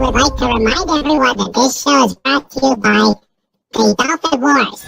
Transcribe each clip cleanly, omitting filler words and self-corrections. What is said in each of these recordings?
would like to remind everyone that this show is brought to you by the Dolphin Wars.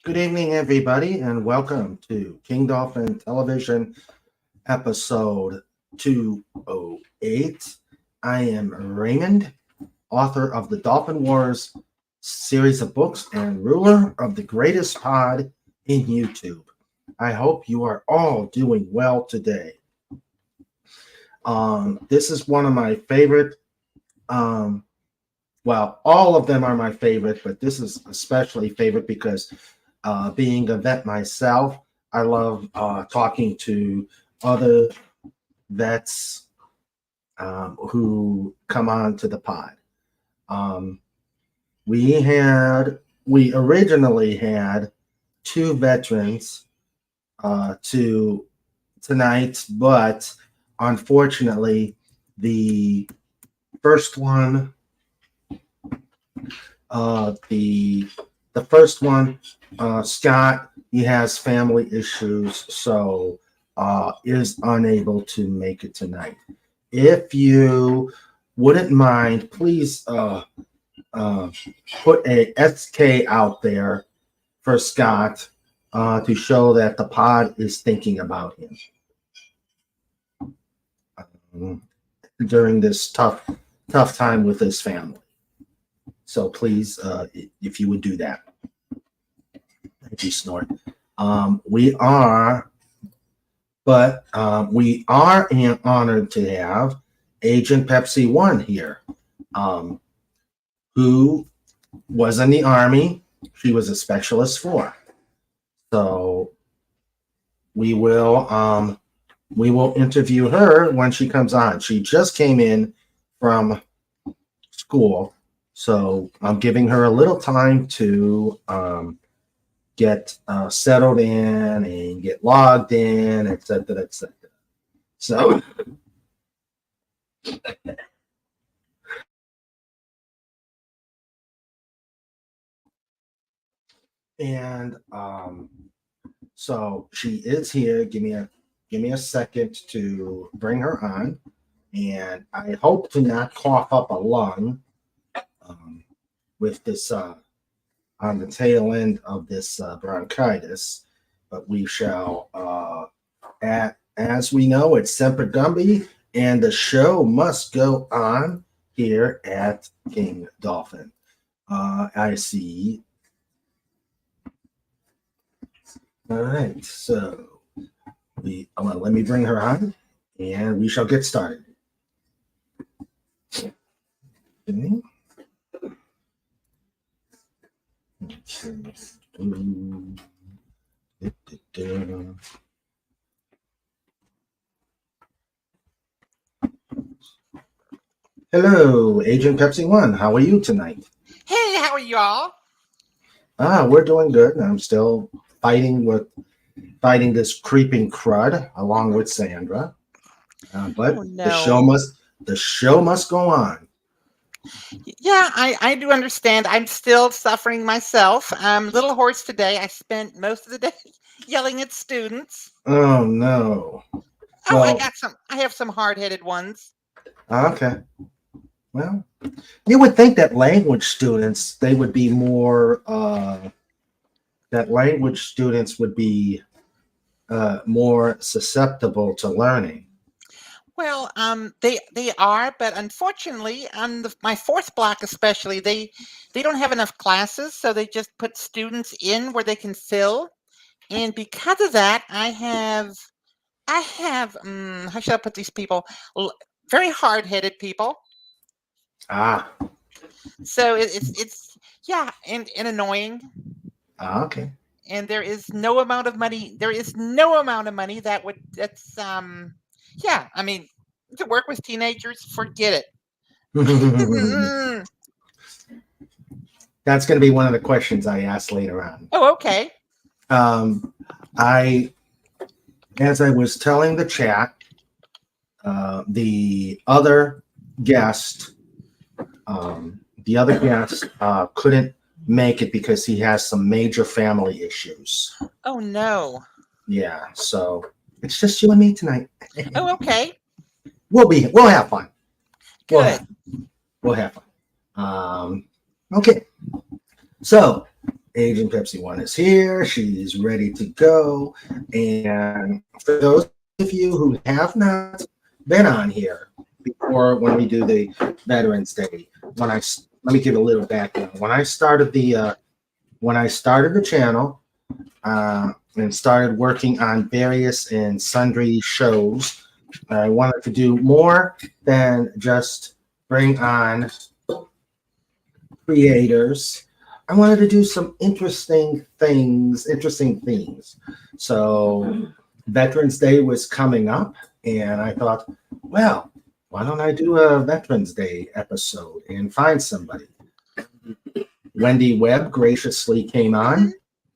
Good evening, everybody, and welcome to King Dolphin Television, episode 208. I am Raymond, author of the Dolphin Wars series of books and ruler of the greatest pod in YouTube. I hope you are all doing well today. This is one of my favorite, all of them are my favorite, but this is especially favorite because being a vet myself, I love talking to other vets who come on to the pod. We originally had two veterans to tonight, but unfortunately, the first one, Scott, he has family issues, so is unable to make it tonight. If you wouldn't mind, please put a SK out there for Scott to show that the pod is thinking about him during this tough time with his family. So please, if you would do that. Thank you, Snort. We are honored to have Agent Pepsi1 here, who was in the Army. She was a Specialist 4. So we will interview her when she comes on. She just came in from school, so I'm giving her a little time to get settled in and get logged in, etc., etc. So, and so she is here. Give me a second to bring her on, and I hope to not cough up a lung with this on the tail end of this bronchitis, but we shall. As we know, it's Semper Gumby, and the show must go on here at King Dolphin. I see. All right, so let me bring her on, and we shall get started. Okay. Hello, Agent Pepsi1. How are you tonight? Hey, how are you all? We're doing good. I'm still fighting this creeping crud along with Sandra. But no. the show must go on. Yeah, I do understand. I'm still suffering myself. I'm a little hoarse today. I spent most of the day yelling at students. Oh no. Well, I have some hard-headed ones. Okay. Well, you would think that language students, they would be more more susceptible to learning. Well, they are, but unfortunately, on my fourth block especially, they don't have enough classes, so they just put students in where they can fill. And because of that, I have how should I put these people? Very hard-headed people. So it's yeah, and annoying. Okay. and there is no amount of money. There is no amount of money yeah. I mean, to work with teenagers, forget it. That's going to be one of the questions I ask later on. Oh, okay. As I was telling the chat, the other guest, couldn't make it because he has some major family issues. Oh no. Yeah, so it's just you and me tonight. Oh, okay. We'll have fun. Good. We'll have fun. Okay. So Agent Pepsi1 is here. She's ready to go. And for those of you who have not been on here before, when we do the Veterans Day, let me give a little background. When I started the channel and started working on various and sundry shows, I wanted to do more than just bring on creators. I wanted to do some interesting things. So Veterans Day was coming up, and I thought, well, why don't I do a Veterans Day episode and find somebody? Wendy Webb graciously came on,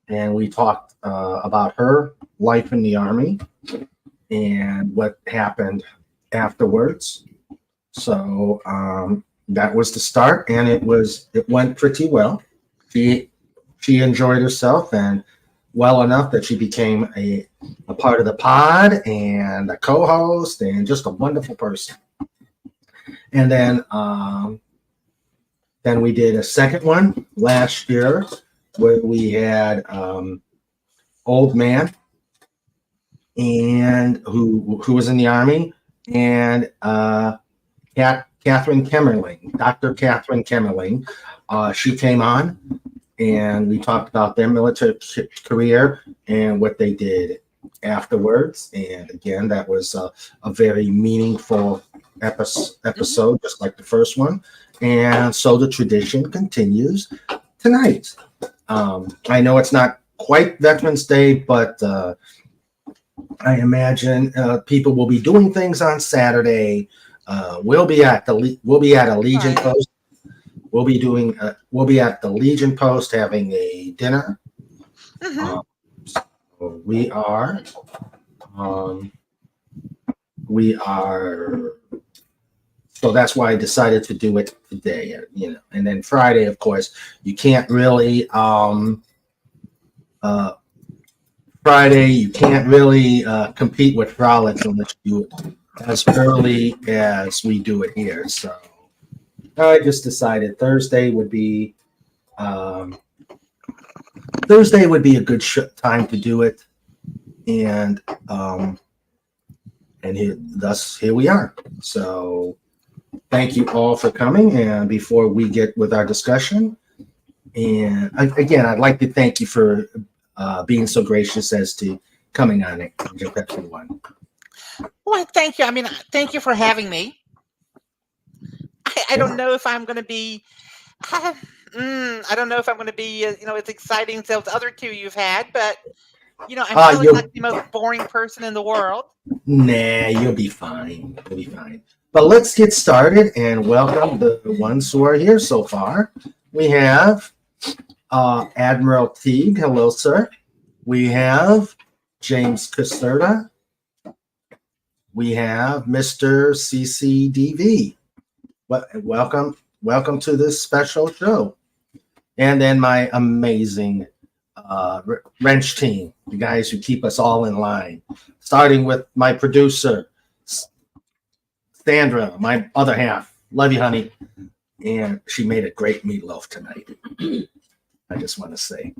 and we talked about her life in the Army and what happened afterwards. So that was the start, and it went pretty well. She enjoyed herself, and well enough that she became a part of the pod and a co-host and just a wonderful person. And then we did a second one last year where we had old man and who was in the Army, and Catherine Kemmerling, Dr. Catherine Kemmerling. She came on, and we talked about their military career and what they did afterwards. And again, that was a very meaningful episode, just like the first one. And so the tradition continues tonight. I know it's not quite Veterans Day, but I imagine people will be doing things on Saturday. We'll be at a Legion Post. We'll be at the Legion Post having a dinner. So we are. So that's why I decided to do it today. And then Friday, of course, you can't really. Friday, you can't really compete with frolics unless you do it as early as we do it here. So I just decided Thursday would be a good time to do it, and here we are. So thank you all for coming. And before we get with our discussion, and again, I'd like to thank you for being so gracious as to coming on it, Agent Pepsi1. Well, thank you. I mean, thank you for having me. I don't know if I'm going to be. I don't know if I'm going to be, as exciting as those other two you've had, but I'm probably not the most boring person in the world. Nah, you'll be fine. But let's get started and welcome the ones who are here so far. We have Admiral Teague. Hello, sir. We have James Caserta. We have Mr. CCDV. Welcome to this special show. And then my amazing wrench team, the guys who keep us all in line, starting with my producer, Sandra, my other half. Love you, honey. And she made a great meatloaf tonight. I just want to say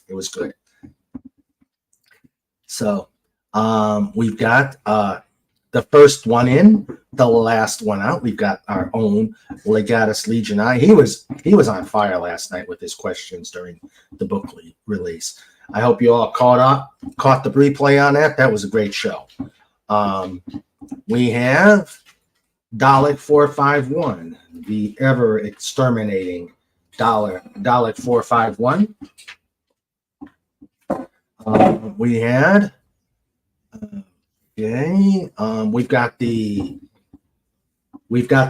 it was good. So we've got the first one in, the last one out. We've got our own Legatus Legionii. He was on fire last night with his questions during the book release. I hope you all caught the replay on that. That was a great show. We have Dalek 451, the ever exterminating Dalek 451. We had okay. We've got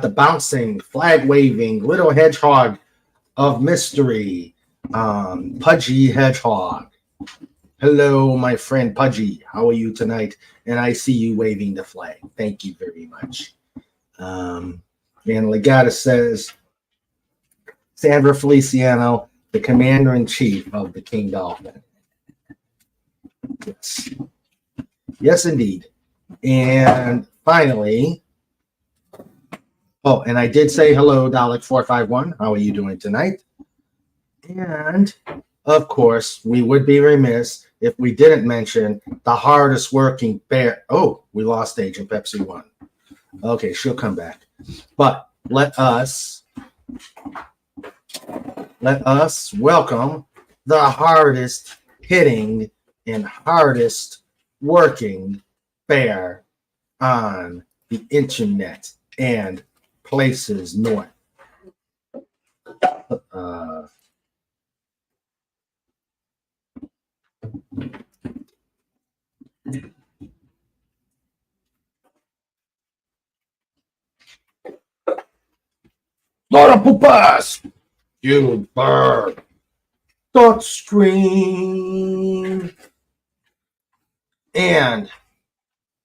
the bouncing, flag waving little hedgehog of mystery, Pudgy Hedgehog. Hello, my friend Pudgy. How are you tonight? And I see you waving the flag. Thank you very much. And Legata says, Sandra Feliciano, the commander-in-chief of the King Dolphin. Yes. Yes, indeed. And finally, and I did say hello, Dalek451. How are you doing tonight? And, of course, we would be remiss if we didn't mention the hardest working bear. Oh, we lost Agent Pepsi1. Okay, she'll come back. But let us welcome the hardest hitting and hardest working bear on the internet and places north. Flora Pupas! You bird! Don't scream! And,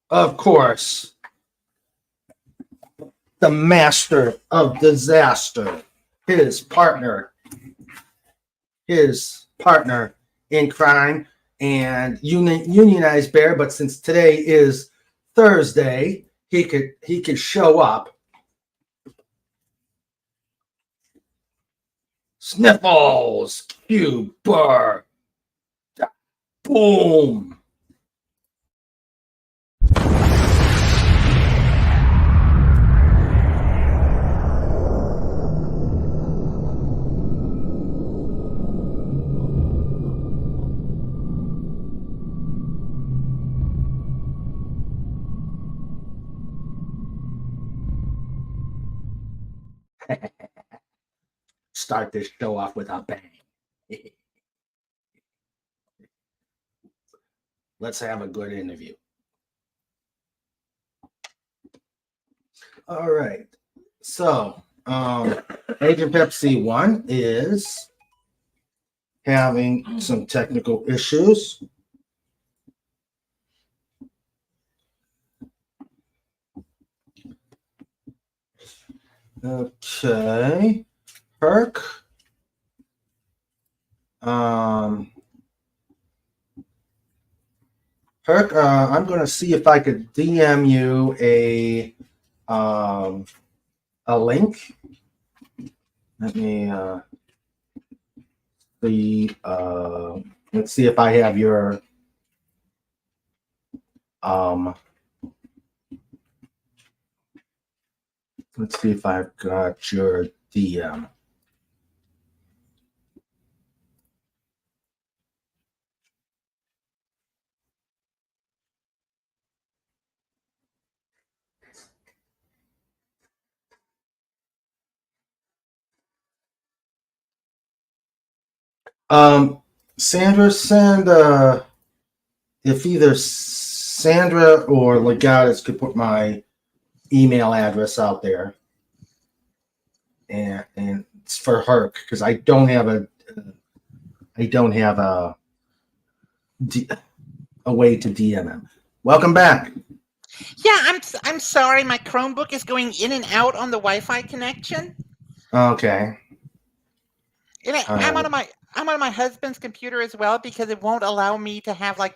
of course, the master of disaster, his partner in crime and unionized bear. But since today is Thursday, he could show up. Sniffles, Cuber, boom. Start this show off with a bang. Let's have a good interview. All right. So, Agent Pepsi1 is having some technical issues. Okay. Perk. Perk, I'm going to see if I could DM you a link. Let me see. Let's see if I have your let's see if I've got your DM. Sandra, send if either Sandra or Legatus could put my email address out there, and it's for Herc because I don't have a way to DM him. Welcome back. Yeah, I'm sorry. My Chromebook is going in and out on the Wi-Fi connection. Okay. And I'm on my husband's computer as well because it won't allow me to have like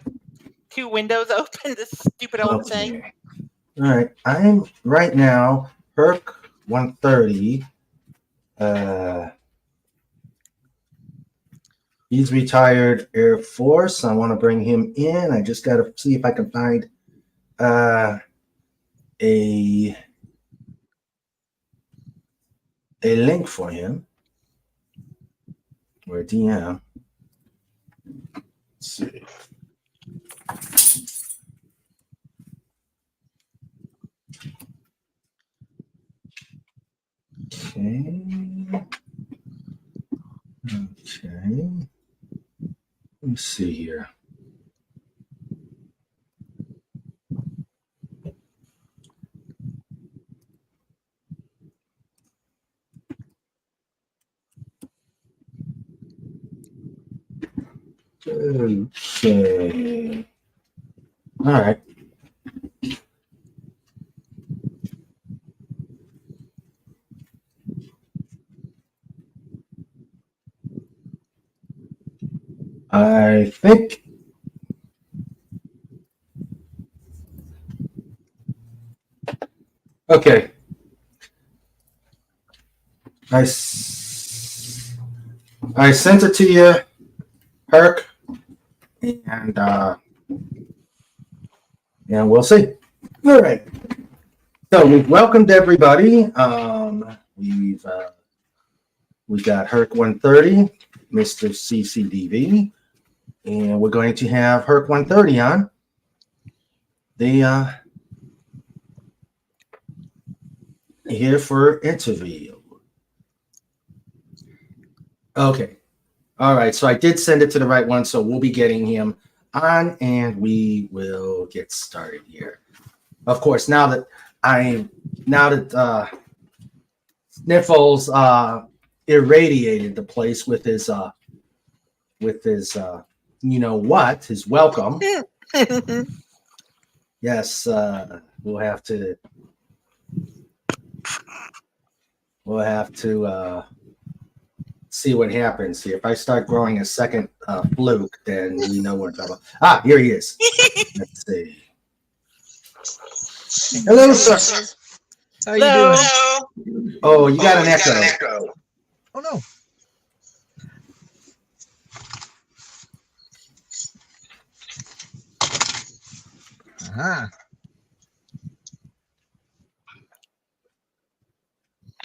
two windows open. This stupid old thing. All right. I'm right now Herc 130. He's retired Air Force. I want to bring him in. I just got to see if I can find a link for him or a DM. Let's see. Okay. Let me see here. Okay. All right. I think. Okay. I sent it to you, Herc, and we'll see. All right. So we've welcomed everybody. We've got Herc 130, Mr. CCDV, and we're going to have Herc 130 on. They here for interview. Okay. All right. So I did send it to the right one, so we'll be getting him on, and we will get started here. Of course, now that Sniffles irradiated the place with his you know what, his welcome. Yes, we'll have to see what happens here. If I start growing a second fluke, then we know we're in trouble. Ah, here he is. Let's see. Hello, sir. How you doing? Oh, you got an echo. Oh no. Uh-huh.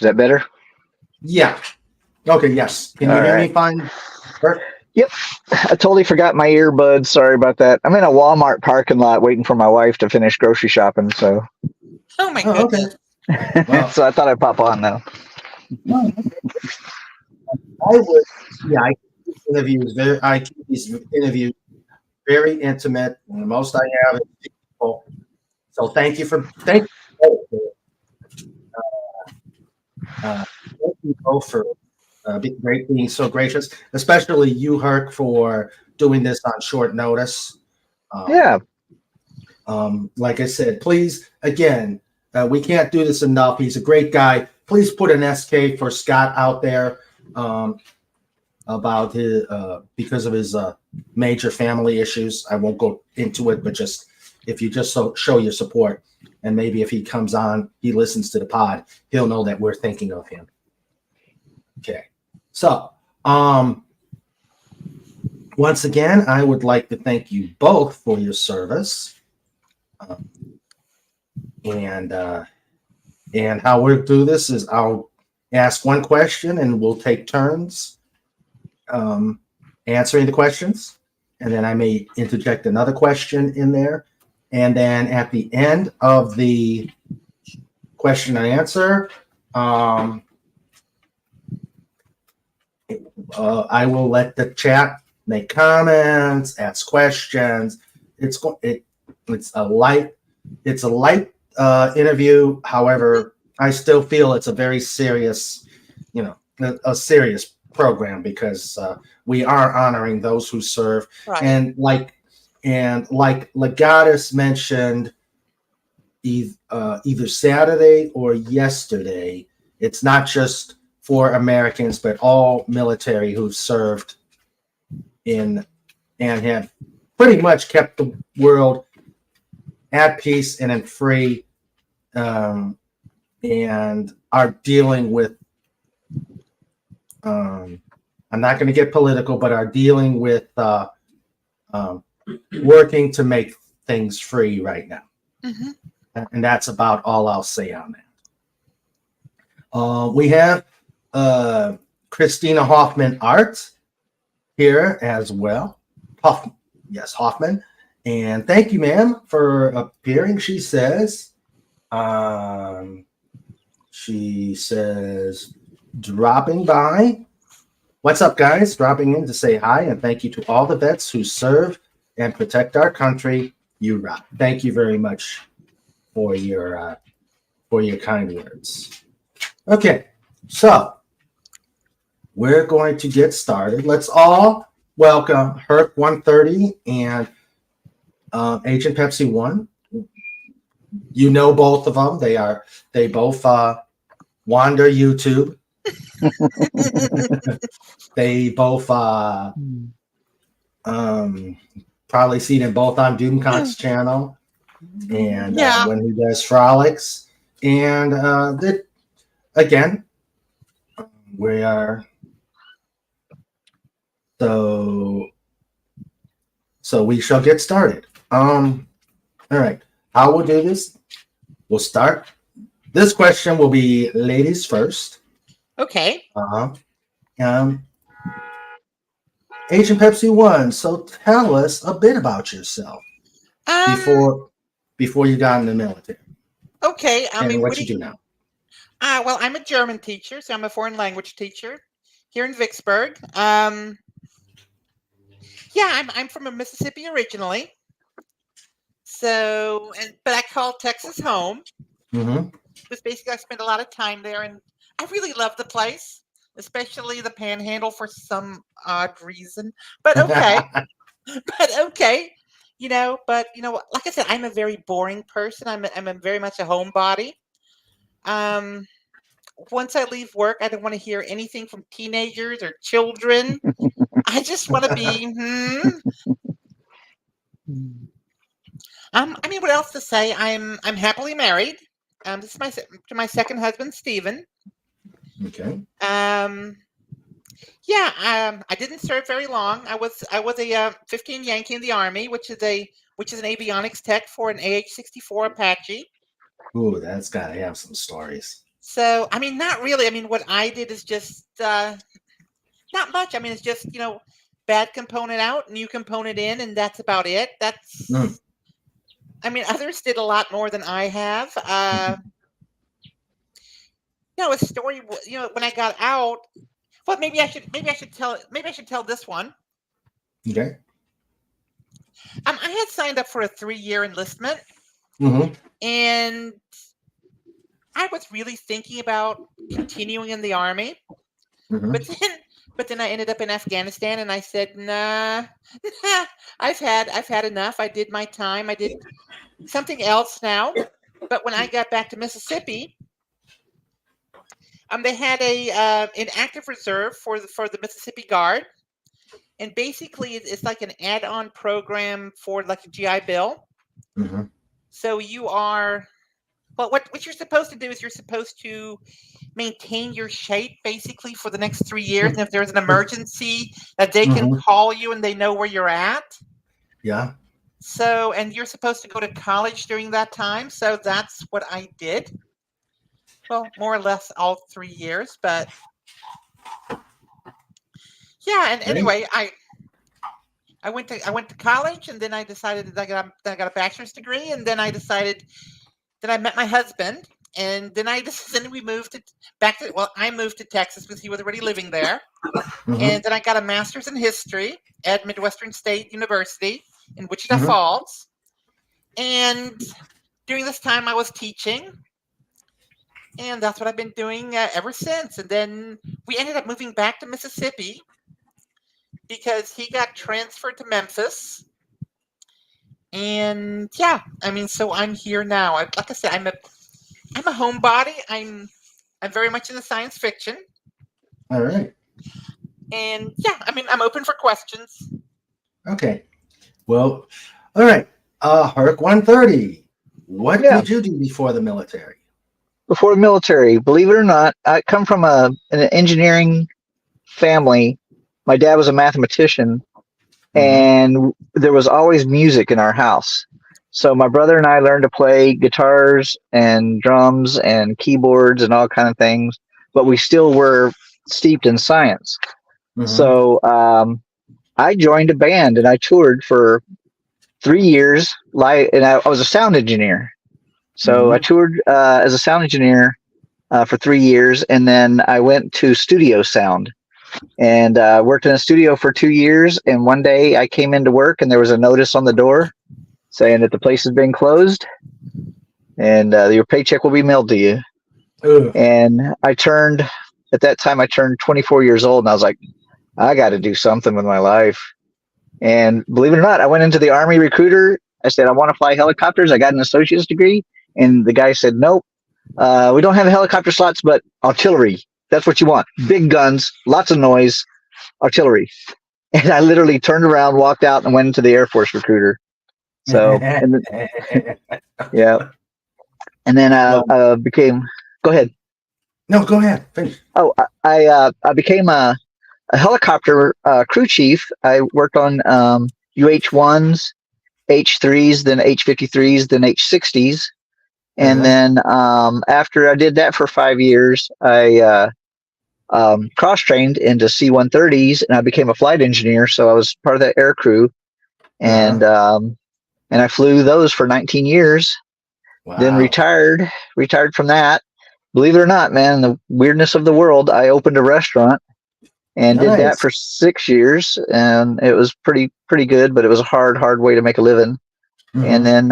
Is that better? Yeah. Okay, yes. Can you All hear right. me fine? Bert? Yep. I totally forgot my earbuds. Sorry about that. I'm in a Walmart parking lot waiting for my wife to finish grocery shopping. So, Oh my Oh, okay. goodness. Wow. so I thought I'd pop on now. I would, yeah, I keep these interviews very intimate. And the most I have is people. So thank you both for being so gracious, especially you, Herc, for doing this on short notice. Yeah. Like I said, please, again, we can't do this enough. He's a great guy. Please put an SK for Scott out there about his because of his major family issues. I won't go into it, but just if you just show your support, and maybe if he comes on, he listens to the pod, he'll know that we're thinking of him. Okay. So, once again, I would like to thank you both for your service. And how we'll do this is I'll ask one question and we'll take turns answering the questions. And then I may interject another question in there. And then at the end of the question and answer, I will let the chat make comments, ask questions. It's a light interview. However, I still feel it's a very serious, a serious program because we are honoring those who serve. Right. And like Legatus mentioned, either Saturday or yesterday, it's not just for Americans, but all military who've served in and have pretty much kept the world at peace and in free, and are dealing with, I'm not going to get political, but are dealing with working to make things free right now. Mm-hmm. And that's about all I'll say on that. We have Christina Hoffman Art here as well. Hoffman. And thank you, ma'am, for appearing. She says, dropping by. What's up, guys? Dropping in to say hi and thank you to all the vets who serve and protect our country. You rock. Thank you very much for your kind words. Okay, so we're going to get started. Let's all welcome Herc 130 and Agent Pepsi1. You know both of them. They both wander YouTube. They both probably see them both on Doomcock's channel, and Yeah. when he does frolics, and again, we are so we shall get started. All right, how we'll do this? We'll start. This question will be ladies first. Okay. Agent Pepsi1. So tell us a bit about yourself before you got in the military. Okay. And what you do now. Well, I'm a German teacher, so I'm a foreign language teacher here in Vicksburg. Yeah, I'm from Mississippi originally. So, but I call Texas home. Mm-hmm. Because basically I spent a lot of time there, and I really love the place, especially the Panhandle for some odd reason. But okay, But like I said, I'm a very boring person. I'm a very much a homebody. Once I leave work, I don't want to hear anything from teenagers or children. I just want to be. I mean, what else to say? I'm happily married. This is my second husband, Stephen. Okay. Yeah. I didn't serve very long. I was a 15 Yankee in the Army, which is an avionics tech for an AH-64 Apache. Ooh, that's gotta have some stories. So, I mean, not really. I mean, what I did is just not much. I mean, it's just bad component out, new component in, and that's about it. That's. I mean, others did a lot more than I have. A story. When I got out, well, maybe I should tell this one. Okay. I had signed up for a 3-year enlistment, and I was really thinking about continuing in the Army, but then I ended up in Afghanistan, and I said, nah, I've had enough. I did my time. I did something else now. But when I got back to Mississippi, they had an active reserve for the Mississippi Guard, and basically it's like an add-on program for like a GI Bill. So you are, well, what you're supposed to do is you're supposed to maintain your shape basically for the next 3 years, and if there's an emergency, that they can call you and they know where you're at. Yeah. So, and you're supposed to go to college during that time. So that's what I did. Well, more or less all 3 years, but yeah. And anyway, I went to college, and then I decided that I got a bachelor's degree, and then I decided that I met my husband, and then we moved I moved to Texas because he was already living there, and then I got a master's in history at Midwestern State University in Wichita Falls, and during this time I was teaching, and that's what I've been doing ever since. And then we ended up moving back to Mississippi because he got transferred to Memphis, and yeah, I mean, so I'm here now. Like I said, I'm a homebody. I'm very much into science fiction. All right. And yeah, I mean, I'm open for questions. Okay. Well, all right. Herc 130. What did you do before the military? Before the military, believe it or not, I come from an engineering family. My dad was a mathematician, and there was always music in our house. So my brother and I learned to play guitars and drums and keyboards and all kind of things, but we still were steeped in science. So I joined a band, and I toured for 3 years, and I was a sound engineer. So I toured as a sound engineer for 3 years, and then I went to studio sound and worked in a studio for 2 years. And one day I came into work, and there was a notice on the door saying that the place has been closed, and your paycheck will be mailed to you. And at that time I turned 24 years old, and I was like, I got to do something with my life. And believe it or not, I went into the Army recruiter. I said, I want to fly helicopters. I got an associate's degree. And the guy said, nope, we don't have helicopter slots, but artillery. That's what you want. Big guns, lots of noise, artillery. And I literally turned around, walked out, and went into the Air Force recruiter. So, yeah. And then became, go ahead. No, go ahead. Finish. Oh, I became a helicopter crew chief. I worked on UH-1s, H-3s, then H-53s, then H-60s. And then after I did that for 5 years, I cross-trained into C-130s, and I became a flight engineer. So I was part of that air crew. And I flew those for 19 years. Wow. Then retired from that. Believe it or not, man, the weirdness of the world, I opened a restaurant and did that for 6 years, and it was pretty good, but it was a hard way to make a living. And then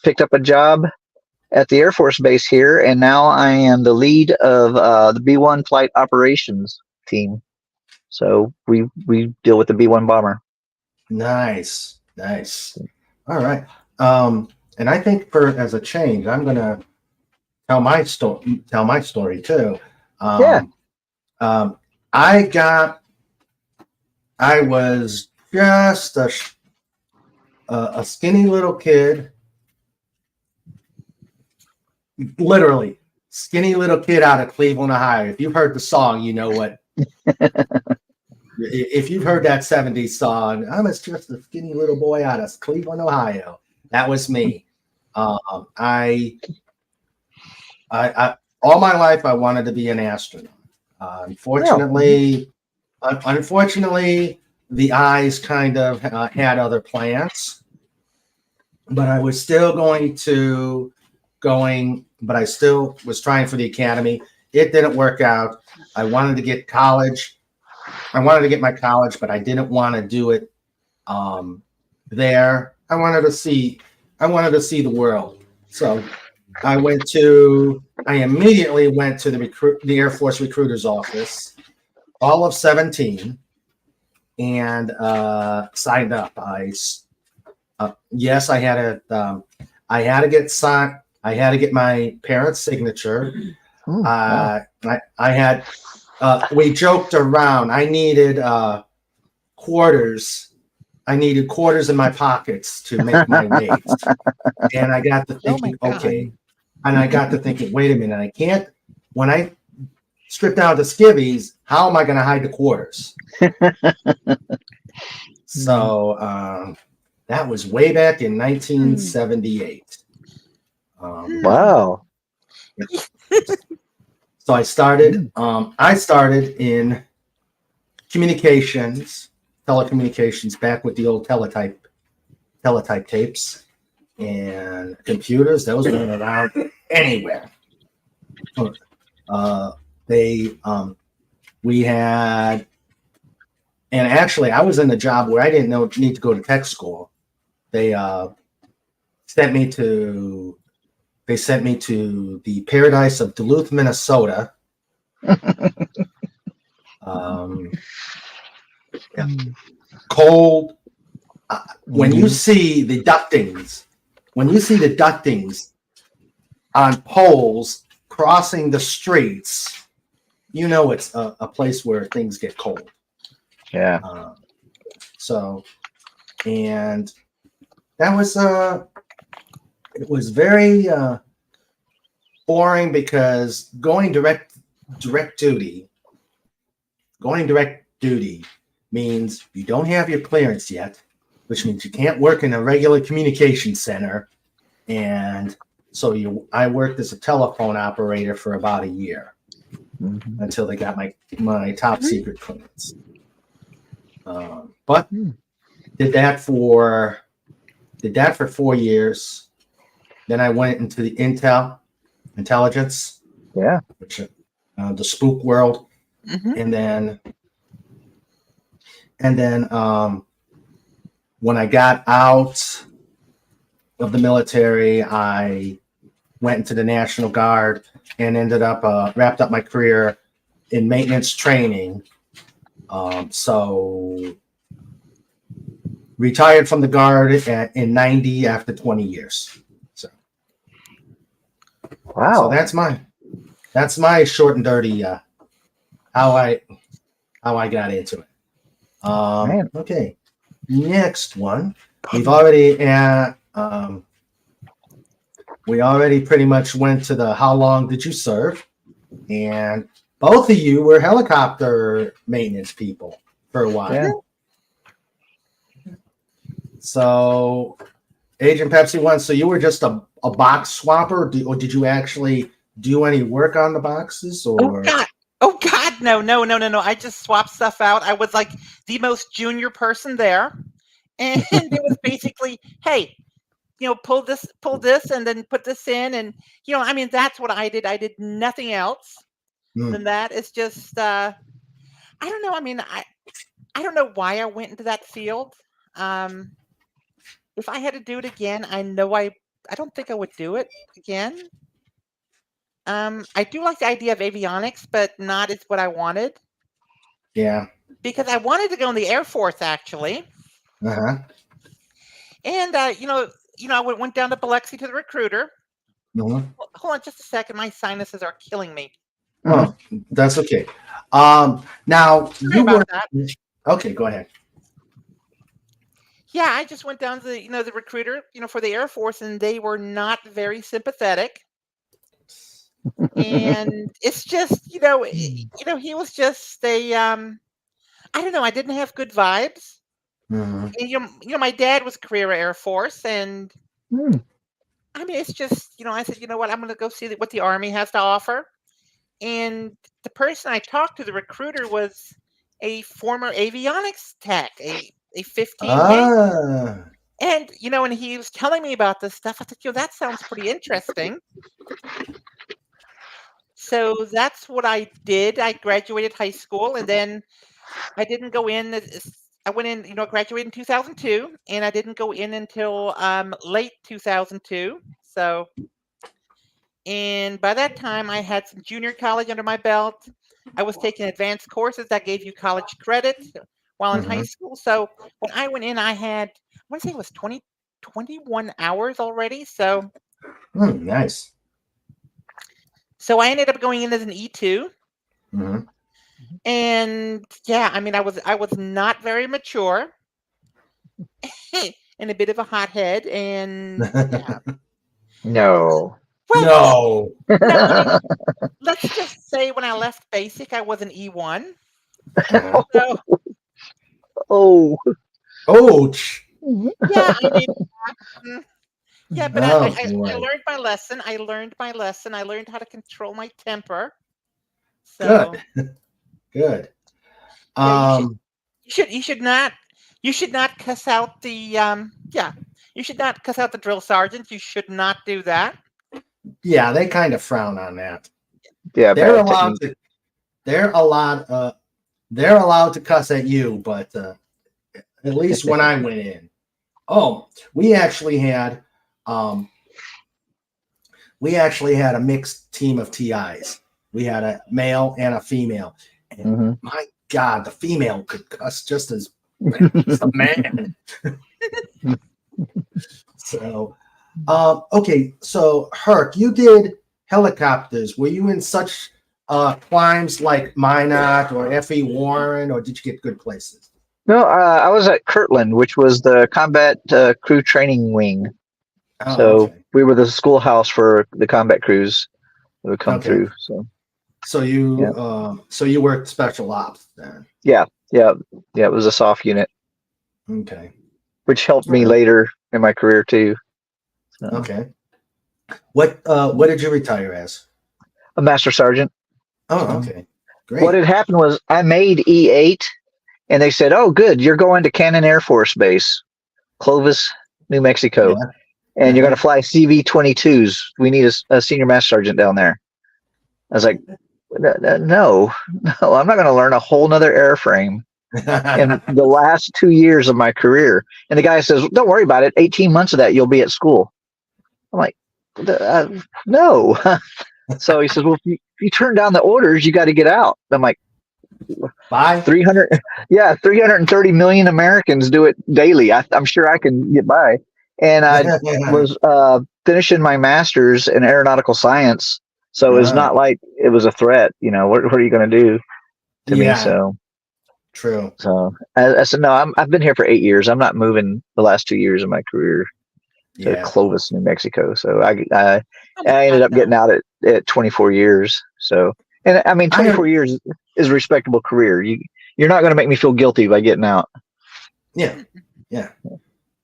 picked up a job at the Air Force Base here, and now I am the lead of the B-1 flight operations team. So we deal with the B-1 bomber. Nice. All right. And I think as a change, I'm gonna tell my story too. I was just a skinny little kid, literally skinny little kid out of Cleveland, Ohio. If you've heard the song, you know what. If you've heard that 70s song, I'm just a skinny little boy out of Cleveland, Ohio. That was me. I all my life I wanted to be an astronaut. Unfortunately, the eyes kind of had other plans, but I was still but I still was trying for the academy. It didn't work out. I wanted to get college. I wanted to get my college, but I didn't want to do it there. I wanted to see the world. So I immediately went to the Air Force recruiter's office, all of 17, and signed up. I had to get my parents' signature. We joked around. I needed quarters. I needed quarters in my pockets to make my ways. And I got to thinking, wait a minute, I can't, when I strip down the skivvies, how am I going to hide the quarters? So that was way back in 1978. Wow. So I started in telecommunications, back with the old teletype tapes and computers. Those weren't around anywhere. We had, and actually I was in a job where I didn't need to go to tech school. They sent me to the paradise of Duluth, Minnesota. Cold. When you see the ductings on poles crossing the streets, you know it's a place where things get cold. Yeah. And that was it was very boring, because going direct duty means you don't have your clearance yet, which means you can't work in a regular communication center. And so I worked as a telephone operator for about a year until they got my top secret clearance. But did that for 4 years. Then I went into the intelligence. Yeah. Which the spook world. And then when I got out of the military, I went into the National Guard and ended up wrapped up my career in maintenance training So retired from the Guard in 90 after 20 years. So Wow. that's my short and dirty how I got into it. Man. Okay, next one. We already pretty much went to the how long did you serve, and both of you were helicopter maintenance people for a while. Yeah. So, Agent Pepsi1, so you were just a box swapper, or did you actually do any work on the boxes? Or Oh God, no. I just swapped stuff out. I was like the most junior person there. And it was basically, hey, pull this and then put this in. And, I mean, that's what I did. I did nothing else than that. It's just, I don't know. I mean, I don't know why I went into that field. If I had to do it again, I don't think I would do it again. I do like the idea of avionics, but not as what I wanted. Yeah. Because I wanted to go in the Air Force, actually. Uh-huh. And, I went down to Biloxi to the recruiter. Uh-huh. Hold on just a second. My sinuses are killing me. Oh, that's okay. Now Sorry about that. Okay, go ahead. Yeah, I just went down to the recruiter, for the Air Force, and they were not very sympathetic. And it's just, he was just I don't know. I didn't have good vibes. Mhm. And, my dad was career Air Force, and Hmm. I mean, it's just, I said, you know what, I'm going to go see what the Army has to offer. And the person I talked to, the recruiter, was a former avionics tech, a 15K. And, and he was telling me about this stuff. I thought, that sounds pretty interesting. So that's what I did. I graduated high school, and then I didn't go in. I went in, graduated in 2002, and I didn't go in until late 2002. So, and by that time, I had some junior college under my belt. I was taking advanced courses that gave you college credit while in high school. So when I went in, I want to say it was 21 hours already. So, Nice. so I ended up going in as an E2. Mm-hmm. And yeah, I mean, I was not very mature and a bit of a hothead. And yeah. No. Well, no. I mean, let's just say when I left basic, I was an E1. Uh-huh. So, Oh. Ouch. yeah, I mean, yeah, but Oh, I boy. learned my lesson. I learned how to control my temper. So Good. yeah, you should not cuss out the you should not cuss out the drill sergeants. You should not do that. Yeah, they kind of frown on that. Yeah, They're bad allowed technique. to. They're allowed to cuss at you, but at least when I went in, we actually had a mixed team of TIs. We had a male and a female, and my God, the female could cuss just as bad as the man. So, okay, so Herc, you did helicopters. Were you in such climbs like Minot or F.E. Warren, or did you get good places? No, I was at Kirtland, which was the combat crew training wing. Oh, So okay. we were the schoolhouse for the combat crews that would come through. So you worked special ops then? Yeah. It was a soft unit. Okay. Which helped me later in my career too. So. Okay. What did you retire as? A master sergeant. Oh, okay. Great. What had happened was I made E8, and they said, "Oh, good, you're going to Cannon Air Force Base, Clovis, New Mexico, and you're going to fly CV-22s. We need a senior master sergeant down there." I was like, "No, I'm not going to learn a whole nother airframe in the last 2 years of my career." And the guy says, "Don't worry about it. 18 months of that, you'll be at school." I'm like, "No." So he says, "Well, if you turn down the orders, you got to get out." I'm like, Bye. 300, yeah, 330 million Americans do it daily. I'm sure I can get by. And I was finishing my master's in aeronautical science, so it's Ah, not like it was a threat. What are you going to do to me? yeah, So, true. I said no. I've been here for 8 years. I'm not moving the last 2 years of my career to Yeah. Clovis, New Mexico. So I Oh my I ended God, up getting no. out at 24 years. So, and I mean, I 24 years is a respectable career. You're not going to make me feel guilty by getting out. yeah, yeah,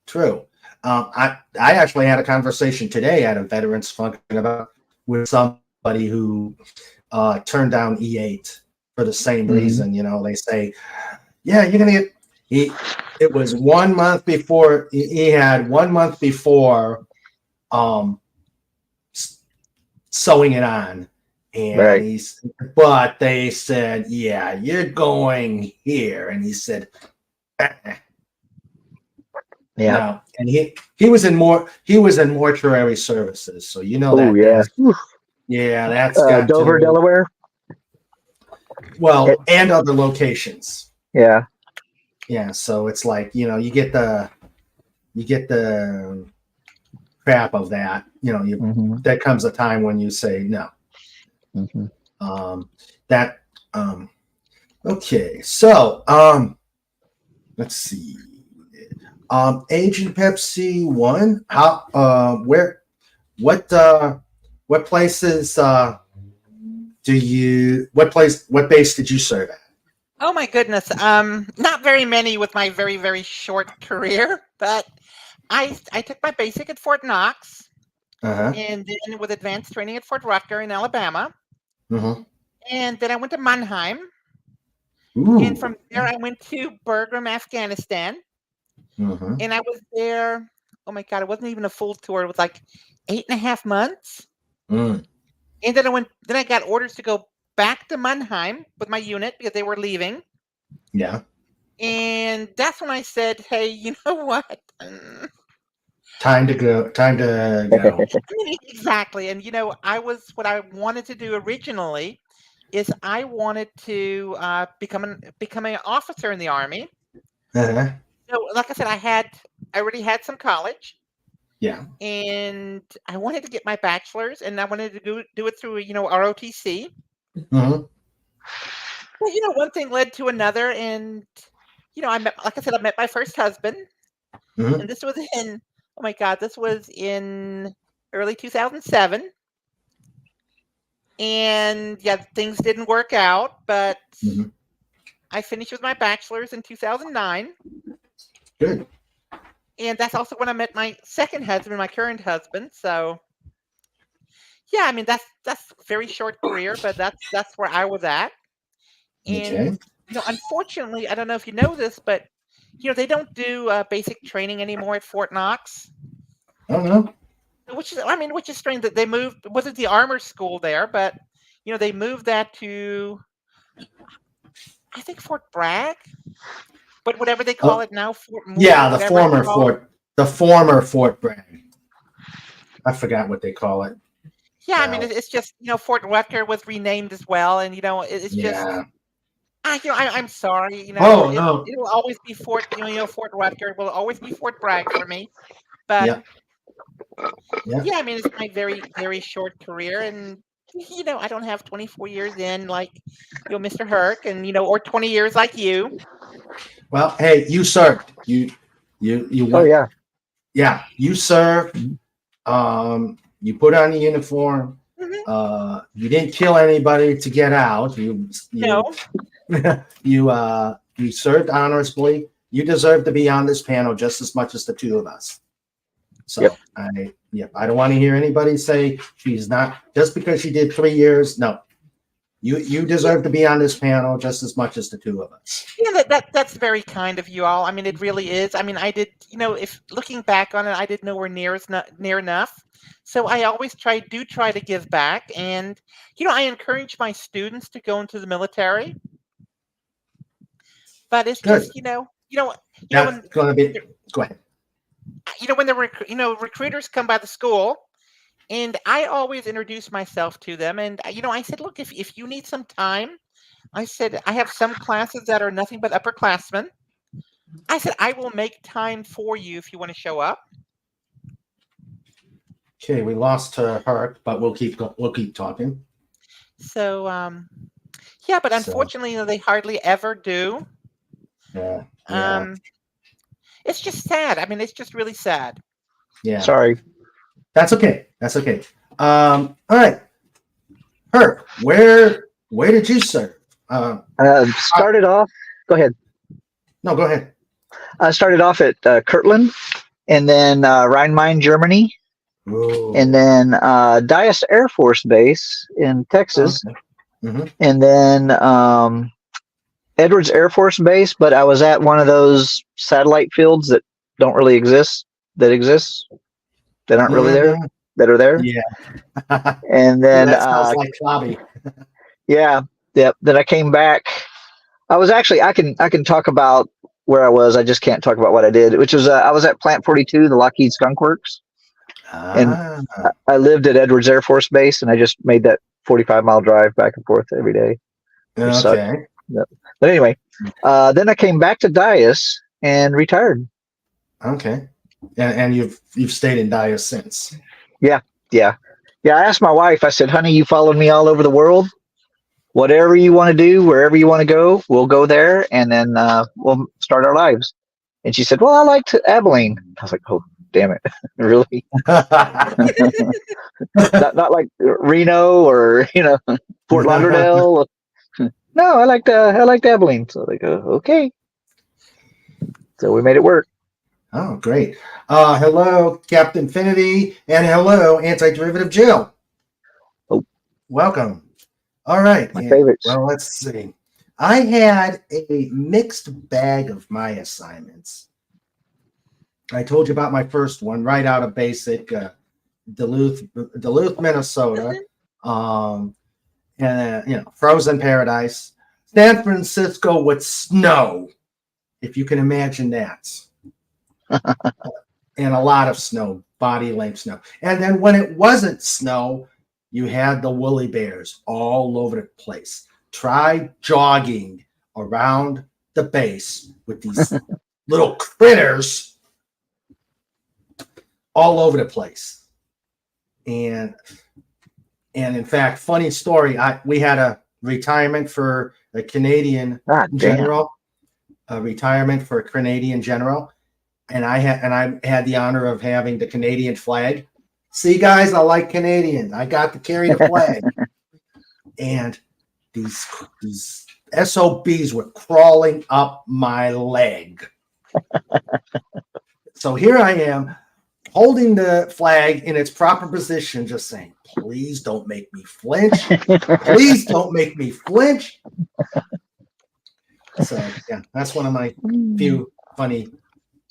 true. I actually had a conversation today at a veterans function about with somebody who turned down E8 for the same Mm-hmm. reason. They say, yeah, you're gonna get. It was 1 month before he had 1 month before um sewing it on, and Right. but they said, yeah, you're going here, and he said, Yeah. no, and he was in mortuary services, so Oh, yeah. that's, yeah, that's got Dover, to, Delaware. well, It, and other locations. yeah. Yeah, so it's like, you get the crap of that. Mm-hmm. There comes a time when you say no. Mm-hmm. That okay. So let's see. Agent Pepsi1. How? Where? What places What base did you serve at? Oh my goodness. Not very many with my very, very short career, but I took my basic at Fort Knox Uh-huh. and then with advanced training at Fort Rucker in Alabama. Mm-hmm. And then I went to Mannheim. And Ooh. from there I went to Bergam, Afghanistan. Mm-hmm. And I was there, oh my God, it wasn't even a full tour. It was like 8.5 months. Mm. And then I got orders to go back to Mannheim with my unit because they were leaving. Yeah. And that's when I said, hey, you know what? Time to go. Time to go. Exactly. And what I wanted to do originally is I wanted to become an officer in the Army. Uh-huh. So, like I said, I already had some college, Yeah. and I wanted to get my bachelor's, and I wanted to do it through ROTC. Mm-hmm. But one thing led to another, and like I said, I met my first husband, Mm-hmm. and this was in oh my God, this was in early 2007. And yeah, things didn't work out, but Mm-hmm. I finished with my bachelor's in 2009. Good. And that's also when I met my second husband, my current husband. So yeah, I mean that's very short career, but that's where I was at. And Okay. unfortunately, I don't know if you know this, but they don't do basic training anymore at Fort Knox, I don't know. which is strange that they moved. It wasn't the armor school there, but they moved that to I think Fort Bragg, but whatever they call Oh, it now, Fort Moore, yeah, the whatever it's former called. Fort, the former Fort Bragg. I forgot what they call it Yeah, I mean, now. it's just Fort Rucker was renamed as well, and it's just Yeah. I'm sorry, Oh no. it will always be Fort Fort Rucker. It will always be Fort Bragg for me. But Yeah. Yeah. yeah, I mean, it's my very very short career, and I don't have 24 years in like Mr. Herc, and or 20 years like you. Well, hey, you served. You Oh, went. yeah. Yeah, you served. You put on the uniform. Hmm. You didn't kill anybody to get out. No, You served honorably. You deserve to be on this panel just as much as the two of us. So Yep. I don't want to hear anybody say she's not just because she did 3 years. No, you deserve to be on this panel just as much as the two of us. yeah, that's very kind of you all. I mean, it really is. I mean, I did, if looking back on it, I did nowhere near enough. So I always try to give back, and I encourage my students to go into the military. But it's Good. just That's when going to be. Go ahead. when the recruiters come by the school, and I always introduce myself to them, and I said, look, if you need some time, I said, I have some classes that are nothing but upperclassmen. I said, I will make time for you if you want to show up. Okay, we lost Herc, but we'll keep talking. So, yeah, but So- unfortunately, they hardly ever do. Yeah. It's just sad. I mean, it's just really sad. Yeah. Sorry. That's okay. That's okay. All right. Herc, where did you serve? Started off. Go ahead. No, go ahead. I started off at Kirtland, and then Rhein-Main, Germany, Ooh. and then Dias Air Force Base in Texas, Okay. Mhm. and then Edwards Air Force Base. But I was at one of those satellite fields that don't really exist, that aren't really there, Mhm. that are there. Yeah. And then that sounds like Klobby. yeah. Then I came back. I was actually I can talk about where I was. I just can't talk about what I did, which was I was at Plant 42, the Lockheed Skunk Works, and I lived at Edwards Air Force Base, and I just made that 45-mile drive back and forth every day. Which sucked. Okay. Yep. But anyway, then I came back to Dias and retired. Okay. And you've stayed in Dias since. Yeah. I asked my wife. I said, "Honey, you followed me all over the world. Whatever you want to do, wherever you want to go, we'll go there, and then we'll start our lives." And she said, "Well, I liked Abilene." I was like, "Oh, damn it, really? not like Reno or Fort Lauderdale." No, I liked Abilene. So they go, okay. So we made it work. Oh, great. Hello, Captain Infinity, and hello, Anti-Derivative Jill. Oh. Welcome. All right. My favorites. Well, let's see. I had a mixed bag of my assignments. I told you about my first one right out of basic, Duluth, Minnesota. And frozen paradise. San Francisco with snow, if you can imagine that. And a lot of snow, body length snow. And then when it wasn't snow, you had the woolly bears all over the place. Try jogging around the base with these little critters all over the place. And in fact, funny story, we had a retirement for a Canadian general, a retirement for a Canadian general. And I had the honor of having the Canadian flag. See, guys, I like Canadians. I got to carry the flag. And these SOBs were crawling up my leg. So here I am holding the flag in its proper position, just saying, please don't make me flinch. Please don't make me flinch. So, yeah, that's one of my few funny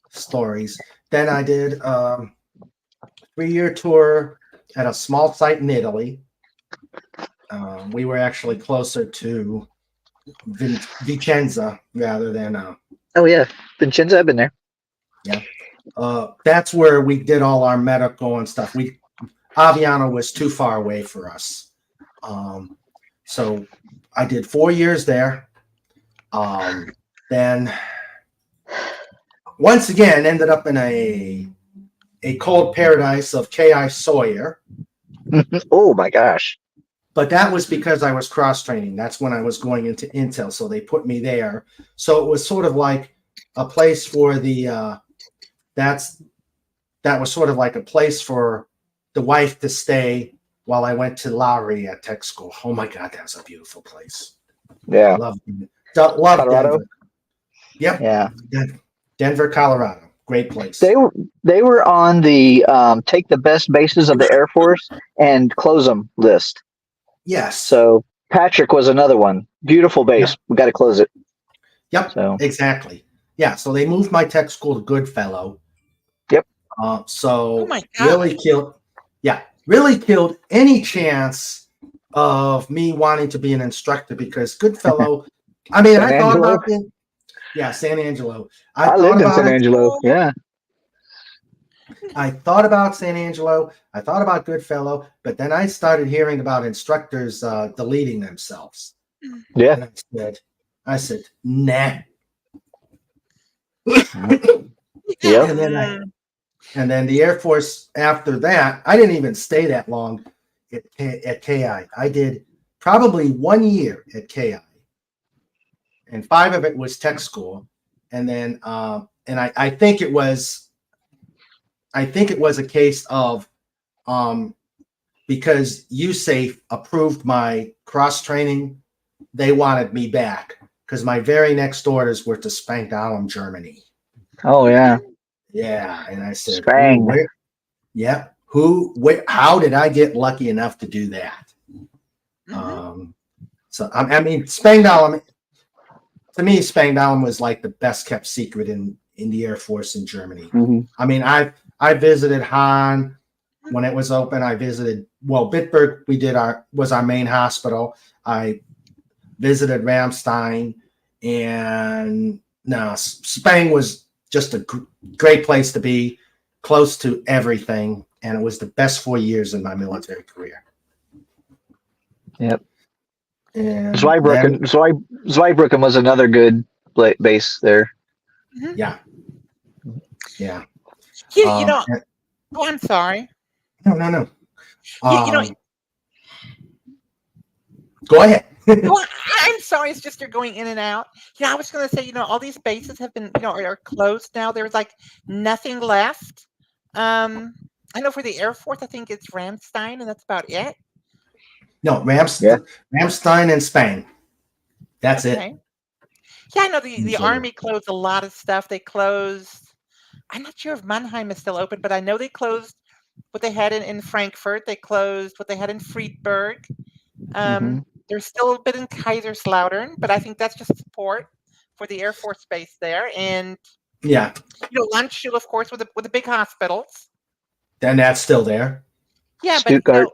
stories. Then I did a 3-year tour at a small site in Italy. We were actually closer to Vicenza rather than. Oh yeah, Vicenza. I've been there. Yeah, that's where we did all our medical and stuff. Aviano was too far away for us, so I did 4 years there. Then once again ended up in a cold paradise of K.I. Sawyer. Oh my gosh. But that was because I was cross-training. That's when I was going into Intel, so they put me there. So it was sort of like a place for the that was sort of like a place for the wife to stay while I went to Lowry at tech school. Oh my God, that was a beautiful place. Yeah. Love Colorado. Denver. Yep. Yeah. Denver, Colorado. Great place. They were on the take the best bases of the Air Force and close them list. Yes. So Patrick was another one. Beautiful base. Yeah. We got to close it. Yep. So. Exactly. Yeah. So they moved my tech school to Goodfellow. Yep. So really killed any chance of me wanting to be an instructor because Goodfellow. I mean, I thought about it. Yeah, San Angelo. I lived in San Angelo. Yeah. I thought about San Angelo. I thought about Goodfellow, but then I started hearing about instructors deleting themselves. Yeah. And I said, nah. Yep. And then the Air Force after that, I didn't even stay that long at KI. I did probably 1 year at KI, and 5 of it was tech school. And then, and I think it was a case of because USAFE approved my cross training, they wanted me back because my very next orders were to Spangdahlem, Germany. Oh yeah. Yeah, and I said, Spang. how did I get lucky enough to do that? So I mean, Spangdahlem, to me, Spangdahlem was like the best kept secret in the Air Force in Germany. Mm-hmm. I mean, I visited Hahn when it was open. I visited Bitburg. Was our main hospital. I visited Ramstein, and no, Spang was just a great place to be, close to everything, and it was the best 4 years in my military career. Yep. And Zweibrücken was another good base there. Yeah. Yeah, I'm sorry. No. You Go ahead. well, I'm sorry. It's just you're going in and out. Yeah, I was going to say, all these bases have been, are closed now. There's like nothing left. I know for the Air Force, I think it's Ramstein, and that's about it. No, Ramstein and Spain. That's it. Yeah, I know the Army closed a lot of stuff. They closed. I'm not sure if Mannheim is still open, but I know they closed what they had in Frankfurt. They closed what they had in Friedberg. There's still a bit in Kaiserslautern, but I think that's just support for the Air Force base there. And yeah, Landstuhl, of course, with the big hospitals. Then that's still there. Yeah, Stuttgart. but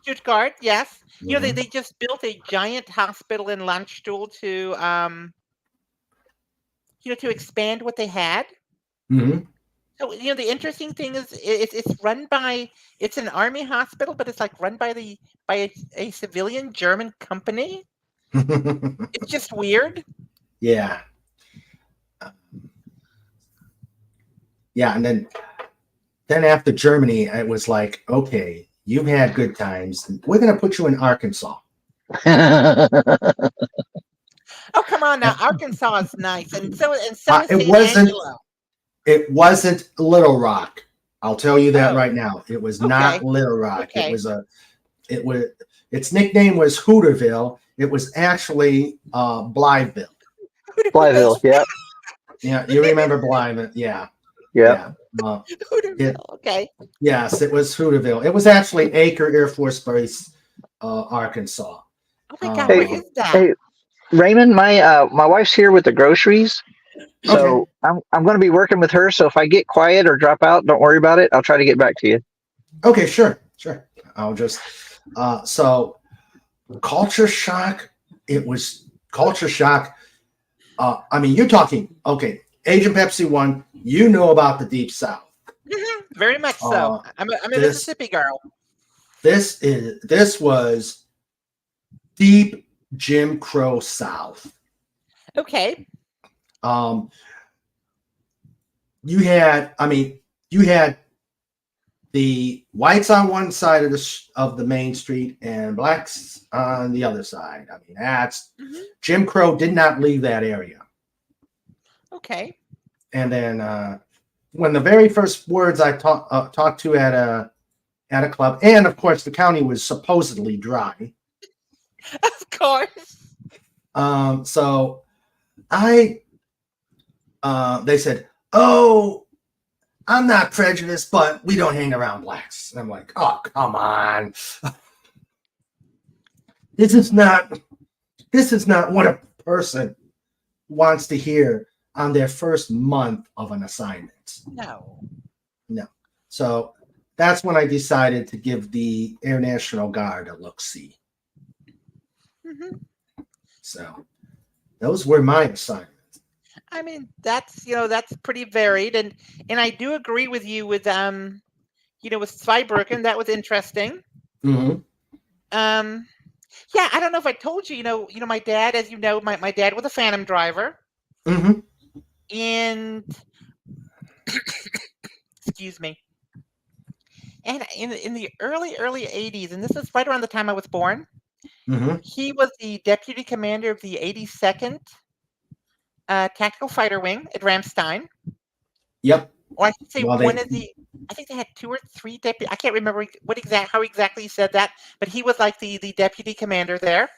Stuttgart, yes. They just built a giant hospital in Landstuhl to to expand what they had. Mm-hmm. So the interesting thing is it's an Army hospital, but it's like run by a civilian German company. It's just weird. Yeah. Yeah, and then after Germany, it was like, okay, you've had good times. We're going to put you in Arkansas. Oh, come on now. Arkansas is nice. And so is It wasn't Little Rock. I'll tell you that right now. It was not Little Rock. Okay. Its nickname was Hooterville. It was actually Blytheville. Blytheville, yeah. Yeah, you remember Blytheville. Yeah. Yeah. Hooterville, okay. Yes, it was Hooterville. It was actually Acre Air Force Base, Arkansas. Oh my God, where is that? Hey, Raymond, my wife's here with the groceries, so I'm going to be working with her. So if I get quiet or drop out, don't worry about it. I'll try to get back to you. Okay, sure. I'll just so culture shock. It was culture shock. I mean, you're talking Agent Pepsi1. You know about the Deep South. Very much so. I'm a Mississippi girl. This was deep Jim Crow South. Okay. You had the whites on one side of the main street and blacks on the other side. I mean, that's Jim Crow did not leave that area. Okay. And then when the very first words I talked to at a club, and of course the county was supposedly dry. Of course. So they said, "Oh, I'm not prejudiced, but we don't hang around blacks." And I'm like, "Oh, come on. This is not what a person wants to hear on their first month of an assignment." No. So that's when I decided to give the Air National Guard a look-see. So those were my assignments. I mean, that's pretty varied, and I do agree with you with with Zweibrücken. That was interesting. Yeah, I don't know if I told you, my dad, as you know, my dad was a Phantom driver, Mm-hmm. and excuse me, and in the early 80s, and this is right around the time I was born, Mm-hmm. he was the deputy commander of the 82nd Tactical Fighter Wing at Ramstein, Yep. or I should say Well, one they of the. I think they had two or three deputy. I can't remember how exactly he said that, but he was like the deputy commander there. okay.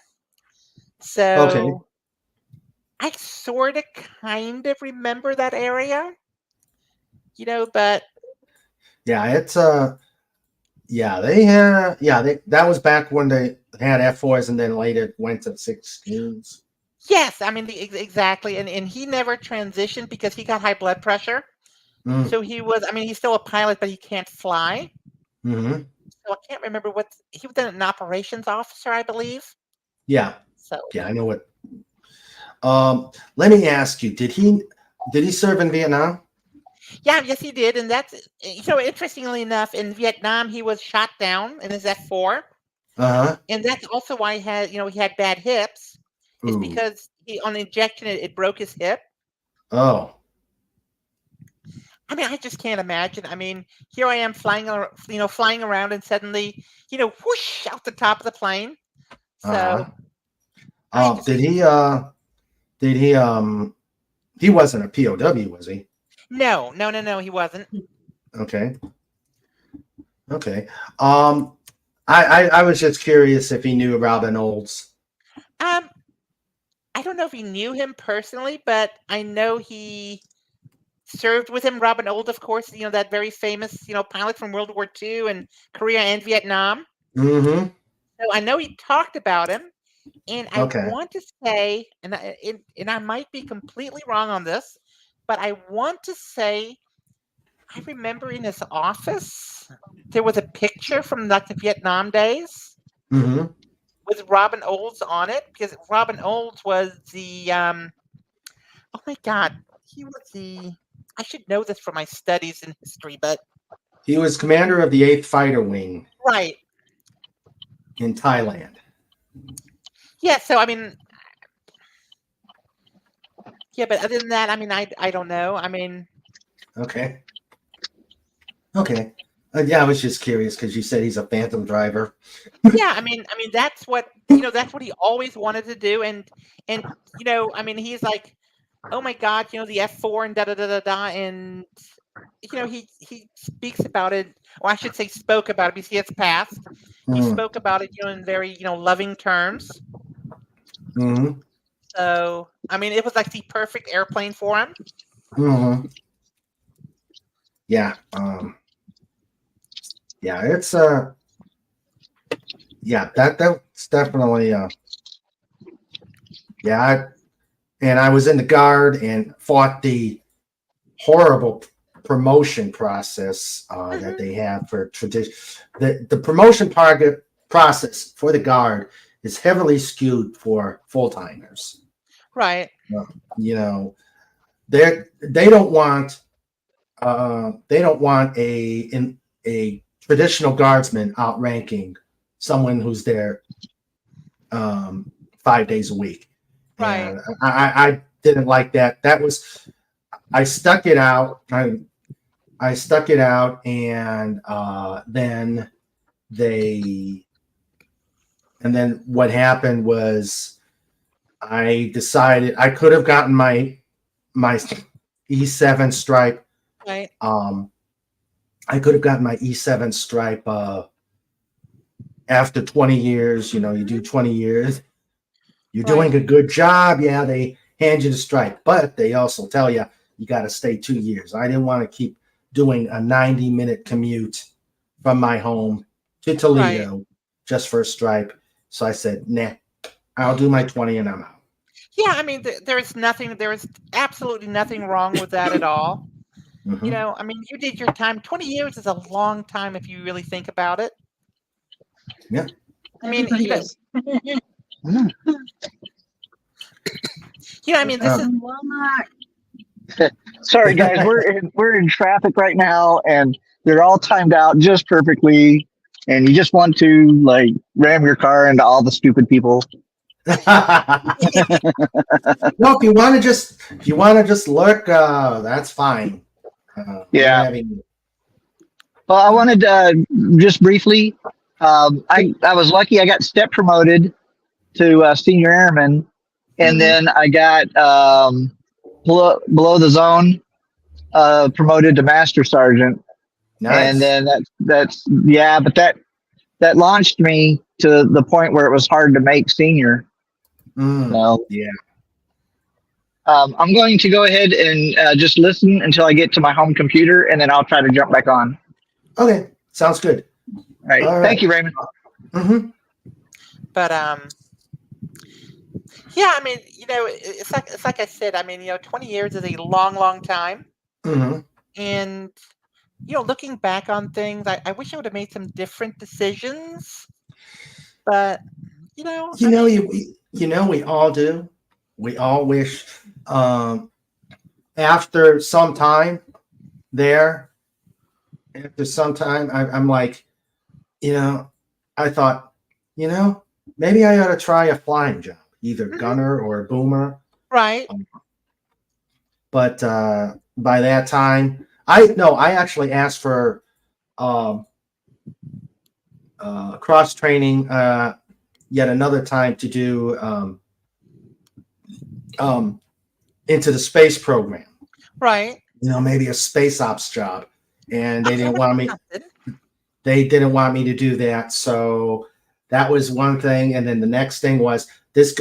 So I sort of kind of remember that area, but Yeah, it's yeah, they had they that was back when they had F4s and then later went to 16s. yes, I mean exactly, and he never transitioned because he got high blood pressure. Mm. So I mean, he's still a pilot, but he can't fly. Mm-hmm. So I can't remember he was an operations officer, I believe. Yeah. So Yeah, I know what. Let me ask you, did he serve in Vietnam? yeah, yes, he did, and that's interestingly enough, in Vietnam he was shot down in his F4, Uh-huh. and that's also why he had bad hips. It's Ooh. because on injection it broke his hip. Oh. I mean, I just can't imagine. I mean, here I am flying around, and suddenly, whoosh out the top of the plane. Uh-huh. So I just Did he he wasn't a POW, was he? no, he wasn't. Okay. Okay. Um I was just curious if he knew Robin Olds. Um, I don't know if he knew him personally, but I know he served with him. Robin Old, of course, that very famous, pilot from World War II and Korea and Vietnam. Mm-hmm. So I know he talked about him, and I Okay. want to say, and I might be completely wrong on this, but I want to say I remember in his office there was a picture from like the Vietnam days Mm-hmm. with Robin Olds on it because Robin Olds was the oh my god, he was the I should know this from my studies in history, but He was commander of the 8th Fighter Wing right. in Thailand. Yeah, so I mean yeah, but other than that, I mean I don't know. I mean Okay. Okay. Yeah, I was just curious because you said he's a phantom driver. yeah, I mean that's what that's what he always wanted to do and I mean he's like, "Oh my god, the F4 and da da da da da," and he speaks about it, or I should say spoke about it because he has passed. He Mm. spoke about it, in very, loving terms. Mm-hmm. So, I mean, it was like the perfect airplane for him. Mm-hmm. Yeah. Yeah, it's yeah, that's definitely yeah, and I was in the guard and fought the horrible promotion process that Mhm. they have for tradition. The promotion target process for the guard is heavily skewed for full timers. Right, You know, they don't want a traditional guardsman outranking someone who's there 5 days a week, right, and I didn't like that. That was I stuck it out. I stuck it out, and they then what happened was I decided I could have gotten my E7 stripe. right, I could have gotten my E7 stripe after 20 years. You do 20 years, you're right, doing a good job. Yeah, they hand you the stripe, but they also tell you got to stay 2 years. I didn't want to keep doing a 90-minute commute from my home to right. Toledo just for a stripe. So I said, nah, I'll do my 20 and I'm out. Yeah, I mean, there is absolutely nothing wrong with that at all. Mm-hmm. I mean, you did your time. 20 years is a long time if you really think about it. Yeah. I mean, Everybody is. I mean, this is Walmart. Sorry, guys, we're in traffic right now, and they're all timed out just perfectly. and you just want to like ram your car into all the stupid people. No, if you want to just lurk, that's fine. We don't Yeah. have any. Well, I wanted just briefly. I was lucky. I got step promoted to senior airman, and Mhm. then I got below the zone promoted to master sergeant, and Nice. then that's yeah. But that launched me to the point where it was hard to make senior. So Yeah. I'm going to go ahead and just listen until I get to my home computer, and then I'll try to jump back on. Okay. Sounds good. All right. All Thank right. you, Raymond. Mm-hmm. But yeah, I mean, it's like I said. I mean, 20 years is a long, long time, Mm-hmm. and looking back on things, I wish I would have made some different decisions. But You I know, mean, we all do. We all wish. Um, after some time there, after some time, I'm like, you know, I thought, you know, maybe I ought to try a flying job, either mhm, gunner or boomer. right, But by that time, I actually asked for um, cross training yet another time to do um, into the space program. right. Maybe a space ops job, and they Okay, didn't that's want me. something. They didn't want me to do that, so that was one thing. And then the next thing was this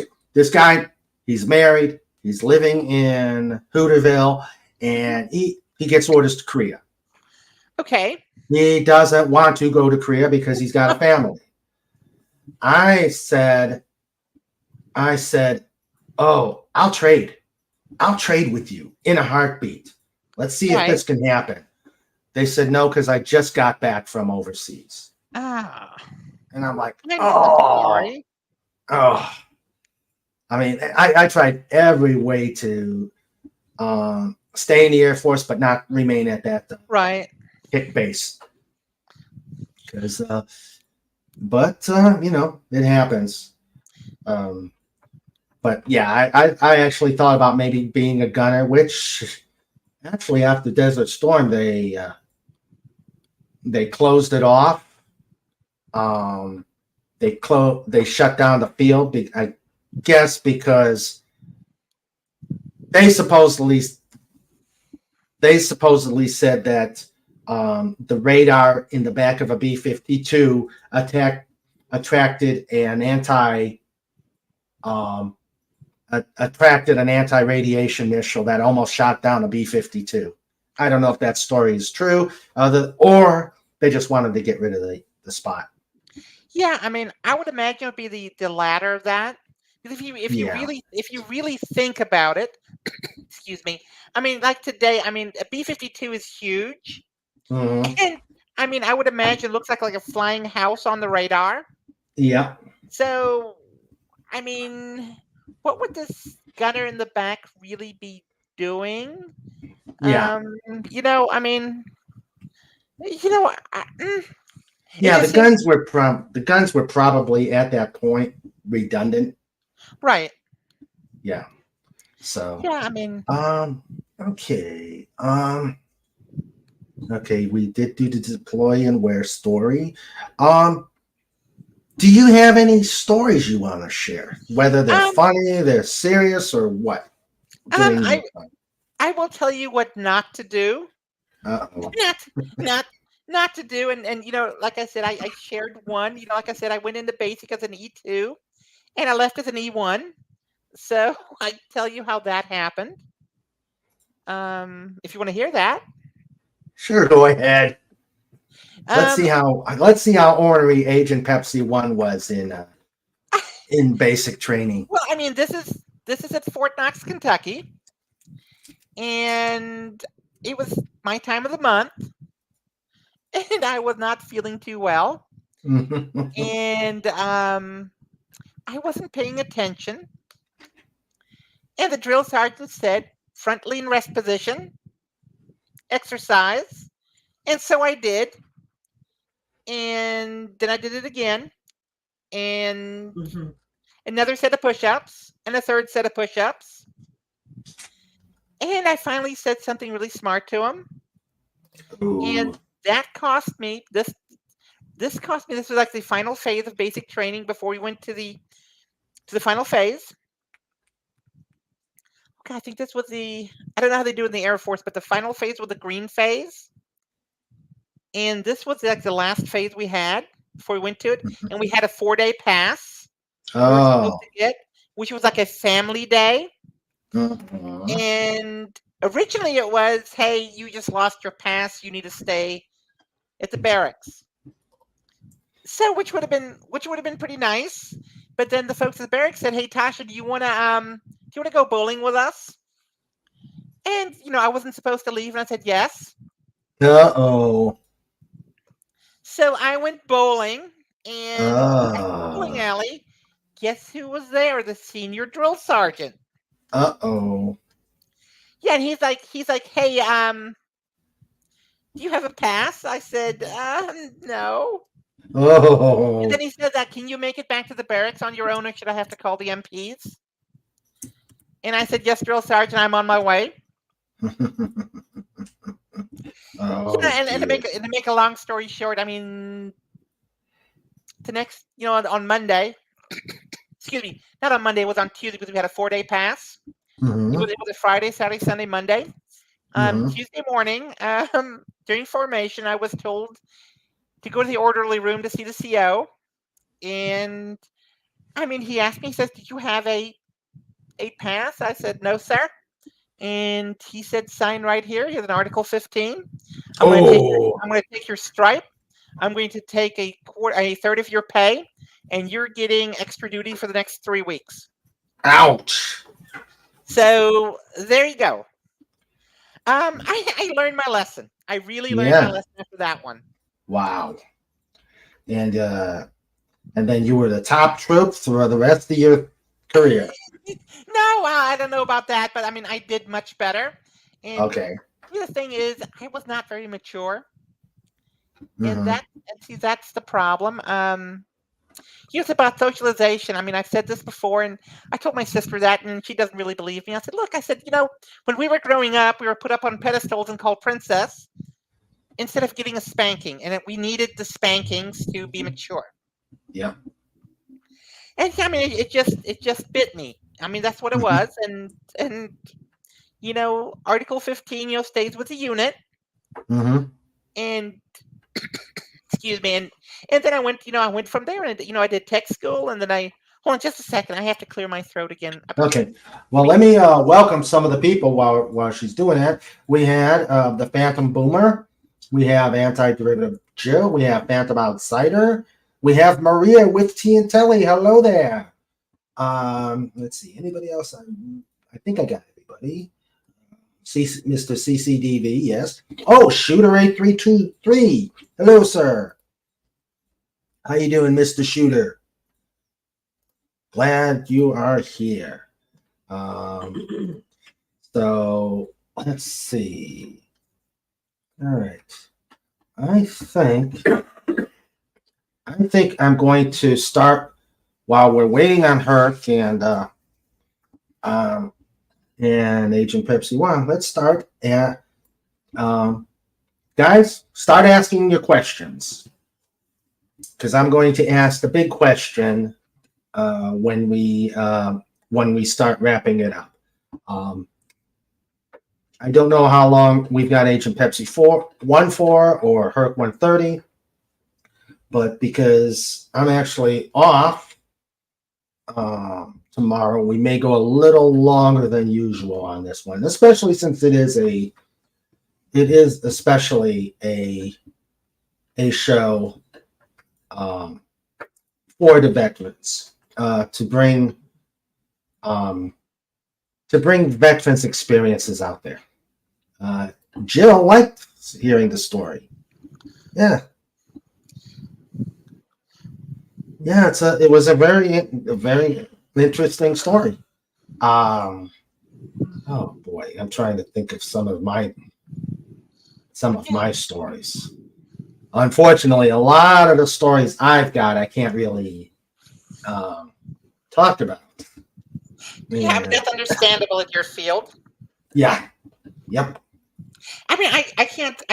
guy. He's married. He's living in Hooterville, Mhm. and he gets orders to Korea. Okay, He doesn't want to go to Korea because he's got a family. I said, I said, oh, I'll trade. I'll trade with you in a heartbeat. Let's see if right. this can happen. They said no because I just got back from overseas. Ah, And I'm like, I'm oh, sorry. oh. I mean, I tried every way to stay in the Air Force, but not remain at that Right. hit base. Because, but it happens. Um, but yeah, I actually thought about maybe being a gunner, which actually after Desert Storm they closed it off. Um, they shut down the field. I guess because they supposedly they supposedly said that the radar in the back of a B-52 attracted an um, attracted an anti-radiation missile that almost shot down a B-52. I don't know if that story is true, or they just wanted to get rid of the spot. Yeah, I mean, I would imagine it would be the latter of that. Because Yeah. if you really think about it, excuse me. I mean, like today, I mean, a B-52 is huge, Mhm. and I mean, I would imagine it looks like a flying house on the radar. Yeah. So, I mean, what would this gunner in the back really be doing? Yeah. I mean, you know, it Yeah. just seems The guns were probably at that point redundant. right. Yeah. So, Yeah, I mean, um, okay. Okay, we did do the deploy and where story. Um, do you have any stories you want to share? Whether they're um, funny, they're serious, or what? During I your time. I will tell you what not to do. Uh-oh. Not not not to do, and like I said, I shared one. Like I said, I went into basic as an E2, and I left as an E1. So I tell you how that happened. If you want to hear that. Sure, go ahead. Um, Let's see how ornery Agent Pepsi1 was in basic training. well, I mean, this is at Fort Knox, Kentucky, and it was my time of the month, and I was not feeling too well, and I wasn't paying attention, and the drill sergeant said, "Front lean rest position, exercise," and so I did, and then I did it again, and Mm-hmm. another set of push-ups, and a third set of push-ups. And I finally said something really smart to him, Ooh. and that cost me this. This cost me. This was like the final phase of basic training before we went to the final phase. Okay, I think this was the. I don't know how they do it in the Air Force, but the final phase was the green phase, and this was like the last phase we had before we went to it, and we had a 4-day pass we were supposed Oh. to get, which was like a family day. Uh-huh. And originally it was, hey, you just lost your pass, you need to stay at the barracks. So which would have been pretty nice. But then the folks at the barracks said, hey Tasha, do you wanna go bowling with us? And I wasn't supposed to leave, and I said yes. Uh-oh. So I went bowling, and at the bowling Uh. alley, guess who was there? The senior drill sergeant. Uh-oh. Yeah, and he's like, hey, do you have a pass? I said, no. And Oh. then he said that, can you make it back to the barracks on your own, or should I have to call the MPs? And I said, yes, drill sergeant, I'm on my way. Oh, And to dear. make a long story short, I mean, the next, on Monday, excuse me, not on Monday, it was on Tuesday because we had a 4-day pass. It Mm-hmm. was a Friday, Saturday, Sunday, Monday. Mm-hmm. Tuesday morning, during formation, I was told to go to the orderly room to see the CO. And I mean, he asked me, he says, did you have a pass? I said, no, sir. And he said, sign right here. Here's an Article 15. I'm going Oh. to take your stripe. I'm going to take a third of your pay, and you're getting extra duty for the next 3 weeks. Ouch. So there you go. I learned my lesson. I really learned my Yeah. lesson after that one. Wow. And then you were the top troop for the rest of your career. No, I don't know about that, but I mean, I did much better. And Okay. the thing is, I was not very mature, and Mm-hmm. that's the problem. It's about socialization. I mean, I've said this before, and I told my sister that, and she doesn't really believe me. I said, look, I said, when we were growing up, we were put up on pedestals and called princess instead of getting a spanking, and we needed the spankings to be mature. Yeah. And I mean, it just bit me. I mean, that's what it was, and Article 15, stays with the unit, Mm-hmm. and excuse me, and then I went from there, and I did tech school, and then hold on just a second, I have to clear my throat again. Okay. Well, let me welcome some of the people while she's doing that. We had the Phantom Boomer. We have Anti-Derivative Jill. We have Phantom Outsider. We have Maria with Tea and Telly. Hello there. Let's see. Anybody else? I think I got everybody. Mr. CCDV, yes. Oh, Shooter 8323. Hello, sir. How you doing, Mr. Shooter? Glad you are here. So let's see. All right. I think I'm going to start while we're waiting on her and Agent Pepsi1. Let's start at guys, start asking your questions. Because I'm going to ask the big question when we start wrapping it up. I don't know how long we've got Agent Pepsi1 for or Herc 130, but because I'm actually off tomorrow, we may go a little longer than usual on this one, especially since it is especially a show for the veterans to bring veterans experiences out there. Jill liked hearing the story. Yeah, it was a very interesting story. Oh boy, I'm trying to think of some of my stories. unfortunately, a lot of the stories I've got, I can't really talk about. Yeah, I mean, that's understandable in your field. Yeah. Yep. I mean, I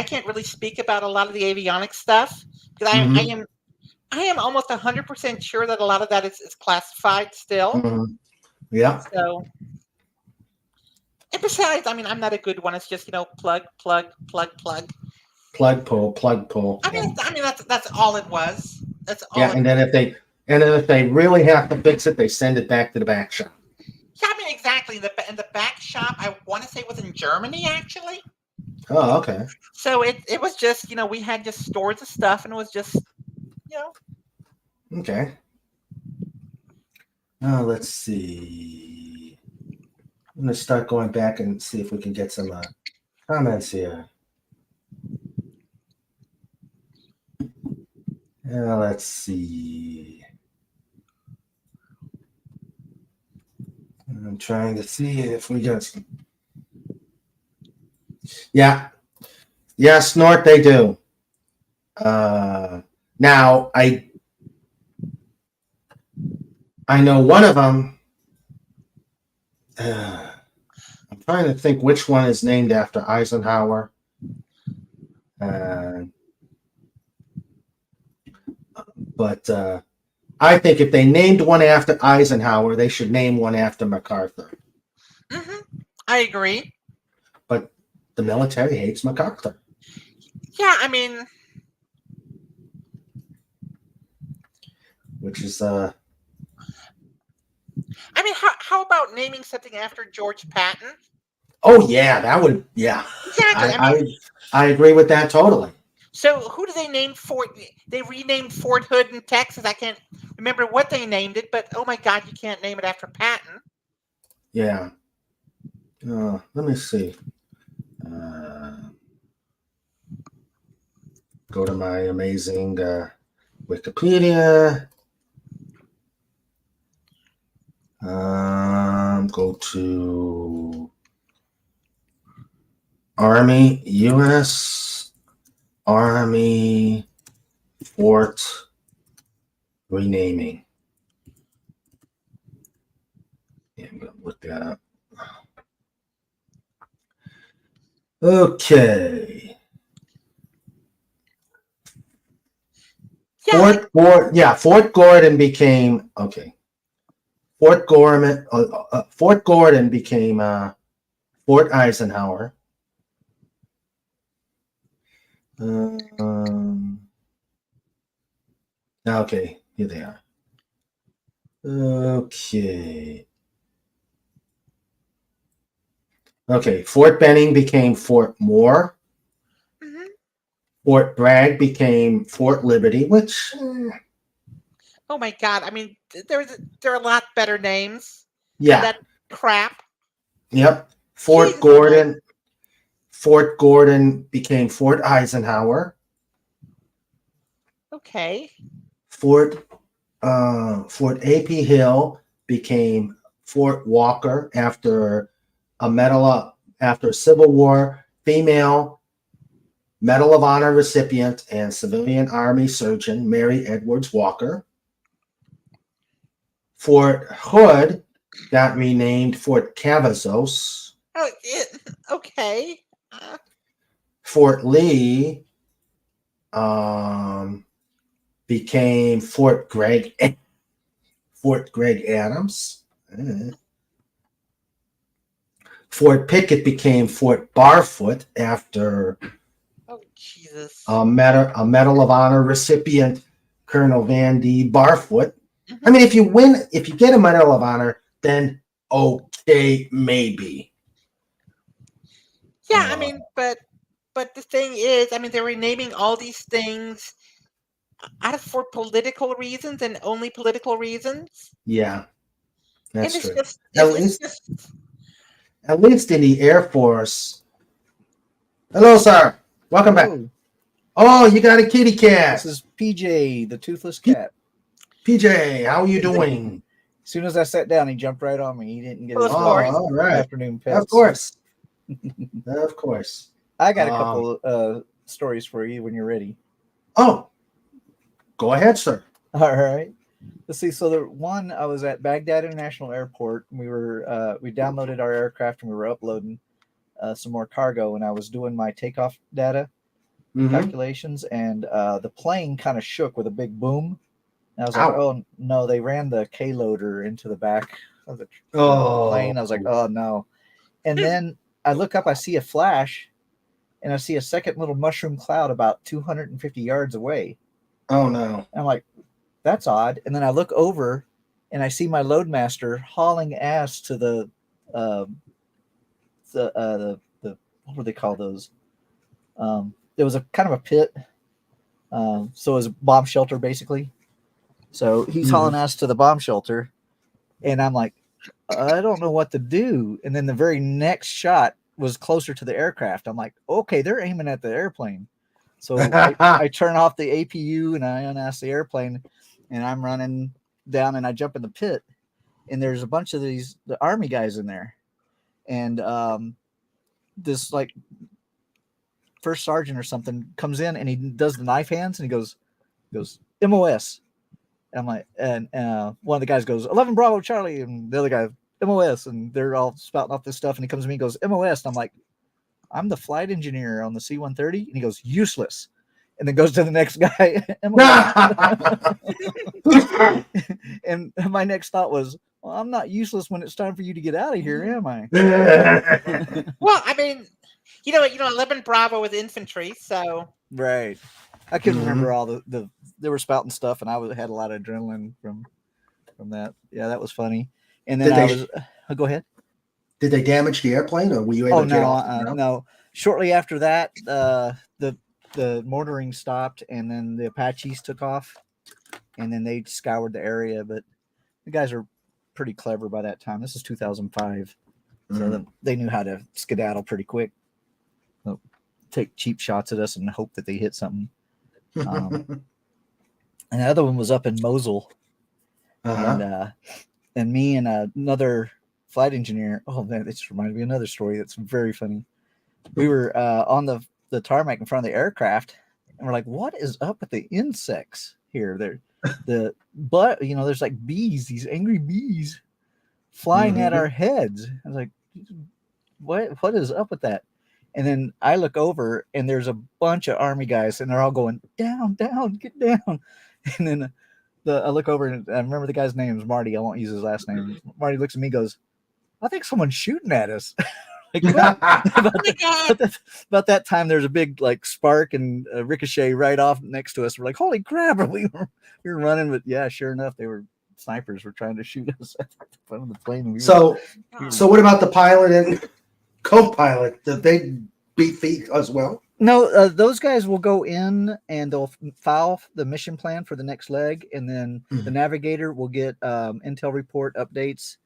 can't really speak about a lot of the avionics stuff because Mhm. I am almost 100% sure that a lot of that is classified still. Mhm. Yeah. So, and besides, I mean, I'm not a good one. It's just, plug, plug, plug, plug. Plug pull, plug pull. I Yeah. mean, that's all it was. That's all Yeah. it And then was. if they really have to fix it, they send it back to the back shop. Yeah, I mean, exactly. In the back shop, I want to say it was in Germany, actually. Oh, okay. So it was just, we had just stores of stuff, and it was just, you know, Okay. Now let's see. I'm gonna start going back and see if we can get some comments here. Let's see. I'm trying to see if we got some. Yeah. Yeah, snort they do. Now I know one of them. I'm trying to think which one is named after Eisenhower. But I think if they named one after Eisenhower, they should name one after MacArthur. I agree. But the military hates MacArthur. Yeah, I mean, Which is how about naming something after George Patton? oh yeah, that would yeah. Exactly. I agree with that totally. So who do they name Fort? They renamed Fort Hood in Texas. I can't remember what they named it, but oh my God, you can't name it after Patton. Yeah. Let me see. Go to my amazing Wikipedia. Go to Army, U.S. Army Fort renaming. Yeah, I'm going to look that up. Okay. Yeah, Fort Gordon became okay. Fort Gordon became Fort Eisenhower. Okay, here they are. Okay, Fort Benning became Fort Moore. Mhm. Fort Bragg became Fort Liberty, which Oh my God, I mean, there are a lot better names than yeah, that crap. yep. Jesus Fort Gordon became Fort Eisenhower. Okay. Fort AP Hill became Fort Walker after a Civil War female Medal of Honor recipient and civilian Army surgeon Mary Edwards Walker. Fort Hood got renamed Fort Cavazos. Oh, okay. Fort Lee became Fort Gregg Adams. Fort Pickett became Fort Barfoot after Oh Jesus. a Medal of Honor recipient Colonel Van D. Barfoot. Mhm. I mean, if you get a Medal of Honor, then okay, maybe. Yeah, I mean, but the thing is, I mean, they're renaming all these things for political reasons and only political reasons. Yeah, And that's it's true. just, it's just, At least in the Air Force. Hello, sir. Welcome back. Hello. Oh, you got a kitty cat. This is PJ, the toothless cat. PJ, how are you doing? As soon as I sat down, he jumped right on me. He didn't get Well, his of course. all right. afternoon pets. Of course. Of course. I got a couple stories for you when you're ready. Oh, go ahead, sir. All right. Let's see. So the one I was at Baghdad International Airport. We downloaded our aircraft and we were uploading some more cargo, and I was doing my takeoff data Mm-hmm. calculations, and the plane kind of shook with a big boom. And I was Ow. like, oh no, they ran the K loader into the back of the Oh. plane. I was like, oh no. And then I look up, I see a flash, and I see a second little mushroom cloud about 250 yards away. Oh no. And I'm like, that's odd. And then I look over and I see my loadmaster hauling ass to the what do they call those? There was a kind of a pit. So it was a bomb shelter basically. So he's hauling ass to the bomb shelter. And I'm like, I don't know what to do. And then the very next shot was closer to the aircraft. I'm like, okay, they're aiming at the airplane. So I turn off the APU and I unass the airplane, and I'm running down and I jump in the pit, and there's a bunch of the army guys in there, and this like first sergeant or something comes in and he does the knife hands and he goes MOS. And I'm like, and one of the guys goes 11 Bravo Charlie, and the other guy MOS, and they're all spouting off this stuff, and he comes to me and goes MOS, and I'm like, I'm the flight engineer on the C-130, and he goes useless, and then goes to the next guy and my next thought was, well, I'm not useless when it's time for you to get out of here, am I? Well, I mean, 11 Bravo with infantry, so Right. I couldn't remember all the they were spouting stuff, and I had a lot of adrenaline from that. Yeah, that was funny. And then go ahead. Did they damage the airplane, or were you able to get off the ground? No. Shortly after that, the mortaring stopped, and then the Apaches took off, and then they scoured the area. But the guys are pretty clever by that time. This is 2005, so they knew how to skedaddle pretty quick. So, take cheap shots at us and hope that they hit something. And the other one was up in Mosul, and me and another flight engineer. Oh man, it just reminded me of another story that's very funny. We were on the tarmac in front of the aircraft, and we're like, "What is up with the insects here? There's like bees, these angry bees, flying at our heads." I was like, "What is up with that?" And then I look over, and there's a bunch of army guys, and they're all going down, down, get down. And then I look over, and I remember the guy's name is Marty. I won't use his last name. Marty looks at me, and goes, "I think someone's shooting at us." Like, about that time, there's a big like spark and a ricochet right off next to us. We're like, "Holy crap!" We were running, but yeah, sure enough, snipers were trying to shoot us at the front of the plane. So what about the pilot and co-pilot? Did they beat feet as well? No, those guys will go in and they'll file the mission plan for the next leg, and then the navigator will get intel report updates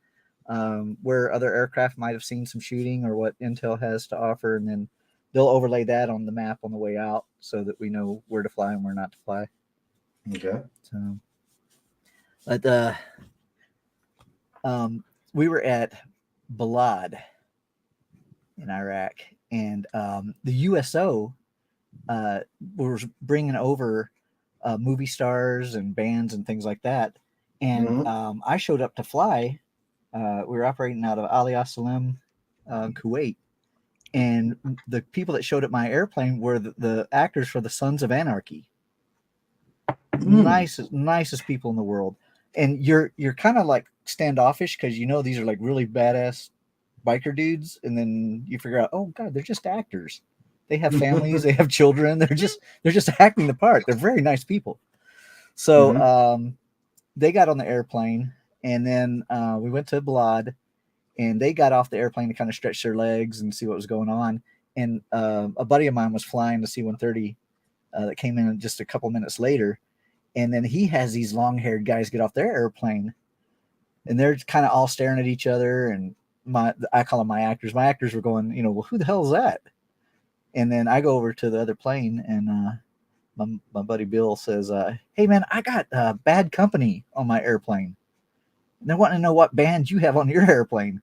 where other aircraft might have seen some shooting or what intel has to offer, and then they'll overlay that on the map on the way out so that we know where to fly and where not to fly. Okay. So, but we were at Balad in Iraq, and the USO was bringing over movie stars and bands and things like that. And I showed up to fly. We were operating out of Ali Salim, Kuwait. And the people that showed up my airplane were the actors for the Sons of Anarchy. Nicest people in the world. And you're kind of like standoffish because these are like really badass biker dudes, and then you figure out, oh god, they're just actors. They have families, they have children. They're just acting the part. They're very nice people. So they got on the airplane, and then we went to Balad, and they got off the airplane to kind of stretch their legs and see what was going on. And a buddy of mine was flying the C-130 that came in just a couple minutes later, and then he has these long-haired guys get off their airplane, and they're kind of all staring at each other, and I call them my actors. My actors were going, well, who the hell is that? And then I go over to the other plane, and my buddy Bill says, "Hey man, I got Bad Company on my airplane. And they want to know what band you have on your airplane."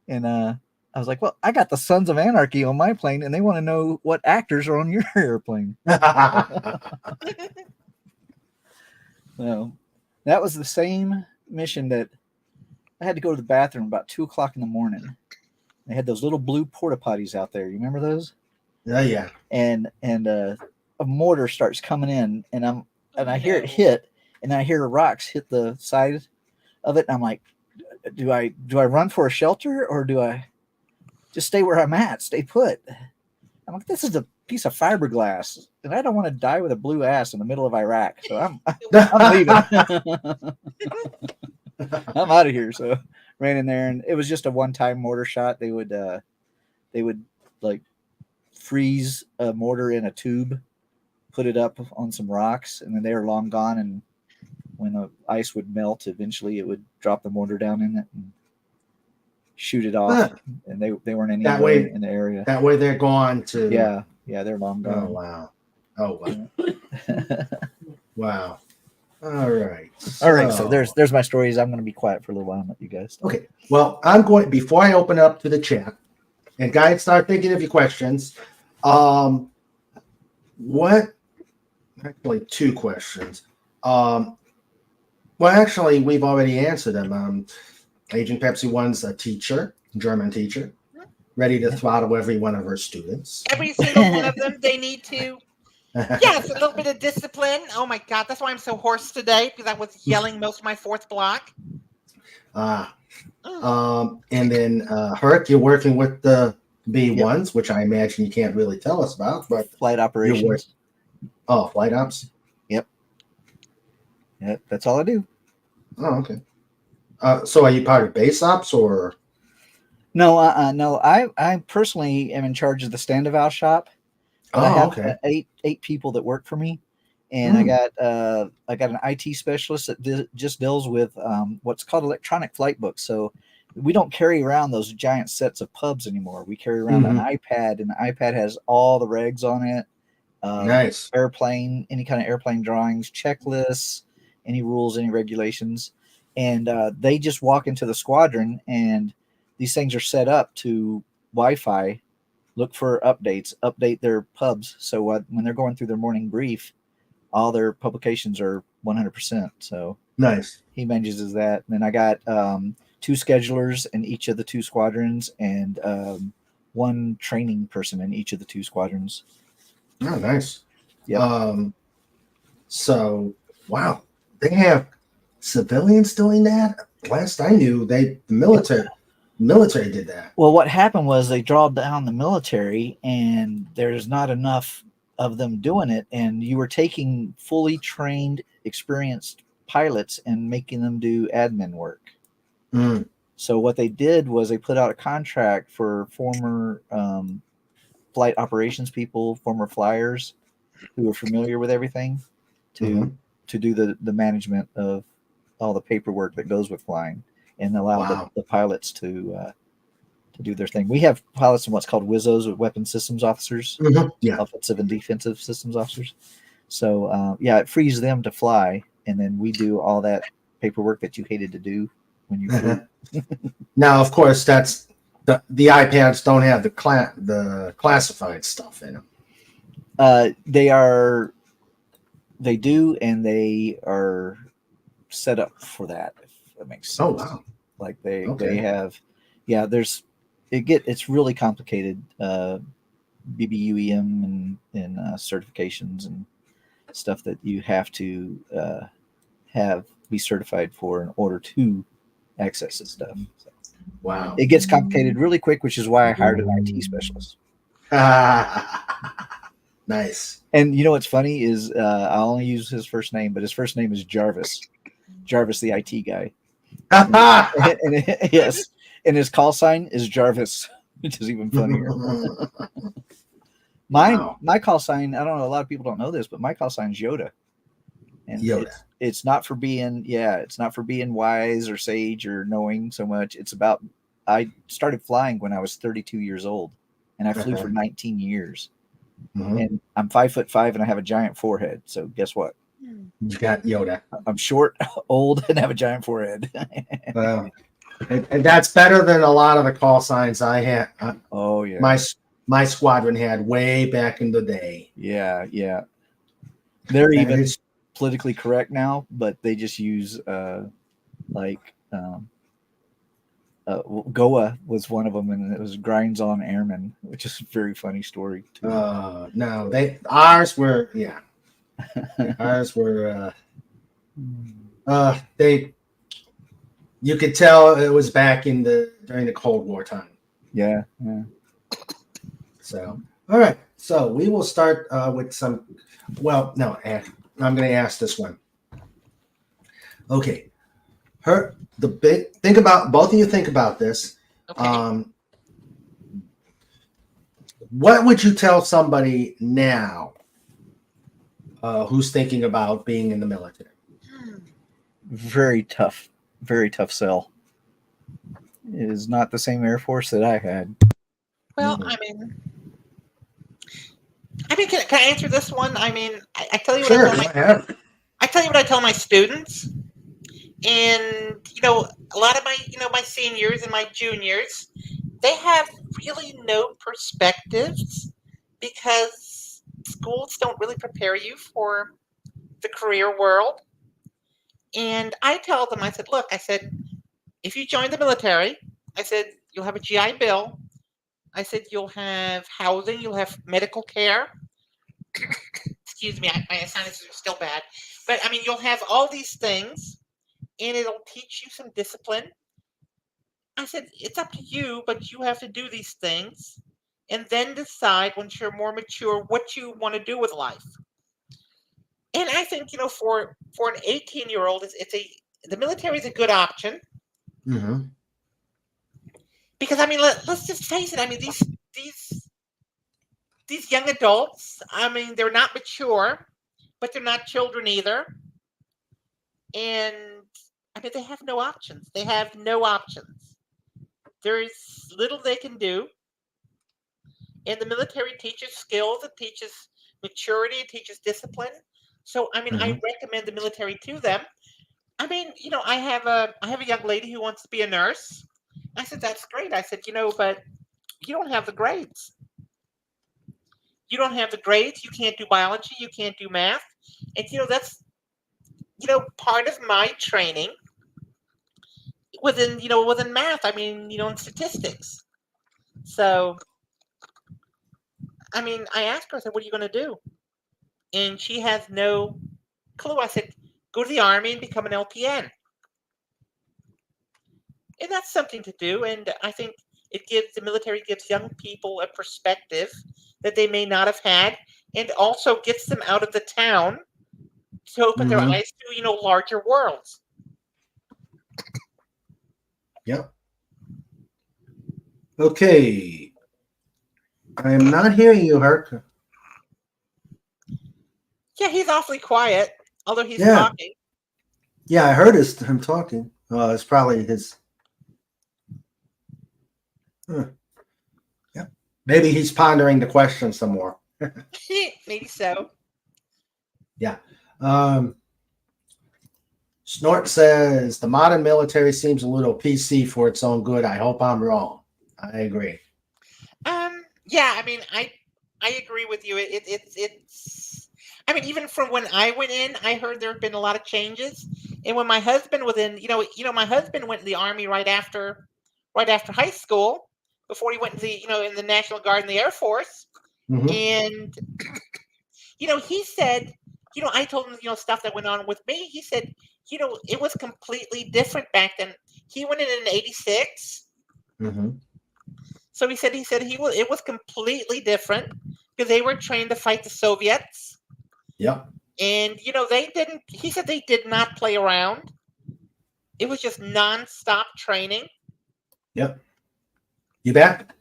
And I was like, well, I got the Sons of Anarchy on my plane, and they want to know what actors are on your airplane. So that was the same mission that I had to go to the bathroom about 2:00 in the morning. They had those little blue porta potties out there. You remember those? Yeah. And a mortar starts coming in, and I hear it hit, and I hear the rocks hit the side of it. And I'm like, do I run for a shelter, or do I just stay where I'm at, stay put? I'm like, this is a piece of fiberglass, and I don't want to die with a blue ass in the middle of Iraq. So I'm leaving. I'm out of here. So ran in there, and it was just a one-time mortar shot. They would like freeze a mortar in a tube, put it up on some rocks, and then they were long gone. And when the ice would melt, eventually it would drop the mortar down in it and shoot it off. And they weren't anywhere in the area. That way they're gone to. Yeah, they're long gone. Oh wow. Wow. All right. So there's my stories. I'm going to be quiet for a little while and let you guys talk. Okay. Well, I'm going, before I open up to the chat, and guys, start thinking of your questions. Actually, 2 questions. Well, actually, we've already answered them. Agent Pepsi1's a teacher, German teacher, ready to throttle every one of her students. Every single one of them, they need to. Yes, a little bit of discipline. Oh my God, that's why I'm so hoarse today, because I was yelling most of my 4th block. And then Herc, you're working with the B1s, which I imagine you can't really tell us about, but Flight operations. Flight ops. Yep, that's all I do. Oh, okay. So are you part of base ops or? No, no. I personally am in charge of the Standeval shop. I have eight people that work for me, and I got an IT specialist that just deals with what's called electronic flight books. So we don't carry around those giant sets of pubs anymore. We carry around an iPad, and the iPad has all the regs on it. Nice. Airplane, any kind of airplane drawings, checklists, any rules, any regulations, and they just walk into the squadron, and these things are set up to Wi-Fi. Look for updates, update their pubs. So when they're going through their morning brief, all their publications are 100%. So nice. He manages that. And then I got 2 schedulers in each of the 2 squadrons, and 1 training person in each of the 2 squadrons. Oh, nice. Yeah. So wow, they have civilians doing that. Last I knew, the military did that. Well, what happened was they draw down the military, and there's not enough of them doing it. And you were taking fully trained, experienced pilots and making them do admin work. So what they did was they put out a contract for former flight operations people, former flyers who were familiar with everything to do the management of all the paperwork that goes with flying, and allow the pilots to do their thing. We have pilots in what's called WISOs, with weapons systems officers, offensive and defensive systems officers. So it frees them to fly, and then we do all that paperwork that you hated to do when you flew. Now, of course, that's the iPads don't have the classified stuff in them. They do, and they are set up for that, if that makes sense. Oh wow. Like they have, it's really complicated, BBUEM and certifications and stuff that you have to be certified for in order to access this stuff. So wow. It gets complicated really quick, which is why I hired an IT specialist. Nice. And you know what's funny is I only use his first name, but his first name is Jarvis. Jarvis, the IT guy. Yes. And his call sign is Jarvis, which is even funnier. My call sign, I don't know, a lot of people don't know this, but my call sign is Yoda. And Yoda. It's not for being wise or sage or knowing so much. It's about, I started flying when I was 32 years old, and I flew for 19 years. And I'm 5'5" and I have a giant forehead. So guess what? You got Yoda. I'm short, old, and have a giant forehead. Wow. And that's better than a lot of the call signs I had. Oh yeah. My squadron had way back in the day. Yeah, yeah. They're And even it's politically correct now, but they just use like Goa was one of them, and it was grinds on airmen, which is a very funny story too. no, ours were ours were they you could tell it was back in during the Cold War time. Yeah, yeah. So all right, so we will start with some. Well, no, I'm going to ask this one. Okay, think about both of you. Think about this. Okay. What would you tell somebody now who's thinking about being in the military? Very tough sell. It is not the same Air Force that I had. Well, can I answer this one? I tell you what Sure, I tell you what I tell my students, and a lot of my seniors and my juniors, they have really no perspectives because schools don't really prepare you for the career world. And I tell them, I said, look, I said, if you join the military, I said, you'll have a GI Bill. I said, you'll have housing, you'll have medical care. Excuse me, my sinuses are still bad. But you'll have all these things, and it'll teach you some discipline. I said, it's up to you, but you have to do these things and then decide once you're more mature what you want to do with life. And I think, for an 18-year-old, the military is a good option. Mm-hmm. Because let's just face it. These young adults, they're not mature, but they're not children either. And they have no options. They have no options. There's little they can do. And the military teaches skills, it teaches maturity, it teaches discipline. So I recommend the military to them. I have a young lady who wants to be a nurse. I said, that's great. I said, but you don't have the grades. You don't have the grades. You can't do biology. You can't do math. And that's part of my training within math. In statistics. So I asked her. I said, "What are you going to do?" And she has no clue. I said, "Go to the Army and become an LPN." And that's something to do. And I think the military gives young people a perspective that they may not have had, and also gets them out of the town to open their eyes to larger worlds. Yep. Okay. I am not hearing you, Herc. Yeah, he's awfully quiet, although he's talking. Yeah, I heard him talking. It's probably his. Yeah. Maybe he's pondering the question some more. Maybe so. Yeah. Snort says the modern military seems a little PC for its own good. I hope I'm wrong. I agree. Yeah, I agree with you. It's even from when I went in, I heard there have been a lot of changes. And when my husband was in, my husband went in the Army right after high school, before he went in the National Guard and the Air Force. Mm-hmm. And he said, I told him, stuff that went on with me. He said, it was completely different back then. He went in 86. Mm-hmm. So he said it was completely different because they were trained to fight the Soviets. Yep. And he said they did not play around. It was just nonstop training. Yep. You back?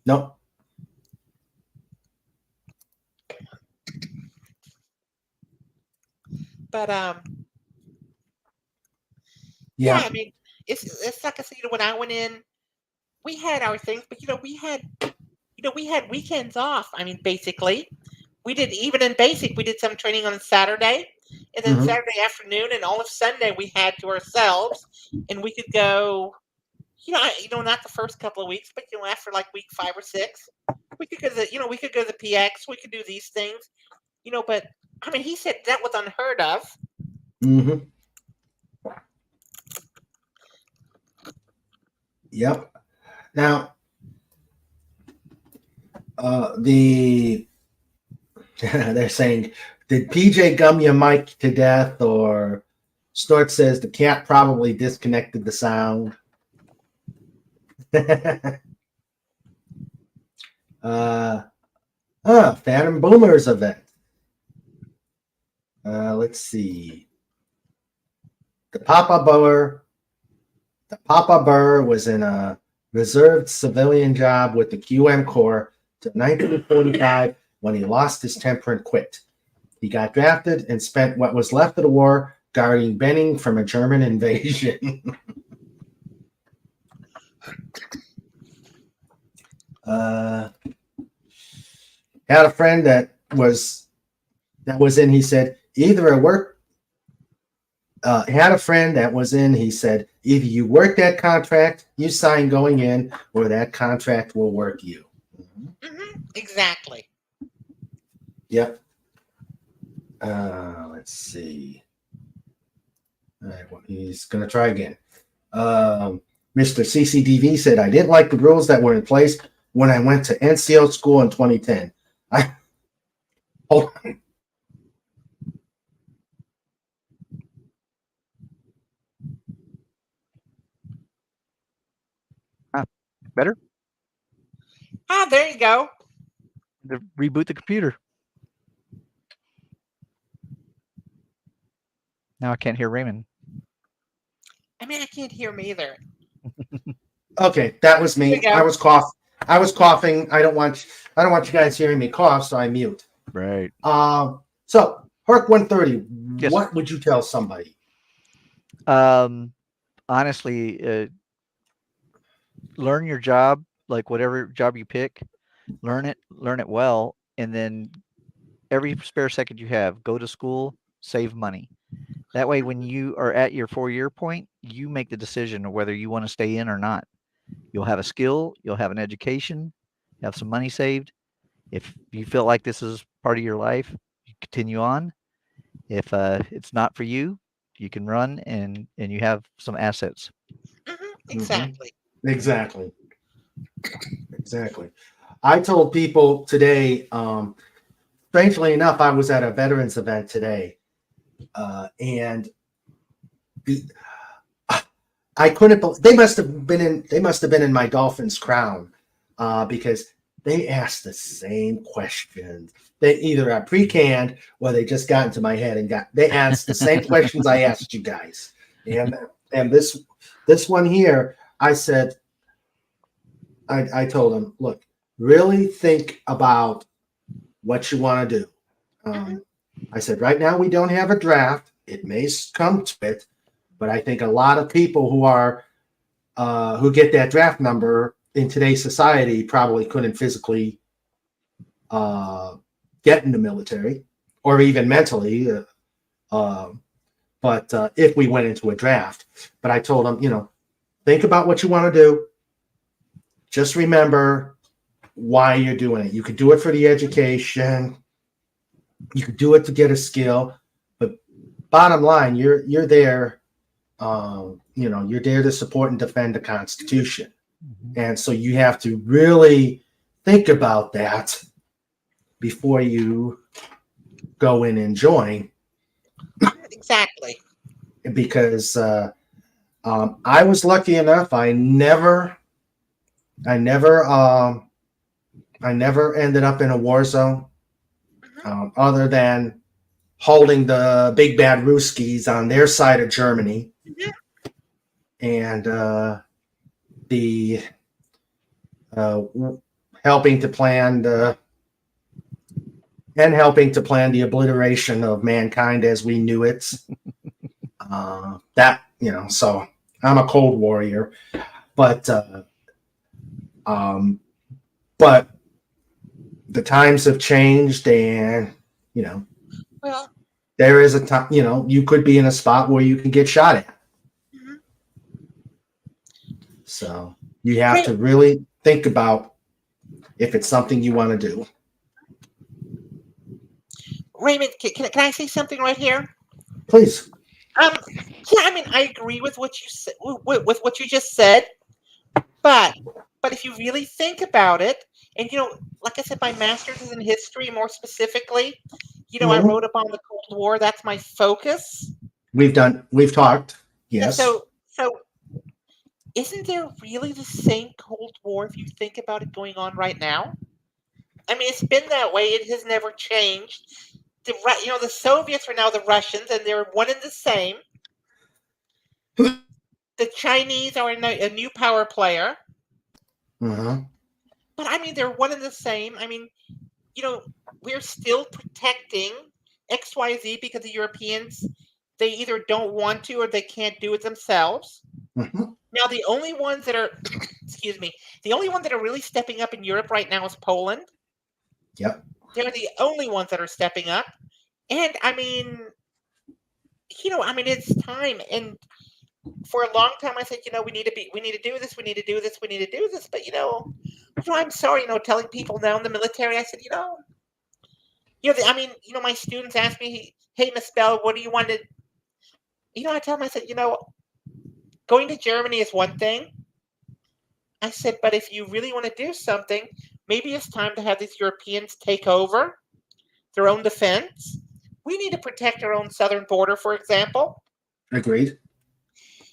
Nope. But yeah, it's like I said, when I went in, we had our things, but we had weekends off. Basically, we did, even in basic, we did some training on Saturday, and then Mhm. Saturday afternoon and all of Sunday we had to ourselves, and we could go. Not the first couple of weeks, but after like week 5 or 6, we could go to we could go to the PX. We could do these things, But I mean, he said that was unheard of. Mhm. Yep. Now, they're saying, did PJ gum your mic to death? Or Snort says the cat probably disconnected the sound. Phantom Boomers event. Let's see. The Papa Burr was in a reserved civilian job with the QM Corps till 1945 when he lost his temper and quit. He got drafted and spent what was left of the war guarding Benning from a German invasion. Had a friend that was in, he said, either a work had a friend that was in, he said, either you work that contract you sign going in, or that contract will work you. Exactly. Yep. Let's see. All right, well, he's going to try again. Mr. CCDV said, I didn't like the rules that were in place when I went to NCO school in 2010. Hold on. Better? There you go. Reboot the computer. Now I can't hear Raymond. I mean, I can't hear him either. Okay, that was me. I was coughing. I don't want you guys hearing me cough, so I mute. Right. So Herc 130. Yes. What would you tell somebody? Honestly, learn your job, like whatever job you pick, learn it well, and then every spare second you have, go to school, save money. That way, when you are at your 4-year point, you make the decision of whether you want to stay in or not. You'll have a skill, you'll have an education, have some money saved. If you feel like this is part of your life, you continue on. If it's not for you, you can run and you have some assets. Exactly. Exactly. I told people today, strangely enough, I was at a veterans event today, and I couldn't believe they must have been in my Dolphins crown, because they asked the same questions. They either are pre-canned or they just got into my head and they asked the same questions I asked you guys. And this one here, I said, I told them, look, really think about what you want to do. I said, right now we don't have a draft. It may come to it, but I think a lot of people who get that draft number in today's society probably couldn't physically get in the military or even mentally. But if we went into a draft, but I told them, think about what you want to do. Just remember why you're doing it. You could do it for the education. You could do it to get a skill, but bottom line, you're there. You're there to support and defend the Constitution, and so you have to really think about that before you go in and join. Exactly. Because I was lucky enough. I never ended up in a war zone, other than holding the big bad Ruskies on their side of Germany, and the helping to plan the obliteration of mankind as we knew it. So I'm a cold warrior, but the times have changed, and Well, there is a time, you could be in a spot where you can get shot at. Mhm. So you have Right. to really think about if it's something you want to do. Raymond, can I say something right here? Please. Yeah, I mean, I agree with what you said, with what you just said, but if you really think about it, and like I said, my master's is in history, more specifically. I Mhm. wrote up on the Cold War. That's my focus. We've talked. Yeah, Yes. so isn't there really the same Cold War if you think about it going on right now? I mean, it's been that way. It has never changed. The Soviets are now the Russians, and they're one and the same. The Chinese are a new power player, Uh-huh. but I mean, they're one and the same. I mean, you know, we're still protecting XYZ because the Europeans, they either don't want to or they can't do it themselves. Mhm. Now, the only ones that are, excuse me, the only one that are really stepping up in Europe right now is Poland. Yep. They're the only ones that are stepping up. And I mean, it's time. And for a long time, I said, we need to do this, we need to do this, we need to do this. But I'm sorry, telling people now in the military, I said, my students ask me, hey, Miss Bell, what do you want to? I tell them, I said, going to Germany is one thing. I said, but if you really want to do something, maybe it's time to have these Europeans take over their own defense. We need to protect our own southern border, for example. Agreed.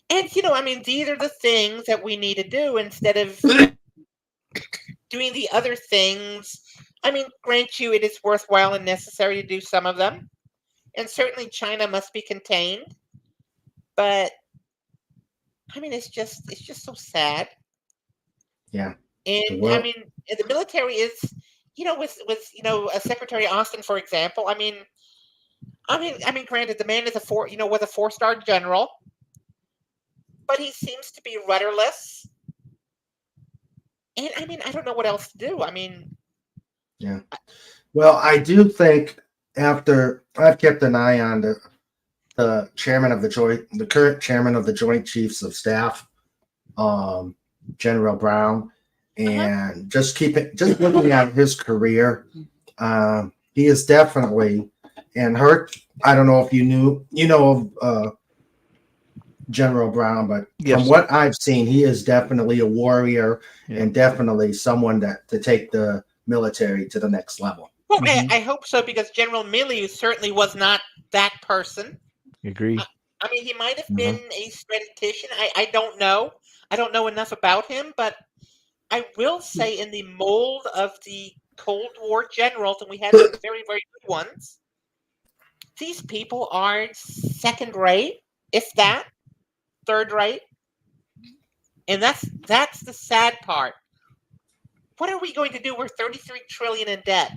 And, these are the things that we need to do instead of doing the other things. I mean, grant you, it is worthwhile and necessary to do some of them. And certainly China must be contained. But, I mean, it's just so sad. Yeah. And, Well, the military is, with Secretary Austin, for example, granted, the man is was a 4-star general, but he seems to be rudderless. And I don't know what else to do. yeah. Well, I do think after I've kept an eye on the chairman of the current chairman of the Joint Chiefs of Staff, General Brown, and just looking at his career, he is definitely and hurt. I don't know if you know of General Brown, but Yes. from what I've seen, he is definitely a warrior and definitely someone to take the military to the next level. Well, I hope so, because General Milley certainly was not that person. Agree. He might have been a statistician. I don't know. I don't know enough about him, but I will say in the mold of the Cold War generals, and we had some very, very good ones, these people are second rate, if that, third rate. And that's the sad part. What are we going to do? We're 33 trillion in debt.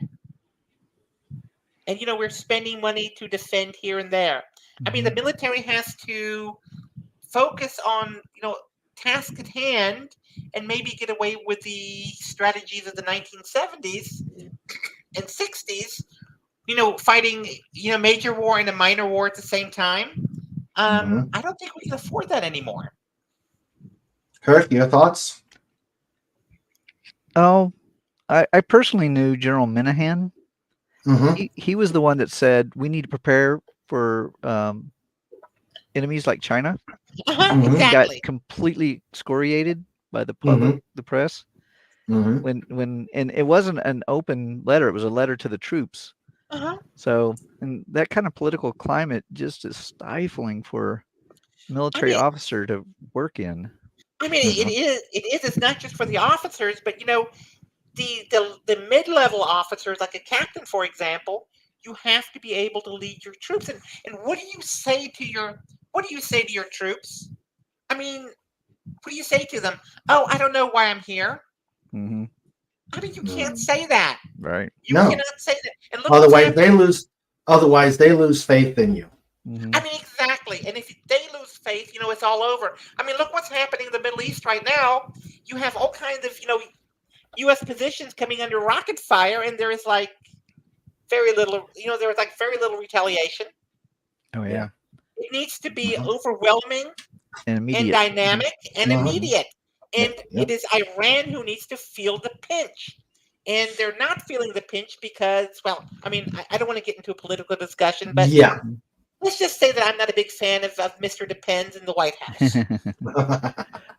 And we're spending money to defend here and there. The military has to focus on, task at hand and maybe get away with the strategies of the 1970s and 60s, fighting, major war and a minor war at the same time. I don't think we can afford that anymore. Kurt, your thoughts? Oh, I personally knew General Minahan. He was the one that said we need to prepare for enemies like China. He got Exactly. completely excoriated by the public, the press. When and it wasn't an open letter; it was a letter to the troops. So, and that kind of political climate just is stifling for military officer to work in. It is. It's not just for the officers, but the mid-level officers, like a captain, for example, you have to be able to lead your troops. And what do you say to your troops? What do you say to them? Oh, I don't know why I'm here. You can't say that. Right. You cannot say that. And look otherwise they lose faith in you. Exactly. And if they lose faith, it's all over. Look what's happening in the Middle East right now. You have all kinds of, U.S. positions coming under rocket fire, and there is very little, very little retaliation. Oh yeah, It needs to be Mhm. overwhelming and and immediate. dynamic and Mhm. immediate. And Yep. it is Iran who needs to feel the pinch. And they're not feeling the pinch because, well, I mean, I don't want to get into a political discussion, but Yeah. let's just say that I'm not a big fan of Mr. Depends in the White House.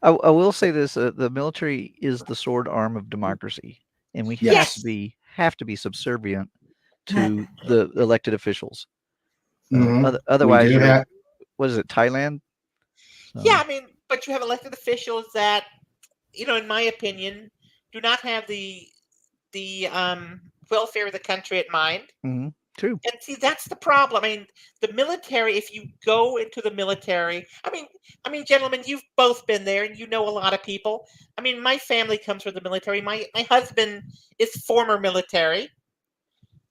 I will say this: the military is the sword arm of democracy, and we Yes. have to be subservient to the elected officials. Mhm. We Otherwise, do you're have. what is it, Thailand? Yeah, I mean, but you have elected officials that, in my opinion, do not have the welfare of the country at mind. True. And see, that's the problem. I mean, the military, if you go into the military, I mean, gentlemen, you've both been there and you know a lot of people. I mean, my family comes from the military. My husband is former military.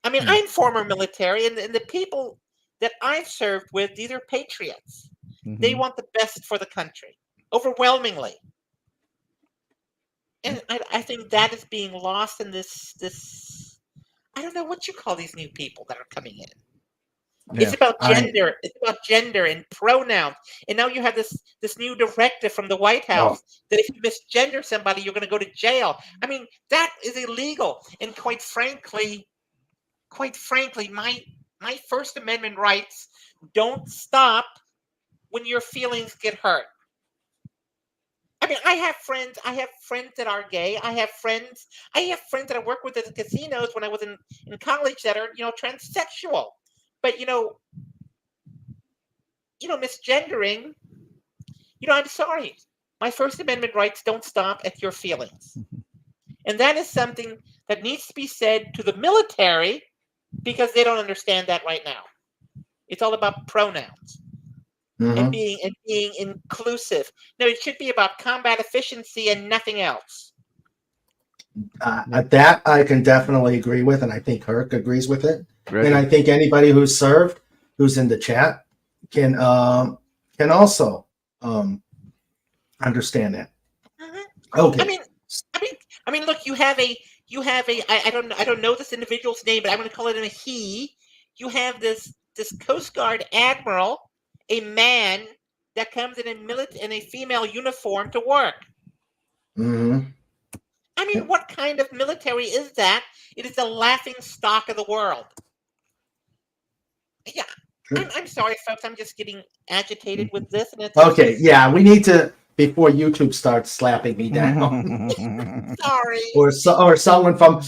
I mean, I'm former military, and the people that I've served with, these are patriots. They want the best for the country, overwhelmingly. And I think that is being lost in this. I don't know what you call these new people that are coming in. It's Yeah. about I. gender. It's about gender and pronouns. And now you have this new directive from the White Oh. House that if you misgender somebody, you're going to go to jail. I mean, that is illegal. And quite frankly, my First Amendment rights don't stop when your feelings get hurt. I mean, I have friends. I have friends that are gay. I have friends. I have friends that I work with at the casinos when I was in college that are transsexual. But misgendering. I'm sorry. My First Amendment rights don't stop at your feelings. And that is something that needs to be said to the military because they don't understand that right now. It's all about pronouns and Mhm. being inclusive. No, it should be about combat efficiency and nothing else. That I can definitely agree with, and I think Herc agrees with it. Right. And I think anybody who's served, who's in the chat, can also understand that. Mhm. Okay. I mean, look, I don't know this individual's name, but I'm going to call it a he. You have this Coast Guard admiral, a man that comes in a female uniform to work. Hmm. I mean, what kind of military is that? It is the laughing stock of the world. Yeah, I'm sorry, folks. I'm just getting agitated with this, and it's Okay. Yeah, we need to before YouTube starts slapping me down. sorry. or someone from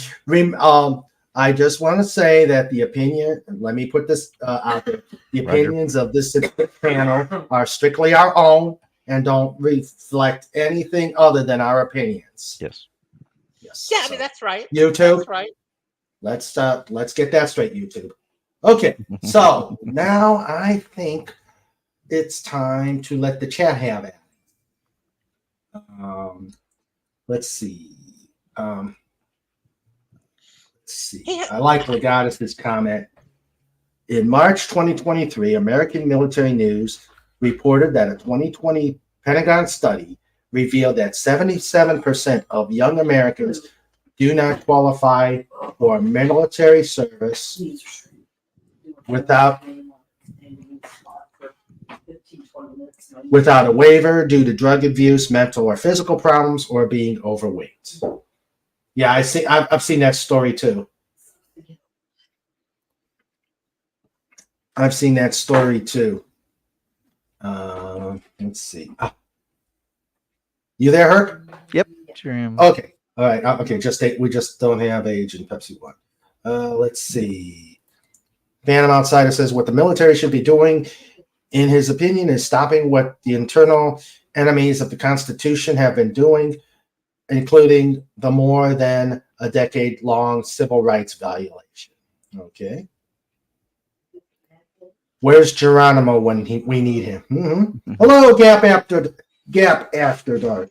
I just want to say that the opinion, let me put this out there, the Roger. opinions of this panel are strictly our own and don't reflect anything other than our opinions. Yes. Yes. Yeah, I mean that's right. YouTube, That's right. let's get that straight, YouTube. Okay, so now I think it's time to let the chat have it. Let's see. Let's see. I like Legatus's comment. In March 2023, American Military News reported that a 2020 Pentagon study revealed that 77% of young Americans do not qualify for military service without a waiver due to drug abuse, mental or physical problems, or being overweight. Yeah, I've seen that story too. I've seen that story too. Let's see. You there, Herc? Yep. Sure am. Okay. All right. Okay. We just don't have Agent Pepsi1. Let's see. Phantom Outsider says what the military should be doing, in his opinion, is stopping what the internal enemies of the Constitution have been doing, including the more than a decade-long civil rights violation. Okay. Where's Geronimo when we need him? Mm-hmm. Hello, Gap After Dark.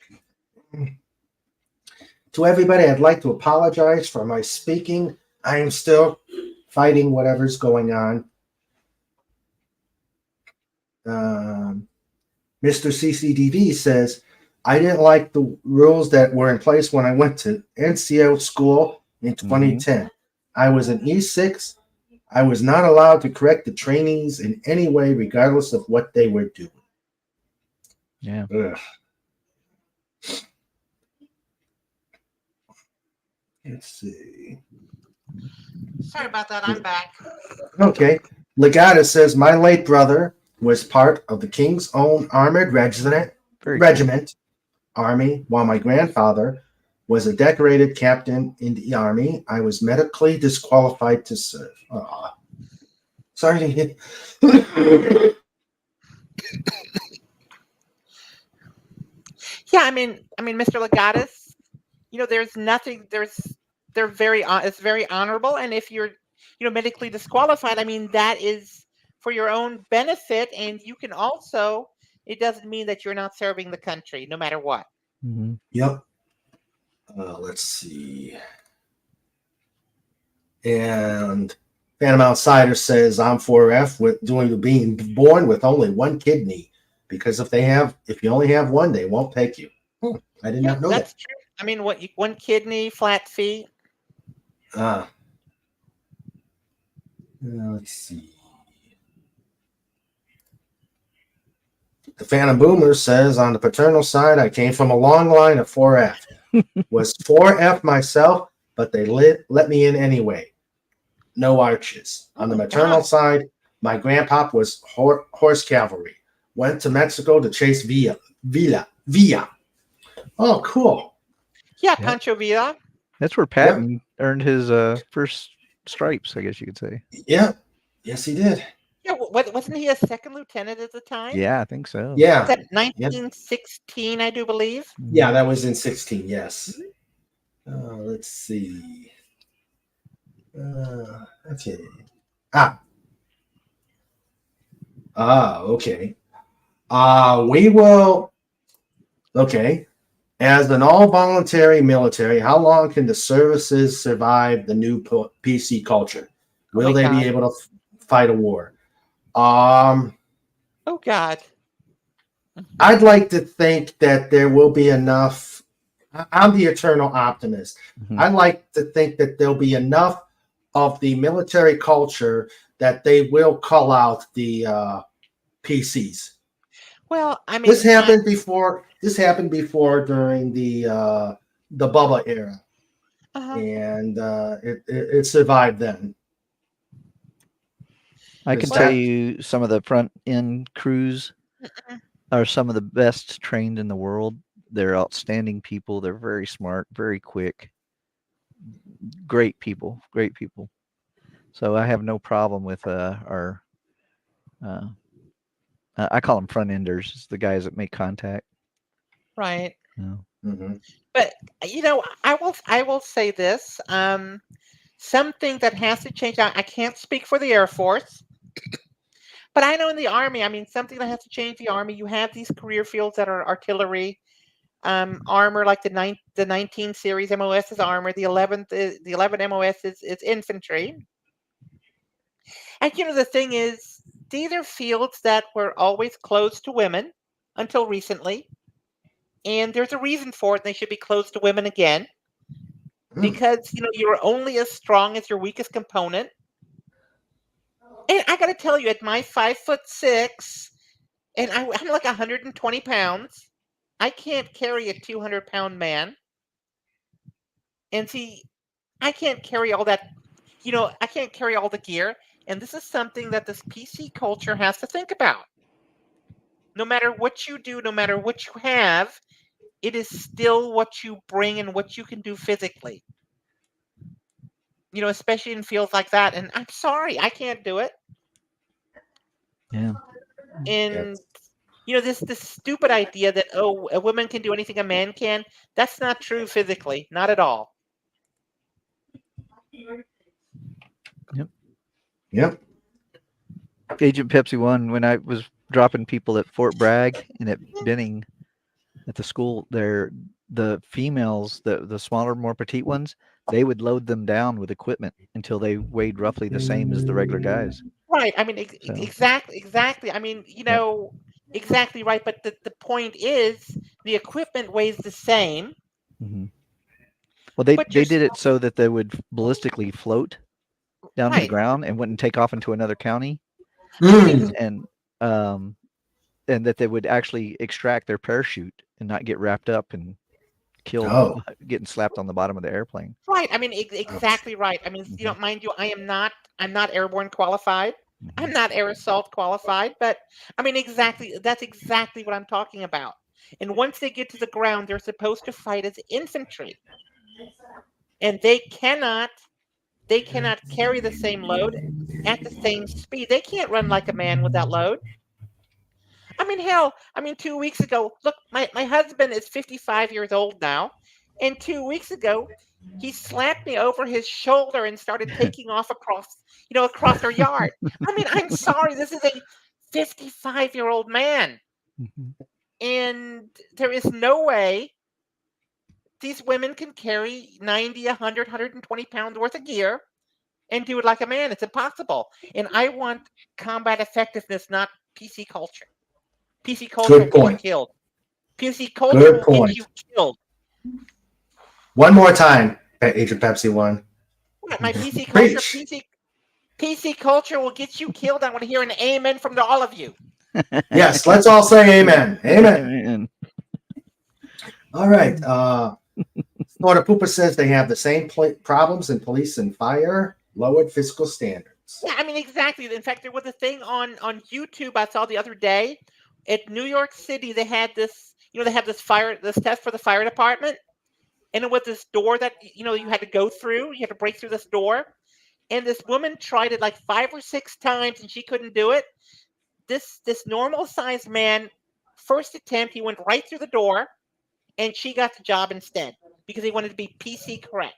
To everybody, I'd like to apologize for my speaking. I am still fighting whatever's going on. Mr. CCDV says, I didn't like the rules that were in place when I went to NCO school in 2010. I was an E6. I was not allowed to correct the trainees in any way, regardless of what they were doing. Yeah. Ugh. Let's see. Sorry about that. I'm back. Okay. Legata says, my late brother was part of the King's Own Armored Very Regiment Army, while my grandfather was a decorated captain in the Army. I was medically disqualified to serve. Aw. Sorry to hear. Yeah, I mean, Mr. Legatus, there's nothing. They're very. It's very honorable, and if you're, medically disqualified, I mean, that is for your own benefit, and you can also. It doesn't mean that you're not serving the country, no matter what. Mm-hmm. Yep. Let's see. And Phantom Outsider says, I'm 4F with being born with only one kidney, because if you only have one, they won't take you. I did not know That's that. true. I mean, one kidney, flat fee. Let's see. The Phantom Boomer says, on the paternal side, I came from a long line of 4F. Was 4F myself, but they let me in anyway. No arches. On the maternal side, my grandpa was horse cavalry. Went to Mexico to chase Villa. Oh, cool. Yeah, Yep. Pancho Villa. That's where Patton earned his first stripes, I guess you could say. Yeah. Yes, he did. Yeah, wasn't he a second lieutenant at the time? Yeah, I think so. Yeah. Was that 1916, I do believe? Yeah, that was in 16, yes. Let's see. Okay. Okay. We will. Okay. As an all-voluntary military, how long can the services survive the new PC culture? Will they be able to fight a war? Oh God. I'd like to think that there will be enough. I'm the eternal optimist. Mm-hmm. I'd like to think that there'll be enough of the military culture that they will call out the PCs. Well, I mean, this happened before. This happened before during the Bubba era, and it survived then. I can tell you some of the front end crews are some of the best trained in the world. They're outstanding people. They're very smart, very quick. Great people. So I have no problem with our. I call them front enders. It's the guys that make contact. Right. Yeah. Mm-hmm. But I will say this. Something that has to change. I can't speak for the Air Force, but I know in the Army. I mean, something that has to change the Army. You have these career fields that are artillery, armor, like the 19 series MOS is armor. The 11 MOS is infantry. And the thing is, these are fields that were always closed to women until recently. And there's a reason for it. And they should be closed to women again. Because, you're only as strong as your weakest component. And I got to tell you, at my 5'6", and I'm like 120 pounds, I can't carry a 200-pound man. And see, I can't carry all that, I can't carry all the gear. And this is something that this PC culture has to think about. No matter what you do, no matter what you have, it is still what you bring and what you can do physically. Especially in fields like that. And I'm sorry, I can't do it. Yeah. And this stupid idea that a woman can do anything a man can, that's not true physically, not at all. Yep. Agent Pepsi1, when I was dropping people at Fort Bragg and at Benning at the school there, the females, the smaller, more petite ones, they would load them down with equipment until they weighed roughly the same as the regular guys. Right. I mean, exactly. I mean, exactly right. But the point is, the equipment weighs the same. Mm-hmm. Well, they did it so that they would ballistically float. down to the Right. ground and wouldn't take off into another county, Mm. and that they would actually extract their parachute and not get wrapped up and killed, Oh. getting slapped on the bottom of the airplane. Right. I mean, exactly right. I mean, Mhm. mind you, I'm not airborne qualified. I'm Mhm. not air assault qualified, but I mean, that's exactly what I'm talking about. And once they get to the ground, they're supposed to fight as infantry, and they cannot carry the same load at the same speed. They can't run like a man with that load. I mean, hell, I mean, 2 weeks ago, look, my husband is 55 years old now, and 2 weeks ago, he slapped me over his shoulder and started taking off across our yard. I mean, I'm sorry, this is a 55-year-old man, Mhm. and there is no way these women can carry 90, 100, 120 pounds worth of gear and do it like a man. It's impossible. And I want combat effectiveness, not PC culture. PC culture will Good get you point. killed. PC culture Good will get you point. killed. One more time, Agent Pepsi1. My PC culture, Preach. PC culture will get you killed. I want to hear an amen from all of you. Yes, let's all say amen. Amen. Amen. All right. Florida Pooper says they have the same problems in police and fire, lowered fiscal standards. Yeah, I mean exactly. In fact, there was a thing on YouTube I saw the other day. At New York City, they had this. They have this test for the fire department, and it was this door that you had to go through. You had to break through this door, and this woman tried it like 5 or 6 times, and she couldn't do it. This normal sized man, first attempt, he went right through the door, and she got the job instead because he wanted to be PC correct.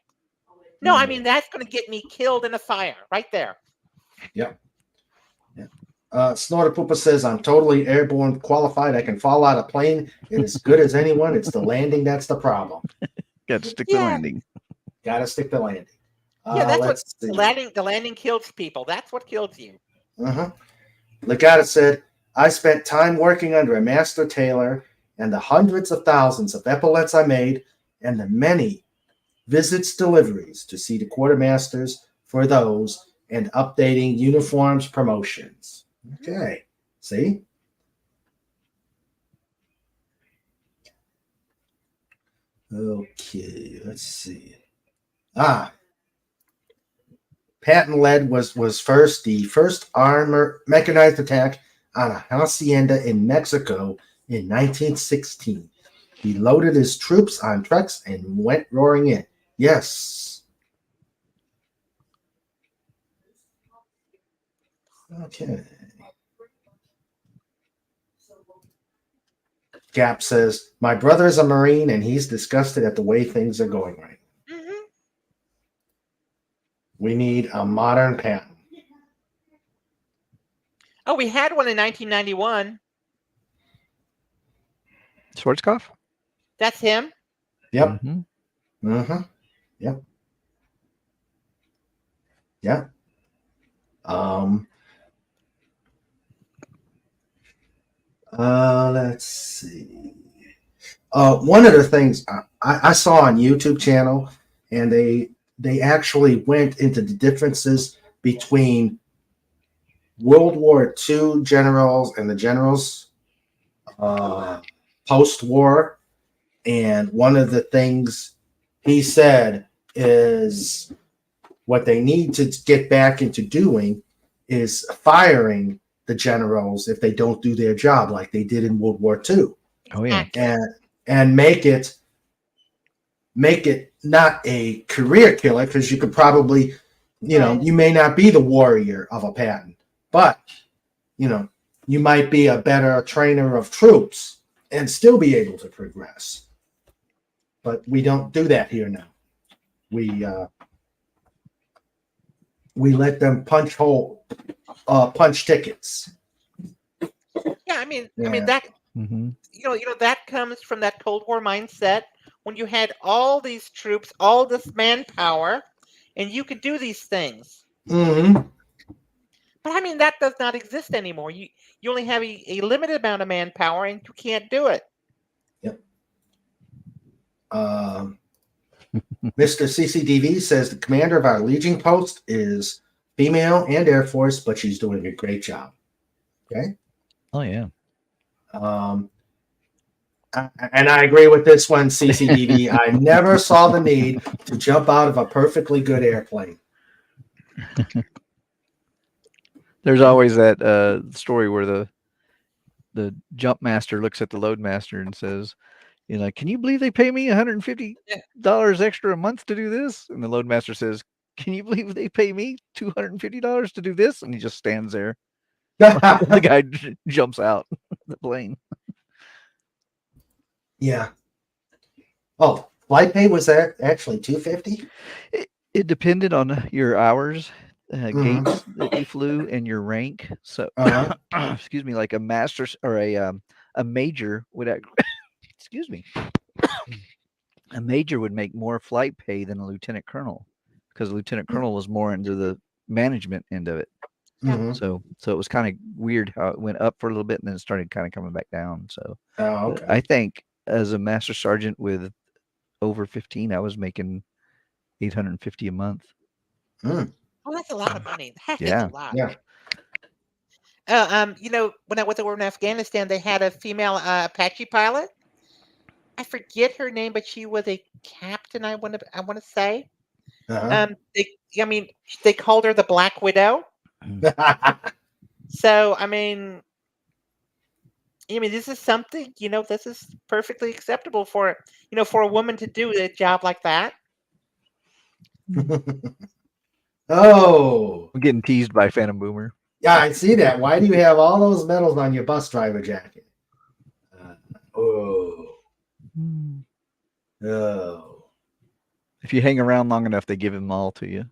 No, I mean that's going to get me killed in a fire right there. Yep. Snorter Pooper says, I'm totally airborne qualified. I can fall out of plane as good as anyone. It's the landing that's the problem. Got to stick to Yeah, landing. Got to stick the landing. yeah, that's what Let's see. the landing kills people. That's what kills you. Uh-huh. Legata said, I spent time working under a master tailor, and the hundreds of thousands of epaulets I made, and the many visits deliveries to see the quartermasters for those, and updating uniforms promotions. Okay. See? Okay, let's see. Patton lead was first the first armor mechanized attack on a hacienda in Mexico in 1916. He loaded his troops on trucks and went roaring in. Yes. Okay. Gap says, my brother is a Marine and he's disgusted at the way things are going right now. Mm-hmm. We need a modern Patton. Oh, we had one in 1991. Schwarzkopf? That's him. Yep. Mm-hmm. Mm-hmm. Yep. Yep. Let's see. One of the things I saw on YouTube channel, and they actually went into the differences between World War II generals and the generals post-war. And one of the things he said is what they need to get back into doing is firing the generals if they don't do their job like they did in World War II. Oh yeah. And make it not a career killer, because you could probably, you may not be the warrior of a Patton, but you might be a better trainer of troops and still be able to progress. But we don't do that here now. We let them punch tickets. Yeah, I mean Yeah. that Mm-hmm. that comes from that Cold War mindset when you had all these troops, all this manpower, and you could do these things. Mm-hmm. But I mean that does not exist anymore. You only have a limited amount of manpower, and you can't do it. Yep. Mr. CCDV says the commander of our Legion post is female and Air Force, but she's doing a great job. Okay. Oh yeah. And I agree with this one, CCDV. I never saw the need to jump out of a perfectly good airplane. There's always that story where the jump master looks at the load master and says, you know, can you believe they pay me $150 extra a month to do this? And the load master says, can you believe they pay me $250 to do this? And he just stands there. The guy jumps out the plane. Yeah. Oh, flight pay was that actually $250? It depended on your hours, gates that you flew, and your rank. So, excuse me, like a master's or a major would, excuse me, a major would make more flight pay than a lieutenant colonel, because a lieutenant colonel was more into the management end of it. So it was kind of weird how it went up for a little bit and then it started kind of coming back down. So I think as a master sergeant with over 15, I was making $850 a month. Well, that's a lot of money. That is Yeah. a lot. Yeah. You know, when I was over in Afghanistan, they had a female Apache pilot. I forget her name, but she was a captain. I want to say. They called her the Black Widow. So I mean, this is something. You know, this is perfectly acceptable for for a woman to do a job like that. Oh, I'm getting teased by Phantom Boomer. Yeah, I see that. Why do you have all those medals on your bus driver jacket? Oh. If you hang around long enough, they give them all to you.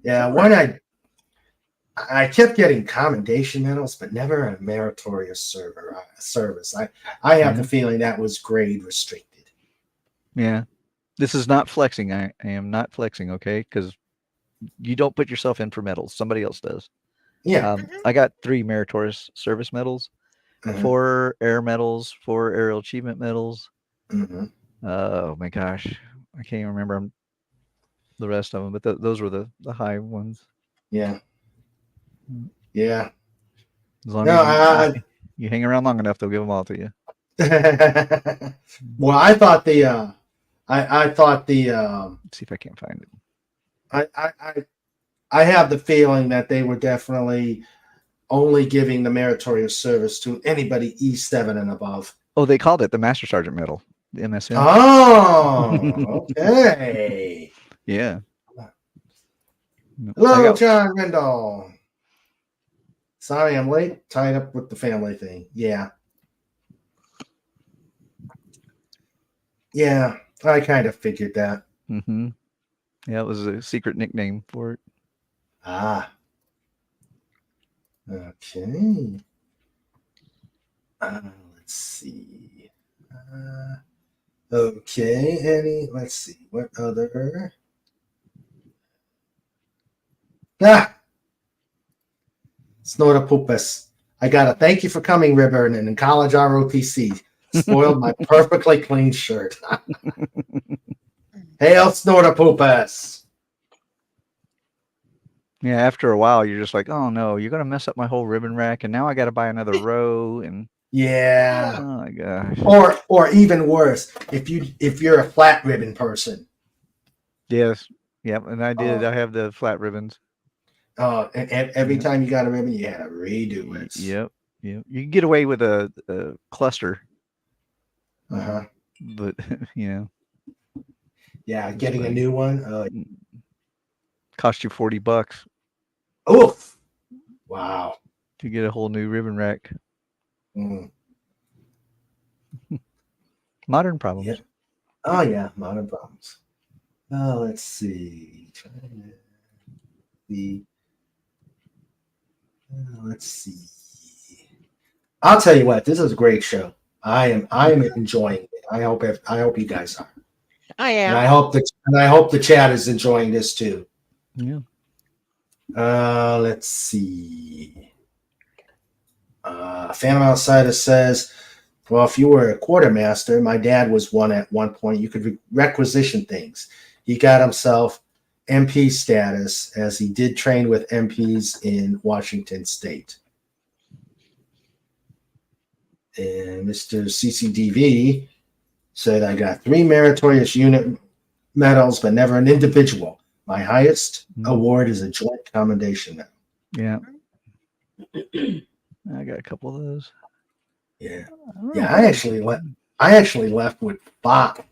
Yeah, one I kept getting commendation medals, but never a meritorious service. I have the feeling that was grade restricted. Yeah. This is not flexing. I am not flexing, okay? Because you don't put yourself in for medals. Somebody else does. Yeah. I got 3 meritorious service medals, 4 air medals, 4 aerial achievement medals. Oh my gosh. I can't even remember the rest of them, but those were the high ones. Yeah. Yeah. As long as you hang around long enough, they'll give them all to you. Well, I thought the Let's see if I can't find it. I have the feeling that they were definitely only giving the meritorious service to anybody E7 and above. Oh, they called it the Master Sergeant Medal, the MSM. Oh, okay. Yeah. Hello, John Rendell. Sorry, I'm late. Tied up with the family thing. Yeah. Yeah, I kind of figured that. Yeah, it was a secret nickname for it. Okay. Let's see. Okay, let's see. What other? Snortopupus. I got a thank you for coming ribbon and in college ROTC. Spoiled my perfectly clean shirt. Hail Snortopupus. Yeah, after a while, you're just like, oh no, you're gonna mess up my whole ribbon rack, and now I got to buy another row. And yeah, oh my gosh. Or even worse, if you're a flat ribbon person. Yes, yep, and I did. I have the flat ribbons. And every time you got a ribbon, you had to redo it. Yep. You can get away with a cluster. But yeah. Yeah, getting a new one cost you $40. Oof! Wow. To get a whole new ribbon rack. Modern problems. Yeah. Oh yeah, modern problems. Let's see. Let's see. I'll tell you what, this is a great show. I am enjoying it. I hope you guys are. I am. And I hope the chat is enjoying this too. Yeah. Let's see. Phantom Outsider says, well, if you were a quartermaster, my dad was one at one point, you could requisition things. he got himself MP status, as he did train with MPs in Washington State. And Mr. CCDV said, I got 3 meritorious unit medals, but never an individual. My highest award is a joint commendation medal. Yeah. I got a couple of those. Yeah. Yeah, I actually left with five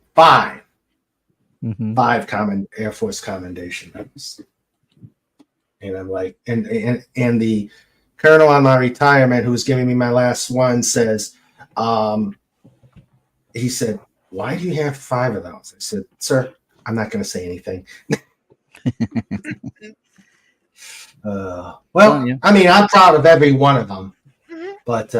common Air Force commendation medals. And I'm like, and the colonel on my retirement who was giving me my last one says, he said, why do you have 5 of those? I said, sir, I'm not going to say anything. Well, I mean, I'm proud of every one of them, but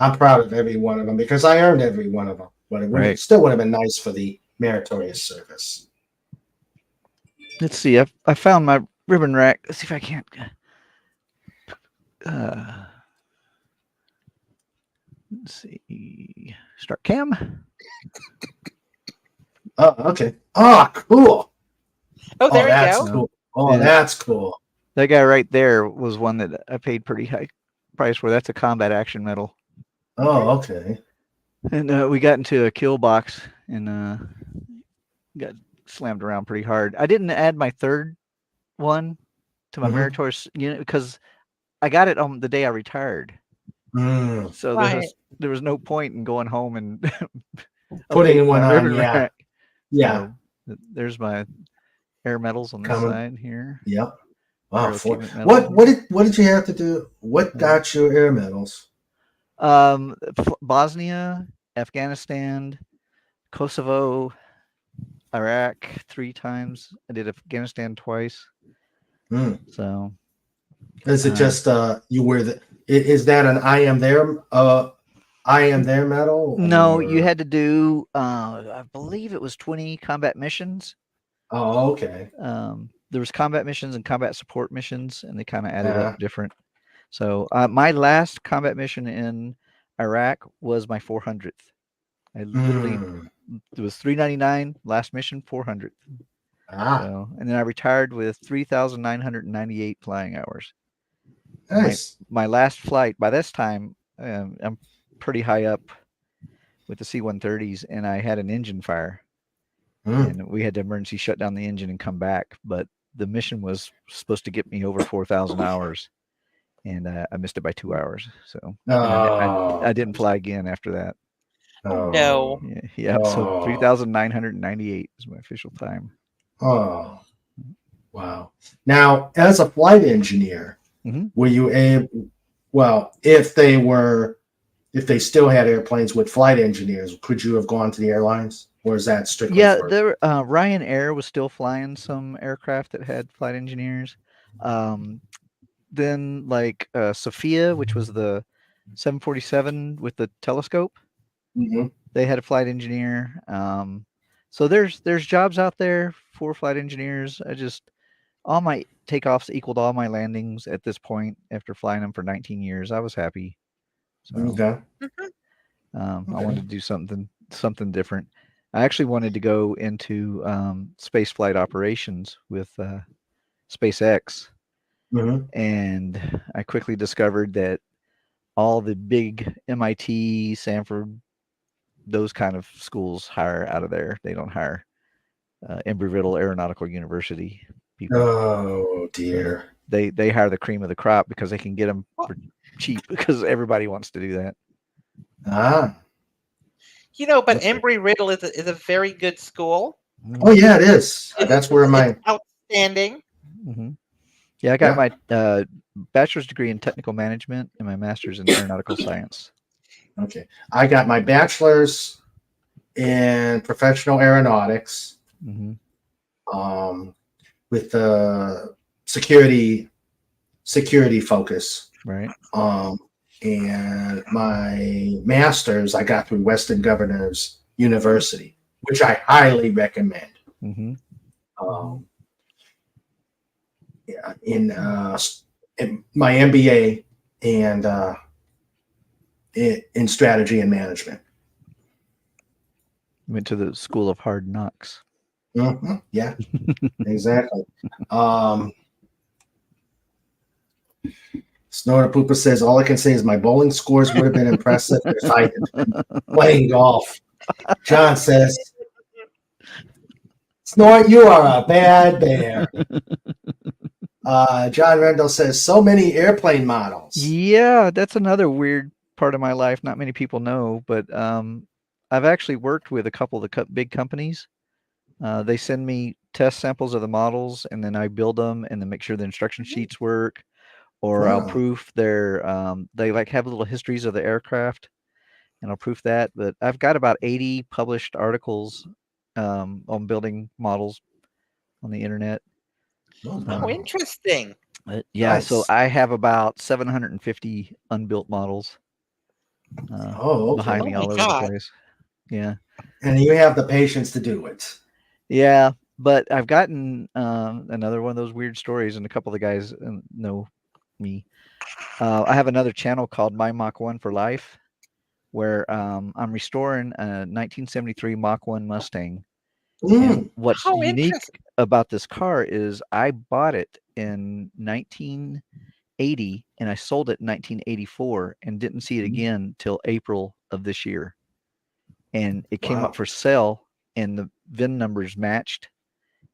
I'm proud of every one of them because I earned every one of them. But it still would have been nice for the meritorious service. Let's see. I found my ribbon rack. Let's see if I can't. Let's see. Start cam. Oh, okay. Oh, cool. Oh, there you go. Cool. Oh, yeah. That's cool. That guy right there was one that I paid pretty high price for. That's a combat action medal. Oh, okay. And we got into a kill box and got slammed around pretty hard. I didn't add my 3rd one to my meritorious unit because I got it on the day I retired. So there was no point in going home and putting one on. Yeah. Yeah. So there's my air medals on the side here. Yep. Wow. What did you have to do? What got you air medals? Bosnia, Afghanistan, Kosovo, Iraq 3 times. I did Afghanistan twice. So is it just you wear the? Is that an I am there medal? No, you had to do I believe it was 20 combat missions. Oh, okay. There was combat missions and combat support missions, and they kind of added up different. So my last combat mission in Iraq was my 400th. I literally it was 399 last mission 400th. So, and then I retired with 3,998 flying hours. Nice. My last flight by this time, I'm pretty high up with the C-130s, and I had an engine fire, and we had to emergency shut down the engine and come back. But the mission was supposed to get me over 4,000 hours, and I missed it by 2 hours. So I didn't fly again after that. Oh, no. Yeah. So 3,998 is my official time. Oh, wow. Now, as a flight engineer, were you able? Well, if they still had airplanes with flight engineers, could you have gone to the airlines, or is that strictly? Yeah, there. Ryanair was still flying some aircraft that had flight engineers. Then, like Sophia, which was the 747 with the telescope, they had a flight engineer. So there's jobs out there for flight engineers. All my takeoffs equaled all my landings at this point after flying them for 19 years. I was happy. So, I wanted to do something different. I actually wanted to go into space flight operations with SpaceX, and I quickly discovered that all the big MIT, Stanford, those kind of schools hire out of there. They don't hire Embry-Riddle Aeronautical University people. Oh dear. So they hire the cream of the crop because they can get them for cheap because everybody wants to do that. But Embry-Riddle is a very good school. Oh yeah, it is. That's where it's outstanding. Yeah, I got my bachelor's degree in technical management and my master's in aeronautical science. Okay, I got my bachelor's in professional aeronautics, with the security focus, right? And my master's I got through Western Governors University, which I highly recommend. In my MBA and in strategy and management. Went to the School of Hard Knocks. Yeah, exactly. Snort Pooper says, all I can say is my bowling scores would have been impressive if I had been playing golf. John says, Snort, you are a bad bear. John Rendell says, so many airplane models. Yeah, that's another weird part of my life. Not many people know, but I've actually worked with a couple of the big companies. They send me test samples of the models, and then I build them, and then make sure the instruction sheets work, or I'll Wow. proof their. They like have little histories of the aircraft, and I'll proof that. But I've got about 80 published articles on building models on the internet. Oh, interesting. Yeah, so Nice. I have about 750 unbuilt models Okay. behind me Oh my all over the God. place. Yeah. And you have the patience to do it. Yeah, but I've gotten another one of those weird stories, and a couple of the guys know me. I have another channel called My Mach 1 for Life, where I'm restoring a 1973 Mach 1 Mustang. And what's How unique interesting. about this car is I bought it in 1980 and I sold it in 1984 and didn't see it again till April of this year. And it came up for sale, and the VIN numbers matched.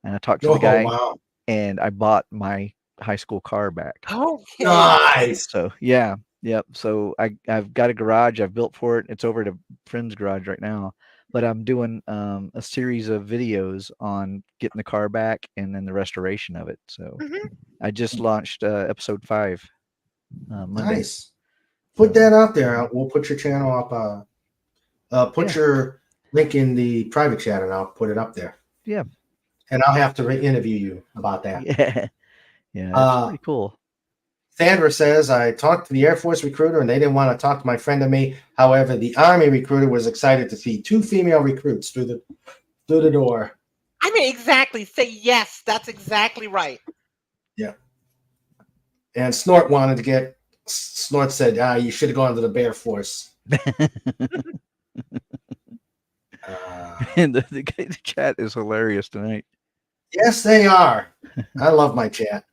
And I talked to the guy, wow. and I bought my high school car back. Okay. Nice. So yeah, yep. So I've got a garage I've built for it. It's over at a friend's garage right now. But I'm doing a series of videos on getting the car back and then the restoration of it. So I just launched episode 5 Monday. Nice. Put that out there. We'll put your channel up. Put your link in the private chat, and I'll put it up there. Yeah. And I'll have to interview you about that. Yeah. Yeah, it's pretty cool. Sandra says, I talked to the Air Force recruiter and they didn't want to talk to my friend and me. However, the Army recruiter was excited to see 2 female recruits through the door. I mean, exactly. Say yes. That's exactly right. Yeah. And Snort wanted to get. Snort said, you should have gone to the Bear Force. And the chat is hilarious tonight. Yes, they are. I love my chat.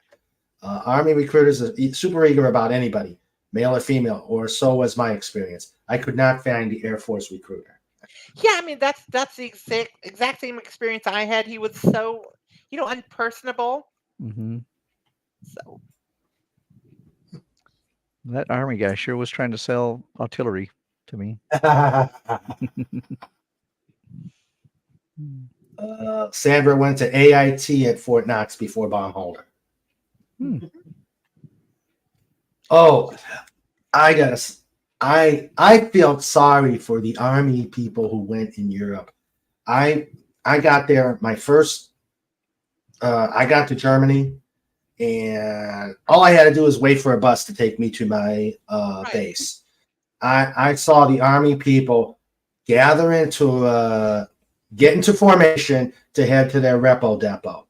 Army recruiters are super eager about anybody, male or female, or so was my experience. I could not find the Air Force recruiter. Yeah, I mean that's the exact same experience I had. He was so, unpersonable. Mm-hmm. So that Army guy sure was trying to sell artillery to me. Sandra went to AIT at Fort Knox before Baumholder. Oh, I felt sorry for the Army people who went in Europe. I got there my first. I got to Germany, and all I had to do was wait for a bus to take me to my base. I saw the Army people gather into get into formation to head to their repo depot.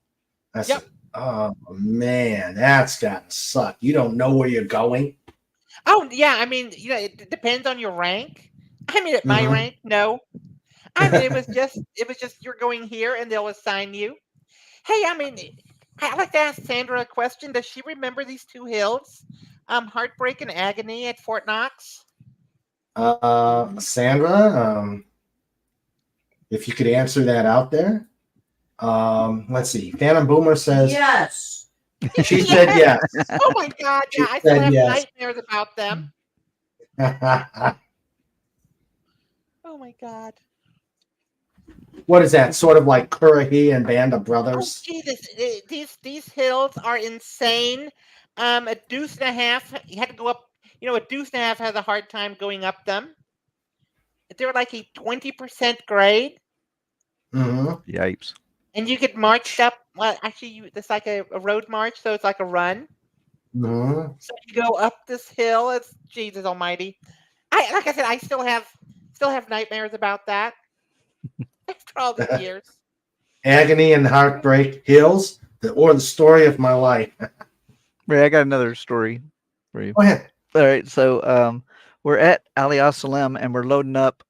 I said, oh man, that's gotta suck. You don't know where you're going. Oh yeah, I mean, it depends on your rank. I mean, at my rank, no. I mean, it was just you're going here, and they'll assign you. Hey, I mean, I'd like to ask Sandra a question. Does she remember these 2 hills, Heartbreak and Agony at Fort Knox? Sandra, if you could answer that out there. Let's see. Phantom Boomer says Yes. She said yes. Oh my God! Yeah, I still have nightmares about them. Oh my God! What is that? Sort of like Currahee and Band of Oh Brothers? Jesus! These hills are insane. A deuce and a half. You had to go up. A deuce and a half has a hard time going up them. They're like a 20% grade. Mm-hmm. Yipes. And you get marched up. Well, actually, it's like a road march, so it's like a run. Mm-hmm. So you go up this hill. It's Jesus Almighty. Like I said, I still have nightmares about that after all these years. Agony and Heartbreak Hills, or the story of my life. Ray, I got another story for you. Go ahead. All right, so we're at Ali Salem and we're loading up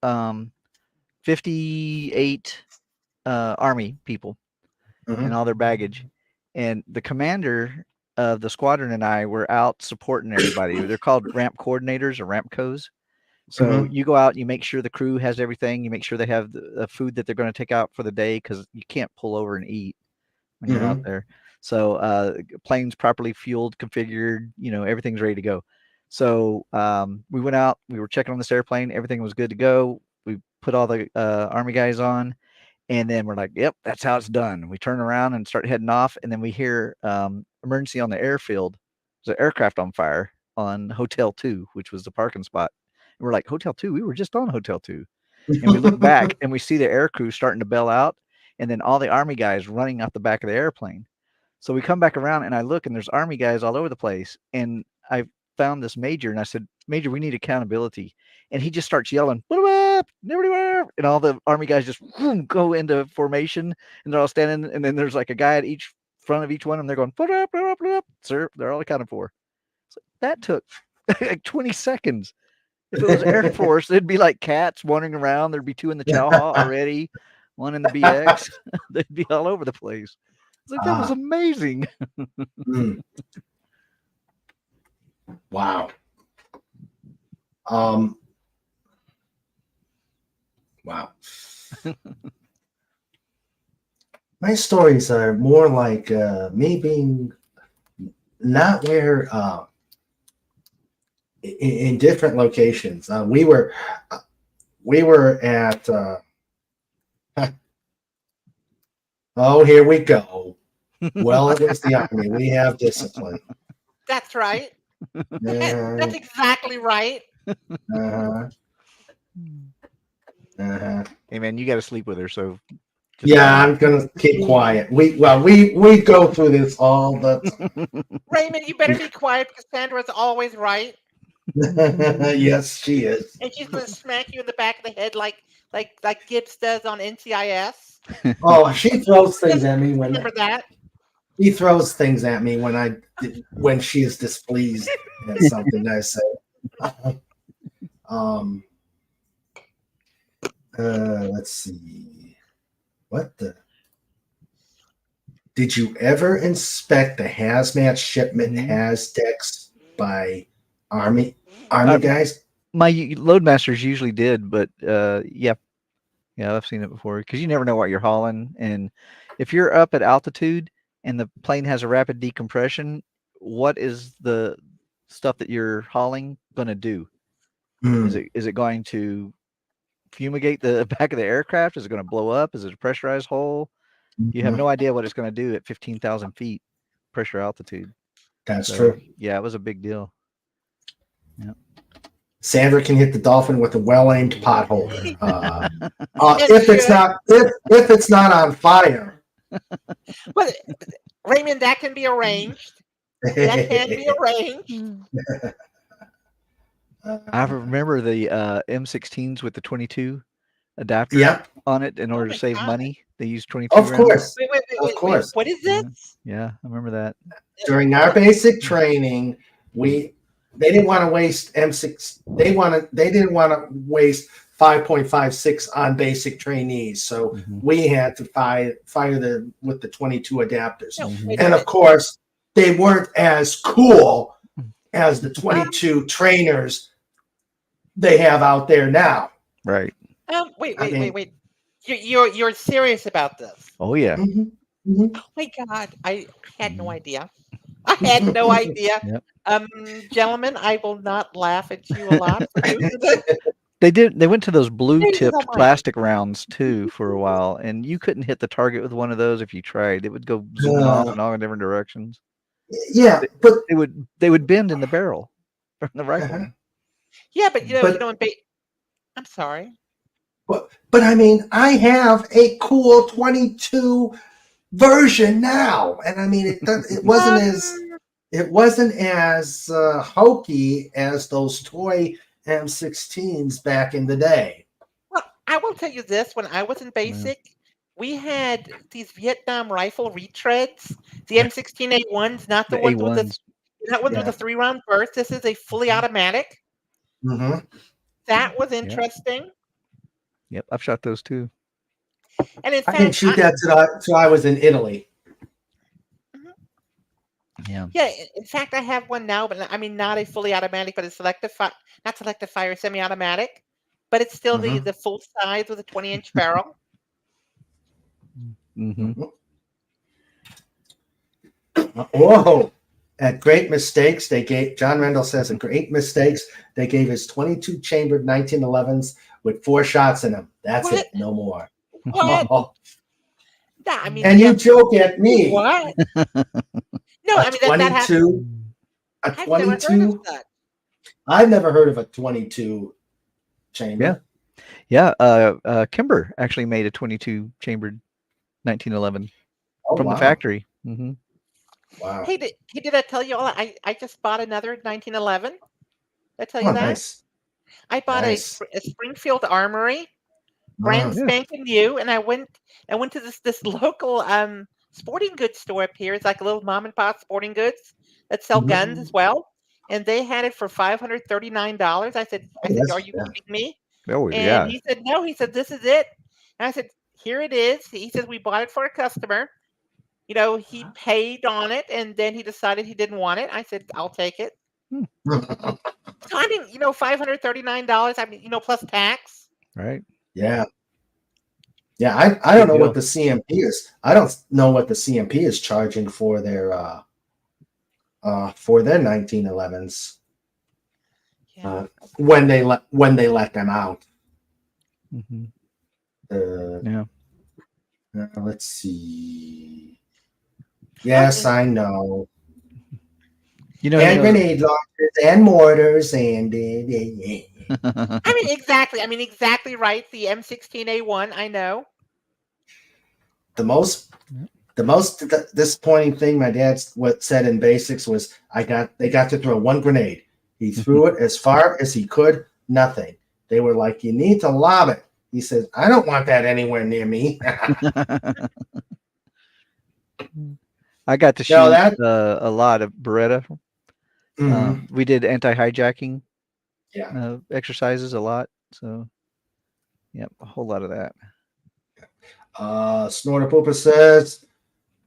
58 Army people. and all their baggage. And the commander of the squadron and I were out supporting everybody. They're called ramp coordinators or ramp co's. So you go out, you make sure the crew has everything. You make sure they have the food that they're going to take out for the day, because you can't pull over and eat when you're out there. So planes properly fueled, configured, everything's ready to go. So we went out, we were checking on this airplane. Everything was good to go. We put all the Army guys on, and then we're like, yep, that's how it's done. We turn around and start heading off, and then we hear emergency on the airfield. There's an aircraft on fire on Hotel 2, which was the parking spot. And we're like, Hotel 2? We were just on Hotel 2. And we look back and we see the air crew starting to bail out, and then all the Army guys running out the back of the airplane. So we come back around, and I look, and there's Army guys all over the place. And I found this major, and I said, Major, we need accountability. And he just starts yelling, "Put 'em up, everywhere!" And all the Army guys just go into formation, and they're all standing. And then there's like a guy at each front of each one, and they're going, "Put up, put up, put up." Sir, they're all accounted for. So that took like 20 seconds. If it was Air Force, it'd be like cats wandering around. There'd be 2 in the chow hall already, 1 in the BX. They'd be all over the place. It's like, that was amazing. Wow. Wow. My stories are more like me being not where in different locations. We were at oh, here we go. Well, it was the Army. We have discipline. That's right. That's exactly right. Hey man, you got to sleep with her, so yeah, I'm gonna keep quiet. We go through this all the time. Raymond, you better be quiet, because Sandra's always right. Yes, she is. And she's gonna smack you in the back of the head like Gibbs does on NCIS. Oh, she throws things at me when Remember that? he throws things at me when she is displeased at something I say. Let's see. What the? Did you ever inspect the hazmat shipment Hasdex by Army guys? My loadmasters usually did, but yeah, I've seen it before, because you never know what you're hauling. And if you're up at altitude and the plane has a rapid decompression, what is the stuff that you're hauling going to do? Is it going to fumigate the back of the aircraft? Is it going to blow up? Is it a pressurized hole? You have no idea what it's going to do at 15,000 feet pressure altitude. That's true. Yeah, it was a big deal. Yeah. Sandra can hit the Dolphin with a well-aimed pothole. If it's not on fire. But Raymond, that can be arranged. That can be arranged. I remember the M16s with the 22 adapter on it in order to save money. They used 22 Of course. Wait. What is this? Yeah, I remember that. During our basic training, they didn't want to waste M6. They didn't want to waste 5.56 on basic trainees. So we had to fire with the 22 adapters. And of course, they weren't as cool as the 22 trainers they have out there now. Right. Wait. You're serious about this? Oh yeah. Oh my God, I had no idea. I had no idea. Yep. Gentlemen, I will not laugh at you a lot for doing this. They went to those blue tipped plastic rounds too for a while, and you couldn't hit the target with one of those if you tried. It would go zooming off in all different directions. Yeah, but they would bend in the barrel from the rifle. Yeah, but I'm sorry. But I mean, I have a cool 22 version now, and I mean, it wasn't as hokey as those toy M16s back in the day. Well, I will tell you this: when I was in basic, we had these Vietnam rifle retreads, the M16A1s, not the ones with the 3-round burst. This is a fully automatic. That was interesting. Yep, I've shot those too. And in I didn't fact, shoot that till I was in Italy. Yeah. in fact, I have one now, but I mean, not a fully automatic, but a not selective fire, semi-automatic, but it's still Mhm. the full size with a 20-inch barrel. Mm-hmm. Whoa! At great mistakes, they gave John Rendell says at great mistakes they gave his 22 chambered 1911s with 4 shots in them. That's What? it, no more. What? Yeah, I mean, And the you joke at me. what? No, A I mean that happens. 22, a I've never heard of 22. that. I've never heard of a 22 chamber. Yeah. Kimber actually made a 22 chambered 1911 Oh from wow! the factory. Mm-hmm. Wow! Hey, did I tell you all? I just bought another 1911. Did I tell Oh, you that? nice, I bought nice. a Springfield Armory, brand Mm. Yeah. spanking new, and I went to this local sporting goods store up here. It's like a little mom and pop sporting goods that sell guns Mhm. as well, and they had it for $539. I Oh, said, "Are that's you yeah. kidding me?" Oh And yeah. he said, "No." He said, "This is it." And I said, "Here it is." He says, "We bought it for a customer. You know, he paid on it, and then he decided he didn't want it." I said, "I'll take it." So I mean, $539. I mean, plus tax. Right. Yeah. Yeah, I don't Good know what deal. the CMP is. I don't know what the CMP is charging for their 1911s Yeah. when they let them out. Mm-hmm. Uh, Yeah. let's see. Oh, Yes, I know. You know. And grenade launchers and mortars and I mean, exactly. I mean, exactly right. The M16A1. I know. the most disappointing thing my dad said in basics was they got to throw one grenade. He threw it as far as he could, nothing. They were like, you need to lob it. He says, I don't want that anywhere near me. I got to No, shoot that a lot of Beretta. mhm. We did anti-hijacking Yeah. exercises a lot. So, yeah, a whole lot of that. Snorter Pooper says,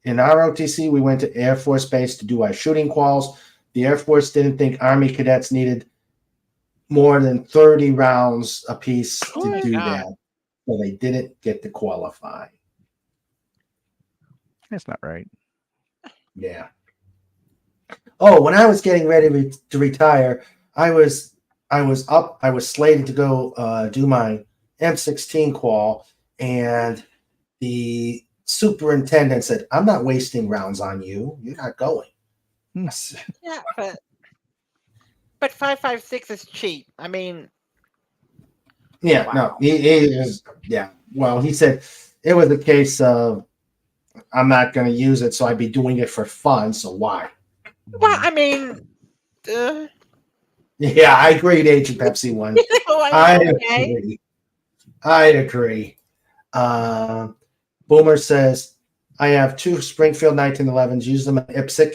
in ROTC, we went to Air Force Base to do our shooting quals. The Air Force didn't think Army cadets needed more than 30 rounds apiece Oh to my do God. that. So they didn't get to qualify. That's not right. Yeah. Oh, when I was getting ready to retire, I was slated to go do my M16 qual, and the superintendent said, I'm not wasting rounds on you. You're not going. Hmm. Yeah, but 5.56 is cheap. I mean, Yeah, wow. no, he is. Yeah. Well, he said it was a case of I'm not going to use it, so I'd be doing it for fun. So why? Well, I mean, uh, Yeah, I agreed, Agent Pepsi1. I mean, okay. agree. I'd agree. Boomer says, I have 2 Springfield 1911s. Use them at IPSC.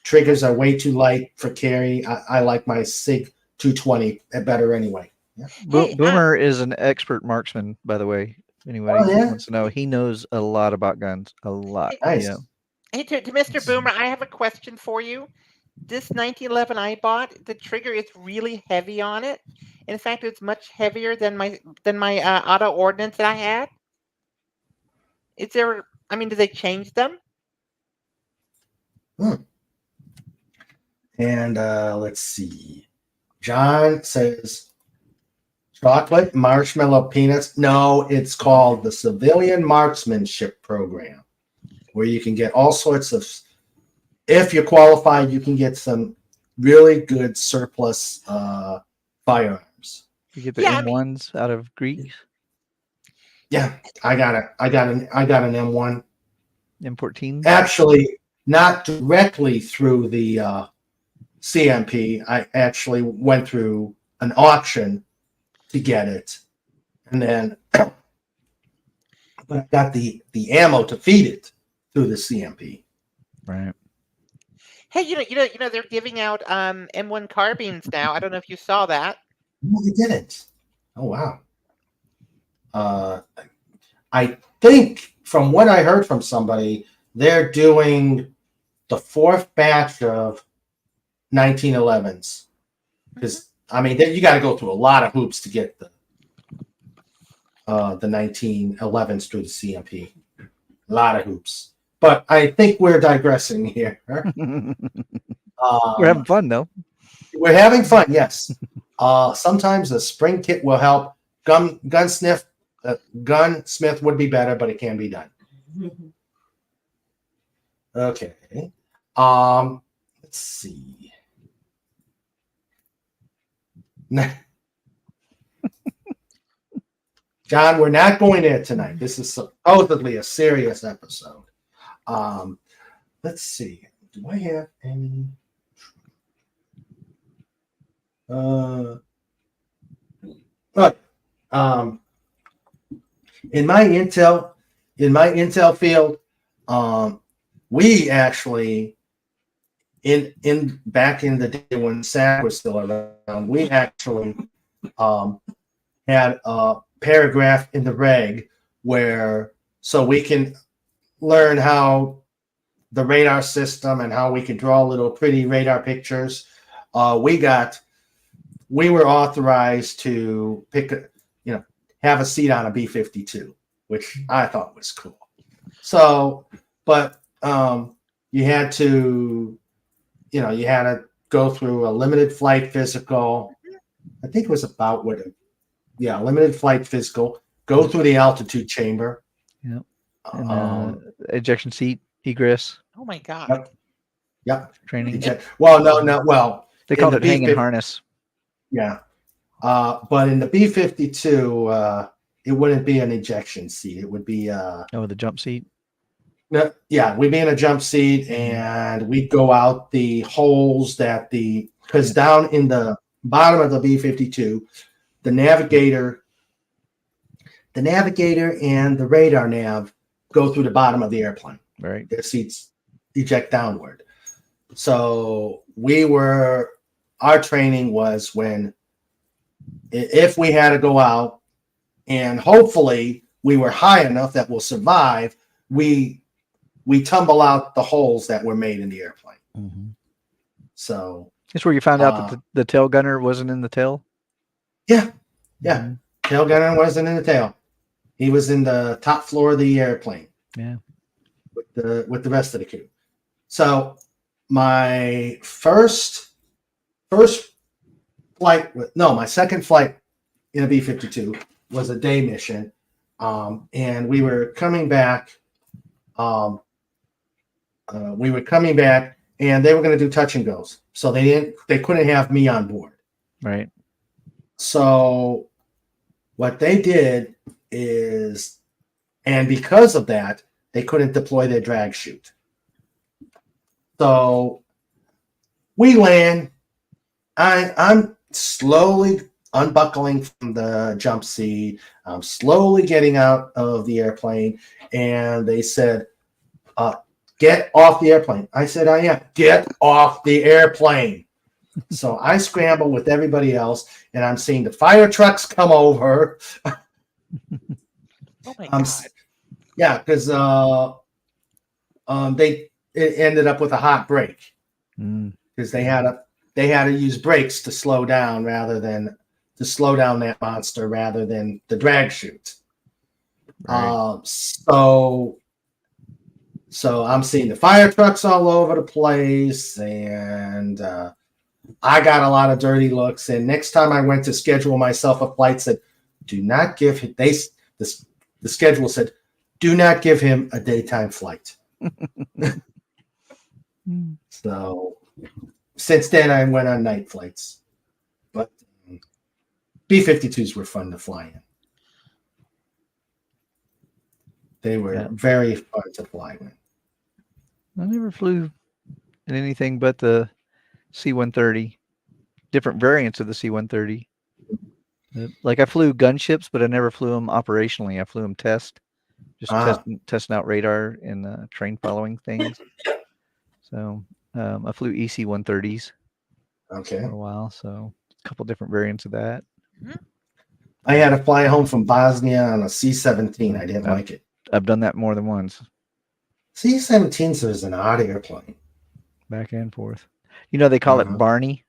Triggers are way too light for carry. I like my SIG 220 better anyway. Yeah. Hey, Boomer is an expert marksman, by the way. Anybody Oh, yeah? wants to know, he knows a lot about guns. A lot. Nice. Yeah. hey, to Mr. Boomer, I have a question for you. This 1911 I bought, the trigger is really heavy on it. In fact, it's much heavier than my auto ordnance that I had. Is there? I mean, do they change them? And let's see. John says, chocolate, marshmallow, peanuts. No, it's called the Civilian Marksmanship Program, where you can get all sorts of, if you're qualified, you can get some really good surplus firearms. You get the Yeah, I mean, M1s out of Greece, Yeah, I got an M1. M14. Actually, not directly through the CMP. I actually went through an auction to get it, and then but I got the ammo to feed it through the CMP. Right. hey, they're giving out M1 carbines now. I don't know if you saw that. No, you didn't. Oh wow. I think from what I heard from somebody, they're doing the 4th batch of 1911s. Because I mean, you got to go through a lot of hoops to get the 1911s through the CMP. A lot of hoops. But I think we're digressing here. We're having fun though. We're having fun, yes. Sometimes a spring kit will help. Gunsmith would be better, but it can be done. Okay. Let's see. John, we're not going there tonight. This is supposedly a serious episode. Let's see. Do I have any? In my intel field, we actually in back in the day when SAC was still around, we actually had a paragraph in the reg where so we can learn how the radar system and how we can draw little pretty radar pictures. We were authorized to have a seat on a B-52, which I thought was cool. So, but you had to go through a limited flight physical. I think it was about limited flight physical. Go through the altitude chamber. Yep. And, ejection seat egress. Oh my God. Yep. Training. Well, no. Well, they called it hanging harness. Yeah. But in the B-52, it wouldn't be an ejection seat. It would be the jump seat. No, yeah, we'd be in a jump seat and we'd go out the holes because down in the bottom of the B-52, the navigator and the radar nav go through the bottom of the airplane. Right. Their seats eject downward. So our training was if we had to go out and hopefully we were high enough that we'll survive, we tumble out the holes that were made in the airplane. Mm-hmm. So that's where you found out that the tail gunner wasn't in the tail. Yeah. Mm-hmm. Tail gunner wasn't in the tail. He was in the top floor of the airplane. Yeah. With the rest of the crew. So my my second flight in a B-52 was a day mission, and we were coming back. And they were going to do touch and goes, so they couldn't have me on board. Right. So what they did is, and because of that, they couldn't deploy their drag chute. So we land. I'm slowly unbuckling from the jump seat. I'm slowly getting out of the airplane, and they said, get off the airplane. I said, I am. Get off the airplane. So I scramble with everybody else, and I'm seeing the fire trucks come over. Oh my God. Yeah, because it ended up with a hot break because they had to use brakes to slow down that monster rather than the drag chute. Right. So I'm seeing the fire trucks all over the place, and I got a lot of dirty looks. And next time I went to schedule myself a flight, said, "Do not give him." The schedule said, "Do not give him a daytime flight." So since then, I went on night flights, but B-52s were fun to fly in. They were very fun to fly with. I never flew in anything but the C-130, different variants of the C-130. Like I flew gunships, but I never flew them operationally. I flew them testing out radar and train following things. So I flew EC-130s for a while. So a couple different variants of that. I had to fly home from Bosnia on a C-17. I didn't like it. I've done that more than once. C-17s is an odd airplane. Back and forth. You know, they call it Barney.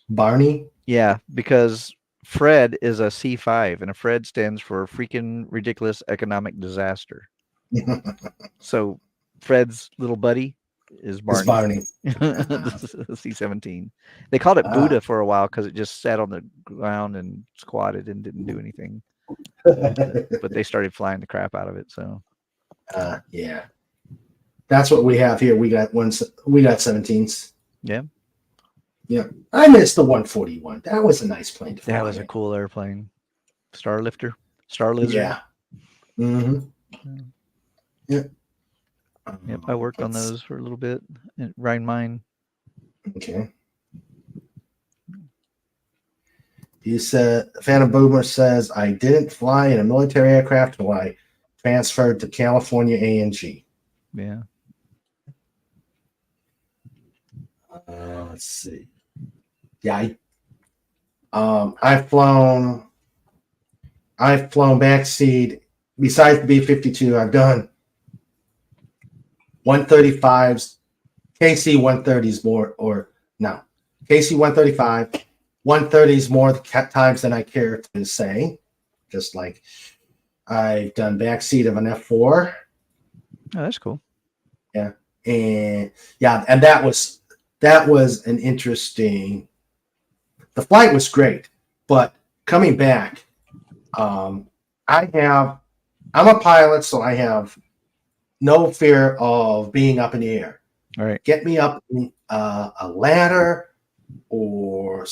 Barney? Yeah, because Fred is a C5, and a Fred stands for freaking ridiculous economic disaster. So Fred's little buddy is Barney. It's Barney. C-17. They called it Buddha for a while because it just sat on the ground and squatted and didn't do anything. But they started flying the crap out of it. So yeah. That's what we have here. We got 17s. Yeah. Yeah. I missed the 141. That was a nice plane to fly. That was a cool airplane. Star Lizard. Yeah. Mm-hmm. Yeah. Yep, I worked on those for a little bit at Rhine-Main. Okay. You said, Phantom Boomer says, I didn't fly in a military aircraft until I transferred to California A&G. Yeah. Let's see. Yeah, I've flown backseat. Besides the B-52, I've done 135s, KC-130s more, or no, KC-135, 130s more times than I care to say. Just like I've done backseat of an F4. Oh, that's cool. Yeah, and that was an interesting. The flight was great, but coming back, I'm a pilot, so I have no fear of being up in the air. All right. Get me up a ladder or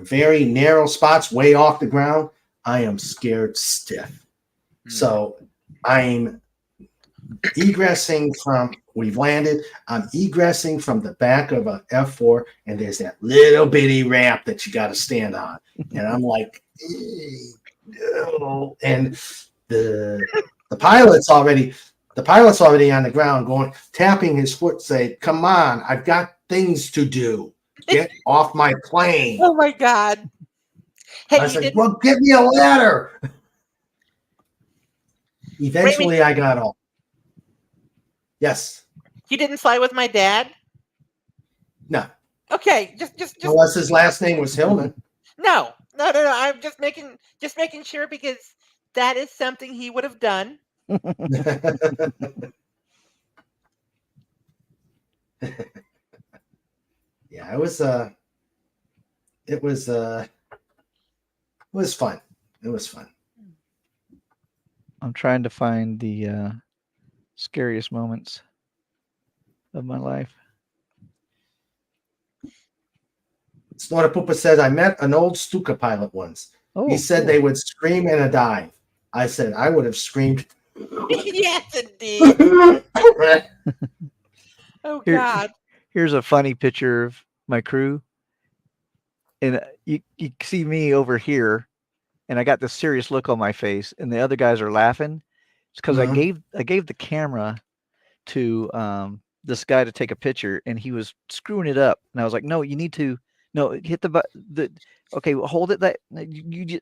very narrow spots way off the ground. I am scared stiff. So I'm egressing from. We've landed. I'm egressing from the back of a F4, and there's that little bitty ramp that you got to stand on, and I'm like, no. And the pilot's already on the ground, tapping his foot, say, "Come on, I've got things to do. Get off my plane." Oh my God! Hey, I said, "Well, get me a ladder." Eventually, I got off. Yes. You didn't fly with my dad? No. Okay, just unless his last name was Hillman. No. I'm just making sure because that is something he would have done. Yeah, it was fun. It was fun. I'm trying to find the scariest moments of my life. Snorta Poopa says, I met an old Stuka pilot once. Oh, he said they would scream in a dive. I said, I would have screamed. Yes, indeed. Oh, God. Here's a funny picture of my crew. And you see me over here, and I got this serious look on my face, and the other guys are laughing. It's because I gave the camera to this guy to take a picture, and he was screwing it up. And I was like, no, you need to hit the okay, well, hold it. That you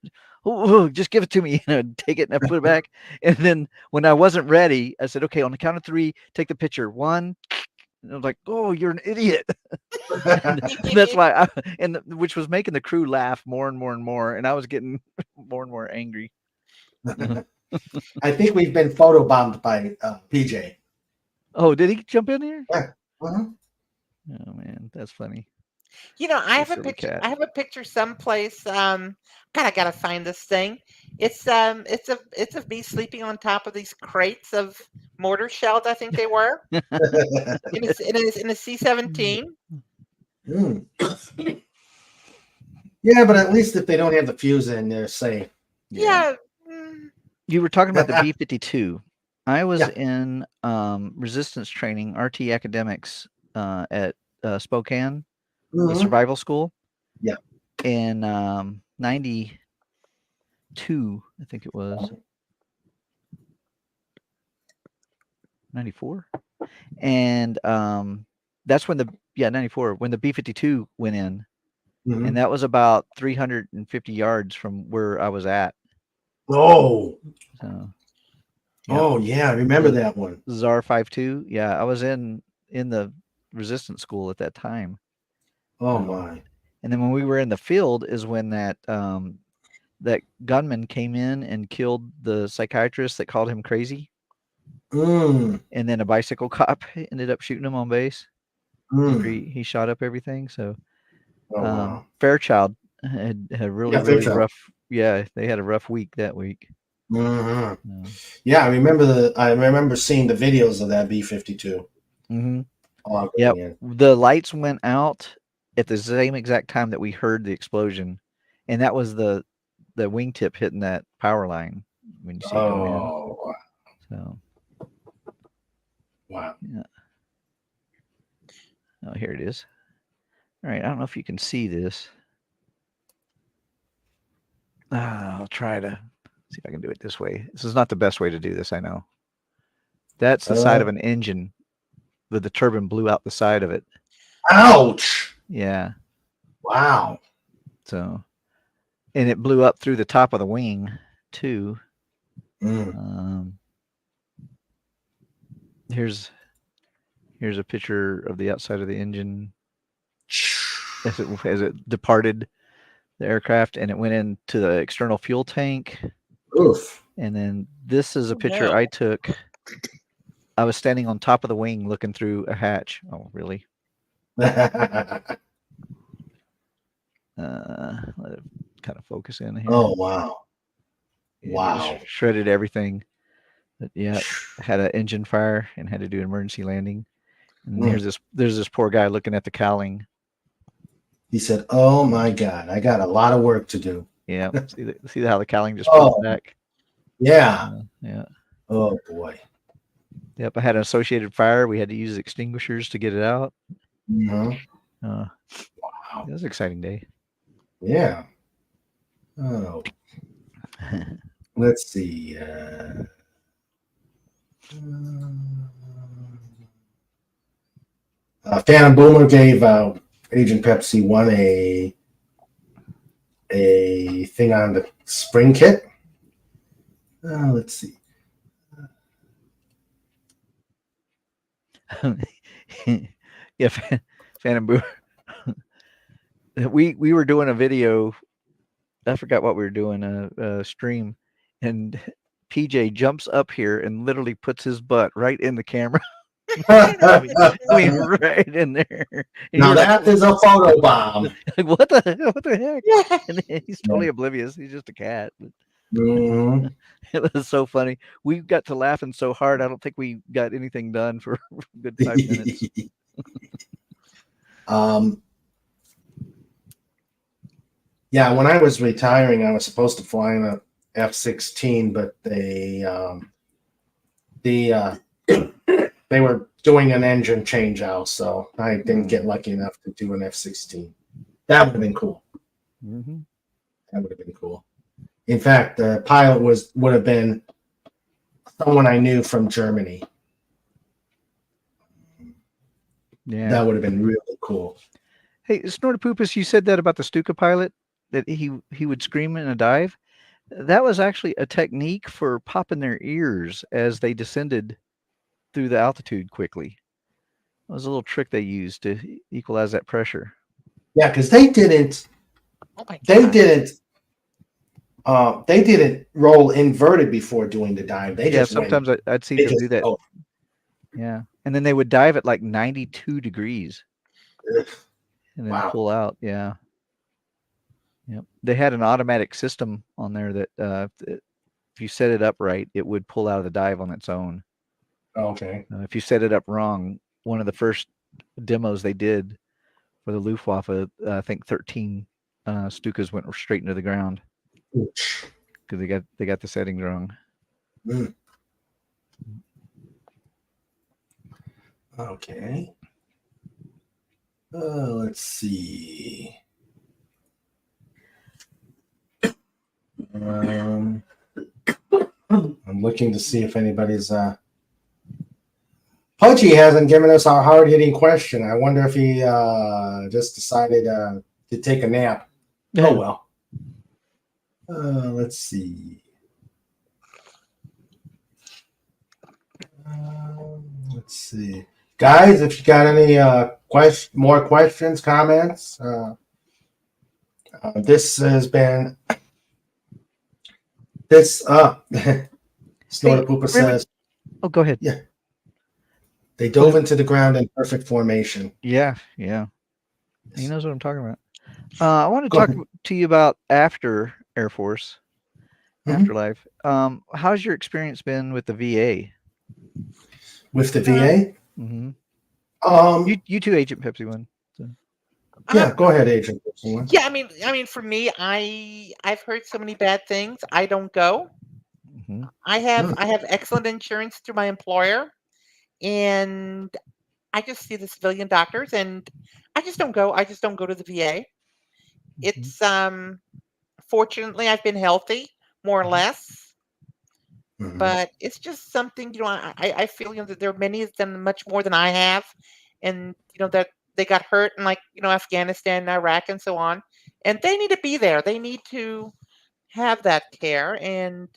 just give it to me. Take it, and I put it back. And then when I wasn't ready, I said, okay, on the count of 3, take the picture. 1. And I was like, oh, you're an idiot. That's why which was making the crew laugh more and more and more, and I was getting more and more angry. I think we've been photobombed by PJ. Oh, did he jump in here? Yeah. Uh-huh. Oh man, that's funny. I have a picture. Cat. I have a picture someplace. God, I gotta find this thing. It's of me sleeping on top of these crates of mortar shells. I think they were in a C-17. Yeah, but at least if they don't have the fuse in, they're safe. Yeah. You were talking about the B-52. I was in resistance training, RT academics at Spokane, the survival school. Yeah. In 92, I think it was. 94. And that's when 94, when the B-52 went in. Mhm. and that was about 350 yards from where I was at. Oh, So oh yeah, I remember that one. ZAR 52. Yeah, I was in the resistance school at that time. Oh Um, my. and then when we were in the field is when that gunman came in and killed the psychiatrist that called him crazy, Mm, and then a bicycle cop ended up shooting him on base after mm. he shot up everything. So Oh wow. Fairchild had really Yeah, really Fairchild. rough. Yeah, they had a rough week that week. Mhm. Uh, Yeah, I remember seeing the videos of that B-52 mhm. all Yep. going in. The lights went out at the same exact time that we heard the explosion, and that was the wingtip hitting that power line when you see it go in. Oh So wow. yeah. Oh, here it is. All right. I don't know if you can see this. I'll try to see if I can do it this way. This is not the best way to do this, I know. That's the side of an engine that the turbine blew out the side of it. Ouch. Yeah. Wow. So, and it blew up through the top of the wing too. Mm. Here's a picture of the outside of the engine as it departed the aircraft, and it went into the external fuel tank. Oof. And then this is a picture no. I took. I was standing on top of the wing looking through a hatch. Oh, really? Let it kind of focus in here. Oh wow. Yeah, Wow. just shredded everything. But yeah, had an engine fire and had to do an emergency landing. And there's this poor guy looking at the cowling. He said, "Oh my God, I got a lot of work to do." Yeah, see how the cowling just Oh. pulled back. Yeah. Yeah. Oh boy. Yep, I had an associated fire. We had to use extinguishers to get it out. Mhm. Wow. It was an exciting day. Yeah. Oh. Let's see. Phantom Boomer gave Agent Pepsi1 a thing on the spring kit. Let's see. Yeah, Phantom Boo. We were doing a video. I forgot what we were doing, a stream, and PJ jumps up here and literally puts his butt right in the camera. I mean, right in there. And Now you're that is a photo bomb. like, what the heck? Yeah. And he's totally oblivious. He's just a cat. But Mhm. it was so funny. We got to laughing so hard. I don't think we got anything done for a good 5 minutes. Yeah, when I was retiring, I was supposed to fly in a F-16, but they were doing an engine change out, so I didn't get lucky enough to do an F-16. That would have been cool. Mm-hmm. That would have been cool. In fact, the pilot would have been someone I knew from Germany. Yeah. That would have been really cool. Hey, Snortopoopus, you said that about the Stuka pilot, that he would scream in a dive. That was actually a technique for popping their ears as they descended through the altitude quickly. It was a little trick they used to equalize that pressure. Yeah, because they didn't. Oh my They God. didn't. They didn't roll inverted before doing the dive. They just sometimes I'd see they them just do that. go. Yeah, and then they would dive at like 92 degrees Ugh. and then Wow. pull out. Yeah. Yep. They had an automatic system on there that if you set it up right, it would pull out of the dive on its own. Okay. If you set it up wrong, one of the first demos they did for the Luftwaffe, I think 13 Stukas went straight into the ground Ooch. because they got the settings wrong. Mm. Okay. Let's see. I'm looking to see if anybody's. Pudgy hasn't given us our hard-hitting question. I wonder if he just decided to to take a nap. Oh well. Let's see. Let's see, guys. If you got any more questions, comments, this has been this. Snorter Pooper says, Oh, go ahead. yeah, they dove into the ground in perfect formation. Yeah. He knows what I'm talking about. I want to Go talk ahead. to you about after Air Force, Mhm. afterlife. How's your experience been with the VA? With the VA. Mm-hmm. You too, Agent Pepsi1. Yeah, go ahead, Agent. Yeah, I mean, for me, I've heard so many bad things. I don't go. Mm-hmm. I have excellent insurance through my employer, and I just see the civilian doctors, and I just don't go. I just don't go to the VA. It's fortunately I've been healthy more or less, Mhm. but it's just something I feel that there are many of them much more than I have, and that they got hurt in like Afghanistan, and Iraq, and so on, and they need to be there. They need to have that care, and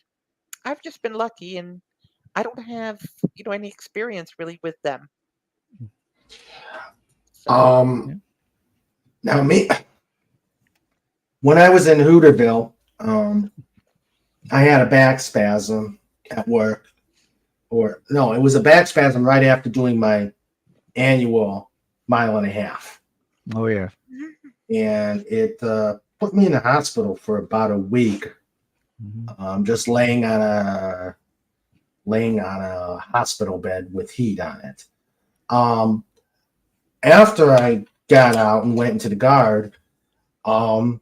I've just been lucky, and I don't have any experience really with them. So, Now me, when I was in Hooterville, I had a back spasm at work, or no, it was a back spasm right after doing my annual 1.5 miles. Oh yeah. And it put me in the hospital for about a week. Just laying on a hospital bed with heat on it. After I got out and went into the guard, I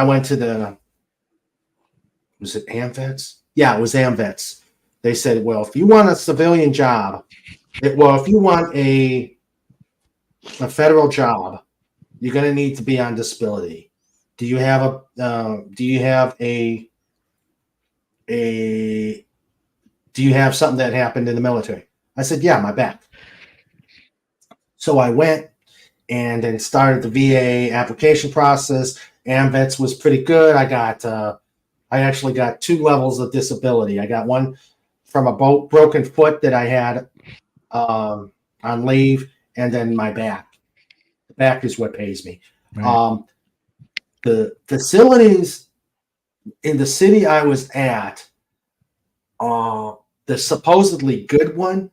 went to was it AMVETS? Yeah, it was AMVETS. They said, well, if you want a civilian job, if you want a federal job, you're going to need to be on disability. Do you have something that happened in the military? I said, yeah, my back. So I went and then started the VA application process. AMVETS was pretty good. I actually got 2 levels of disability. I got one from a broken foot that I had on leave, and then my back. The back is what pays me. Right. The facilities in the city I was at, the supposedly good one,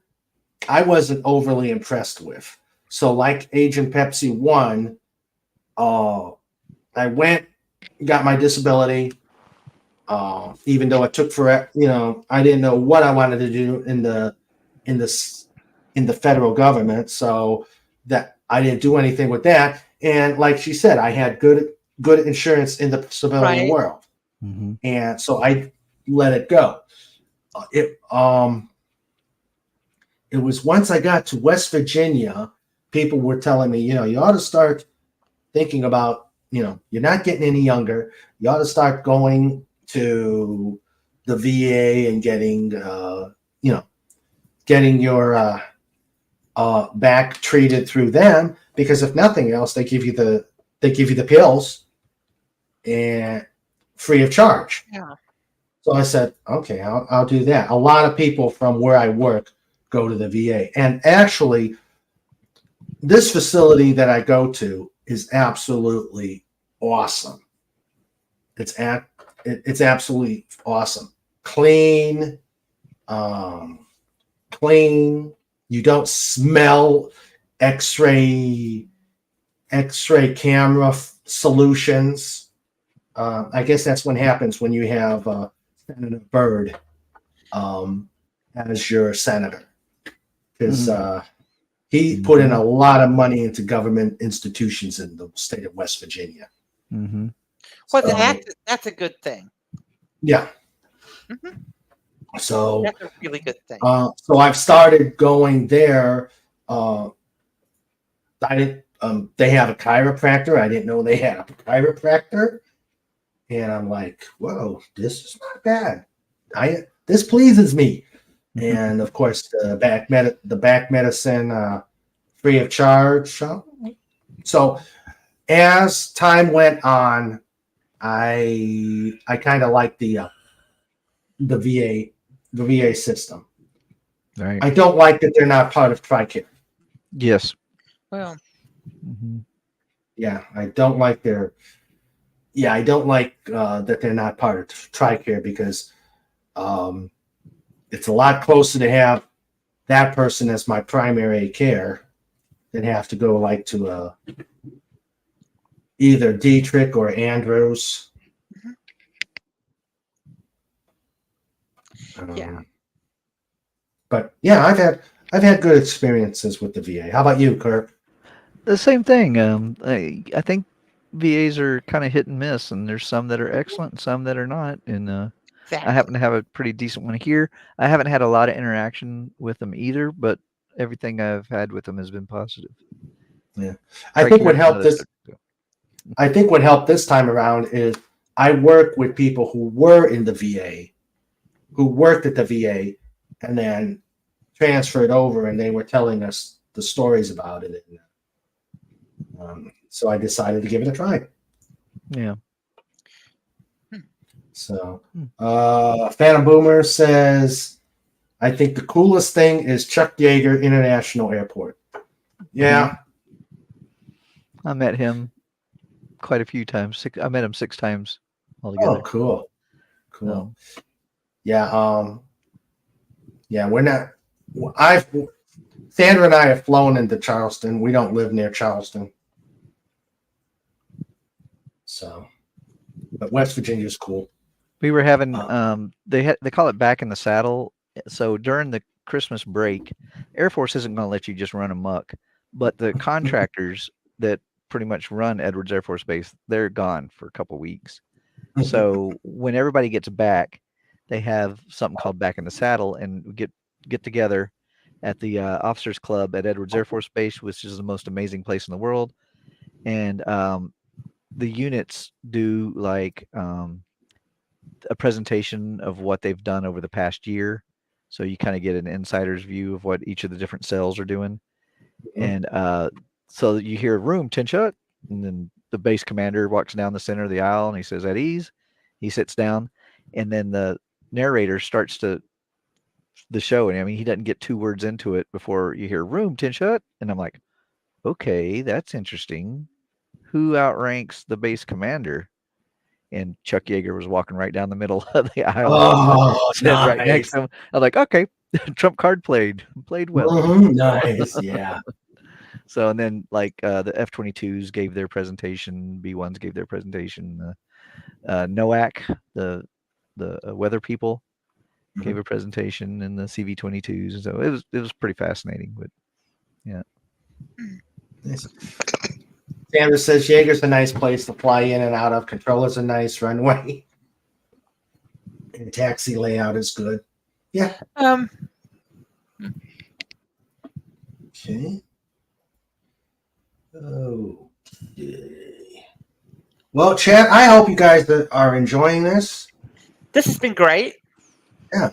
I wasn't overly impressed with. So, like Agent Pepsi1, I went, got my disability, even though it took forever. I didn't know what I wanted to do in the federal government, so that I didn't do anything with that. And like she said, I had good insurance in the civilian right. world, and so I let it go. It was once I got to West Virginia, people were telling me, you ought to start thinking about, you're not getting any younger. You ought to start going to the VA and getting your back treated through them, because if nothing else, they give you the pills and free of charge. Yeah. So I said, okay, I'll do that. A lot of people from where I work go to the VA, and actually, this facility that I go to is absolutely awesome. It's absolutely awesome. Clean. Clean. You don't smell X-ray camera solutions. I guess that's what happens when you have Senator Byrd as your senator, because he put in a lot of money into government institutions in the state of West Virginia. Well, that's a good thing. Yeah. So that's a really good thing. So I've started going there. They have a chiropractor. I didn't know they had a chiropractor, and I'm like, whoa, this is not bad. This pleases me. And of course, the back medicine free of charge. So as time went on, I kind of like the VA system. Right. I don't like that they're not part of TRICARE. Yes. Well, Mm-hmm. Yeah, I don't like their. Yeah, I don't like that they're not part of TRICARE because it's a lot closer to have that person as my primary care than have to go like to either Dietrich or Andrews. yeah. But yeah, I've had good experiences with the VA. How about you, Kirk? The same thing. I think VAs are kind of hit and miss, and there's some that are excellent and some that are not. And I Exactly. happen to have a pretty decent one here. I haven't had a lot of interaction with them either, but everything I've had with them has been positive. Yeah, I think what helped this. I think what helped this time around is I work with people who were in the VA, who worked at the VA, and then transferred over, and they were telling us the stories about it. And, so I decided to give it a try. Yeah. So, Phantom Boomer says, I think the coolest thing is Chuck Yeager International Airport. Yeah. I met him quite a few times. I met him 6 times altogether. Oh, cool. Cool. So, Yeah. Yeah, we're not. Sandra and I have flown into Charleston. We don't live near Charleston. So, but West Virginia is cool. we were having they call it back in the saddle. So during the Christmas break, Air Force isn't going to let you just run amok, but the contractors that pretty much run Edwards Air Force Base, they're gone for a couple weeks. So when everybody gets back, they have something called Back in the Saddle, and we get together at the Officers Club at Edwards Air Force Base, which is the most amazing place in the world. And the units do like a presentation of what they've done over the past year. So you kind of get an insider's view of what each of the different cells are doing. And so you hear room, 10 shut, and then the base commander walks down the center of the aisle and he says, at ease. He sits down, and then the narrator starts the show. And I mean, he doesn't get 2 words into it before you hear room, 10 shut. And I'm like, okay, that's interesting. Who outranks the base commander? And Chuck Yeager was walking right down the middle of the aisle. Oh, nice. Right next to him. I'm like, okay, trump card played well. Nice, yeah. So, and then like the F-22s gave their presentation, B-1s gave their presentation. NOAC, the weather people, gave a presentation, and the CV-22s. So it was pretty fascinating. But yeah. Nice. Sandra says Jaeger's a nice place to fly in and out of. Controller's a nice runway. And taxi layout is good. Yeah. Okay. Okay. Well, Chad, I hope you guys are enjoying this. This has been great. Yeah.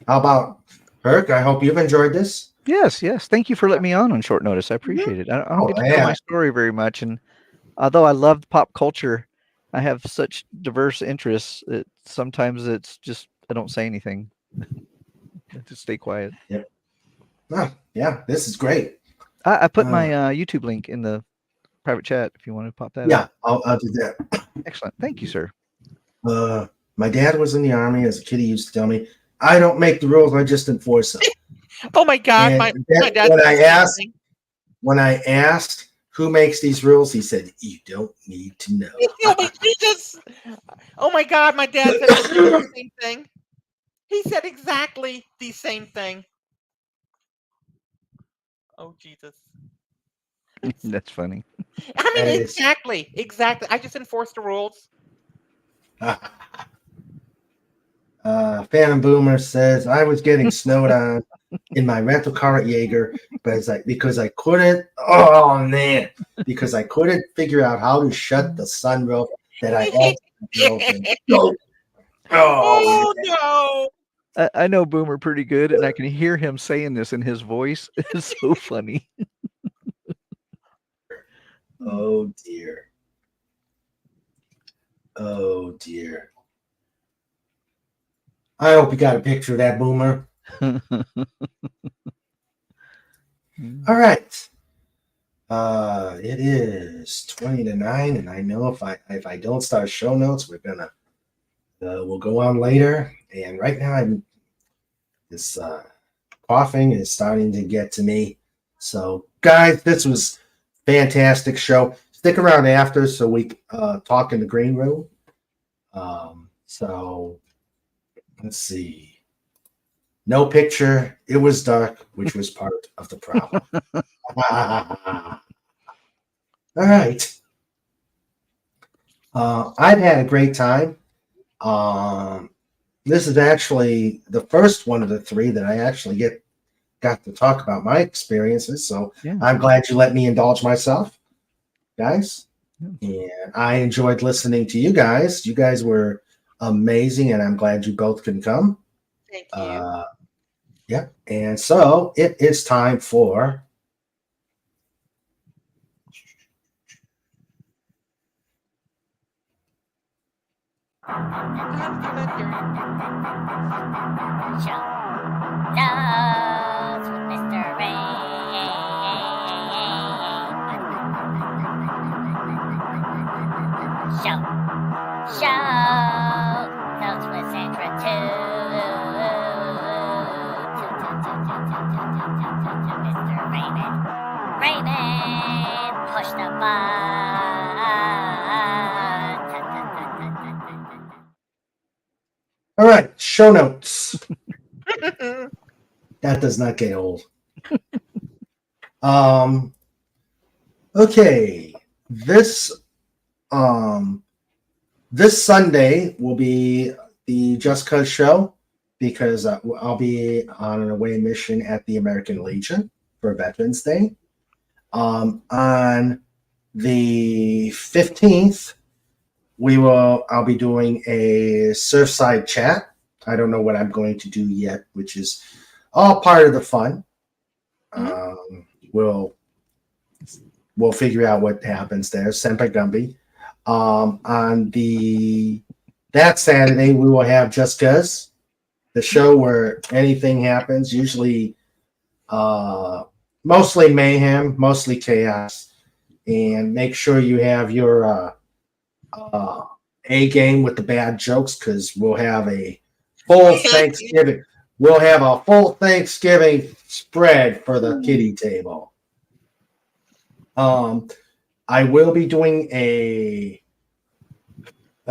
How about Herc? I hope you've enjoyed this. Yes. Thank you for letting me on short notice. I appreciate it. I don't get to tell my story very much, and although I love pop culture, I have such diverse interests that sometimes it's just I don't say anything. I just stay quiet. Yep. Oh, yeah, this is great. I put my YouTube link in the private chat if you want to pop that. Yeah, I'll do that. Excellent. Thank you, sir. My dad was in the Army. As a kid, he used to tell me, "I don't make the rules; I just enforce them." Oh my God! My dad. When I asked who makes these rules, he said, "You don't need to know." Oh my Jesus! Oh my God! My dad said the same thing. He said exactly the same thing. Oh Jesus! That's funny. I mean, exactly. I just enforce the rules. Phantom Boomer says, I was getting snowed on in my rental car at Jaeger, but it's like because I couldn't figure out how to shut the sunroof that I ultimately opened. Oh no. I know Boomer pretty good, and I can hear him saying this in his voice. It's so funny. Oh dear. Oh dear. I hope you got a picture of that boomer. All right. It is 20 to 9, and I know if I don't start show notes, we'll go on later. And right now this coughing is starting to get to me. So guys, this was fantastic show. Stick around after so we talk in the green room. So let's see. No picture. It was dark, which was part of the problem. All right. I've had a great time. This is actually the first one of the three that I actually got to talk about my experiences. So Yeah. I'm glad you let me indulge myself, guys. And I enjoyed listening to you guys. You guys were amazing, and I'm glad you both can come. Thank you. Yeah. And so it is time for Shows with Mr. Show notes with Sandra too. Mr. Raymond, push the button. all right, show notes. That does not get old. Okay. This Sunday will be the Just Cause show because I'll be on an away mission at the American Legion for Veterans Day. On the 15th, I'll be doing a Surfside chat. I don't know what I'm going to do yet, which is all part of the fun. We'll figure out what happens there. Senpai Gumby. On that Saturday, we will have Just Cause, the show where anything happens, usually mostly mayhem, mostly chaos. And make sure you have your A game with the bad jokes because we'll have a full Thanksgiving. We'll have a full Thanksgiving spread for the kiddie table. I will be doing a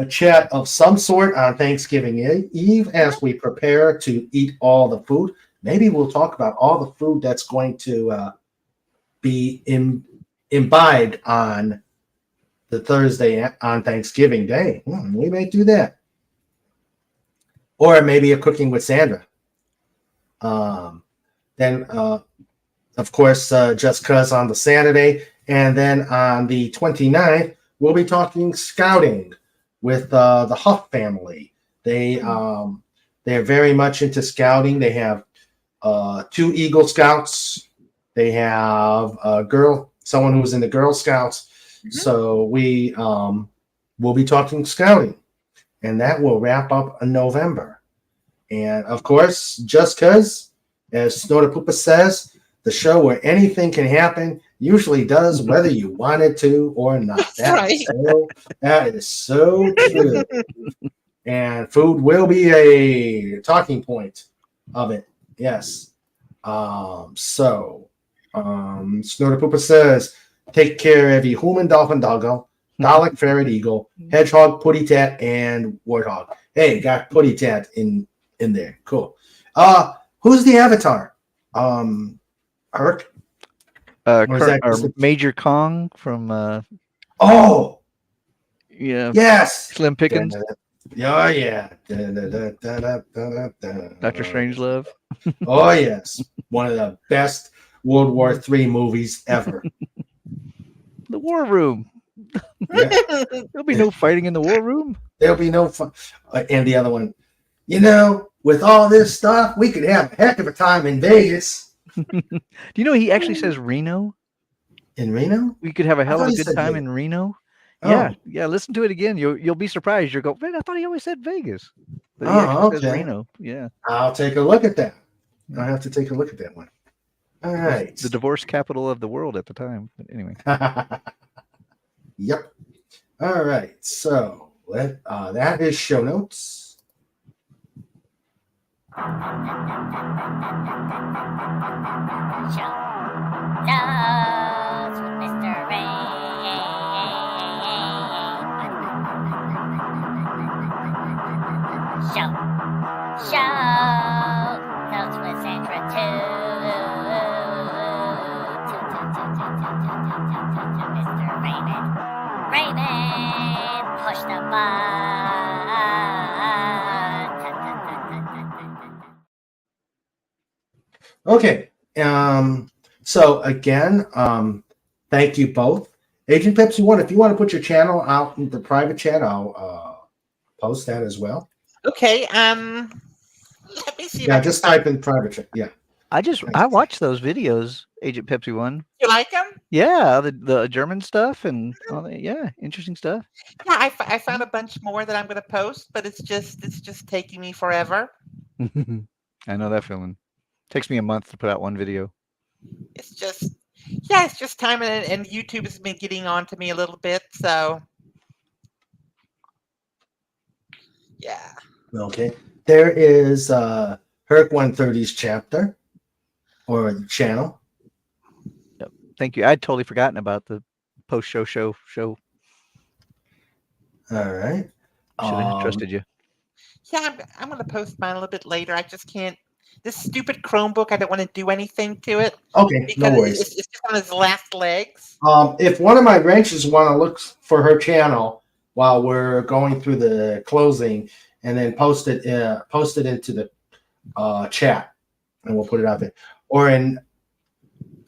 chat of some sort on Thanksgiving Eve as we prepare to eat all the food. Maybe we'll talk about all the food that's going to be imbibed on the Thursday on Thanksgiving Day. We may do that. Or maybe a cooking with Sandra. Then, of course, Just Cause on the Saturday. And then on the 29th, we'll be talking scouting with the Huff family. They're very much into scouting. They have 2 Eagle Scouts. They have someone who's in the Girl Scouts. Mm-hmm. So we'll be talking scouting. And that will wrap up in November. And, of course, Just Cause, as Snortapoopa says, the show where anything can happen usually does, whether you want it to or not. That is so true. And food will be a talking point of it. Yes. Snortapoopa says, take care of every human, dolphin, doggo, Dalek, ferret, eagle, hedgehog, putty tat, and warthog. Hey, got putty tat in there. Cool. Who's the avatar? Herc? Major Kong from oh yeah, yes, Slim Pickens. Oh yeah. Dr. Strangelove. Oh yes. One of the best World War III movies ever. The War Room. Yeah. There'll be no fighting in the War Room. There'll be no fun. And the other one, with all this stuff, we could have a heck of a time in Vegas. Do you know he actually says Reno? In Reno? We could have a hell of a good time in Reno. Yeah, Oh, yeah. Listen to it again. You'll be surprised. You'll go, man, I thought he always said Vegas, but he actually says okay. Reno. Yeah, I'll take a look at that. I'll have to take a look at that one. All it was right. the divorce capital of the world at the time. But anyway, Yep. All right. So that is show notes. Show. Shows with Mr. Ray. Show. Shows with Sandra too. Mr. Raymond. Raymond, push the button. Okay. So again, thank you both. Agent Pepsi1, if you want to put your channel out in the private chat, I'll post that as well. Okay. Let me see. Yeah, if I just can find- type in private chat. Yeah. I watched those videos, Agent Pepsi1. You like them? Yeah, the German stuff and all that. Yeah, interesting stuff. Yeah, I found a bunch more that I'm going to post, but it's just taking me forever. I know that feeling. Takes me a month to put out one video. It's just time, and YouTube has been getting on to me a little bit. So yeah. Okay. There is Herc 130's chapter or channel. Yep. Thank you. I'd totally forgotten about the post show. All right. Should have trusted you. Yeah, I'm going to post mine a little bit later. I just can't. This stupid Chromebook, I don't want to do anything to it Okay, because no worries. it's just on its last legs. If one of my wrenches want to look for her channel while we're going through the closing, and then post it into the chat, and we'll put it out there. Or in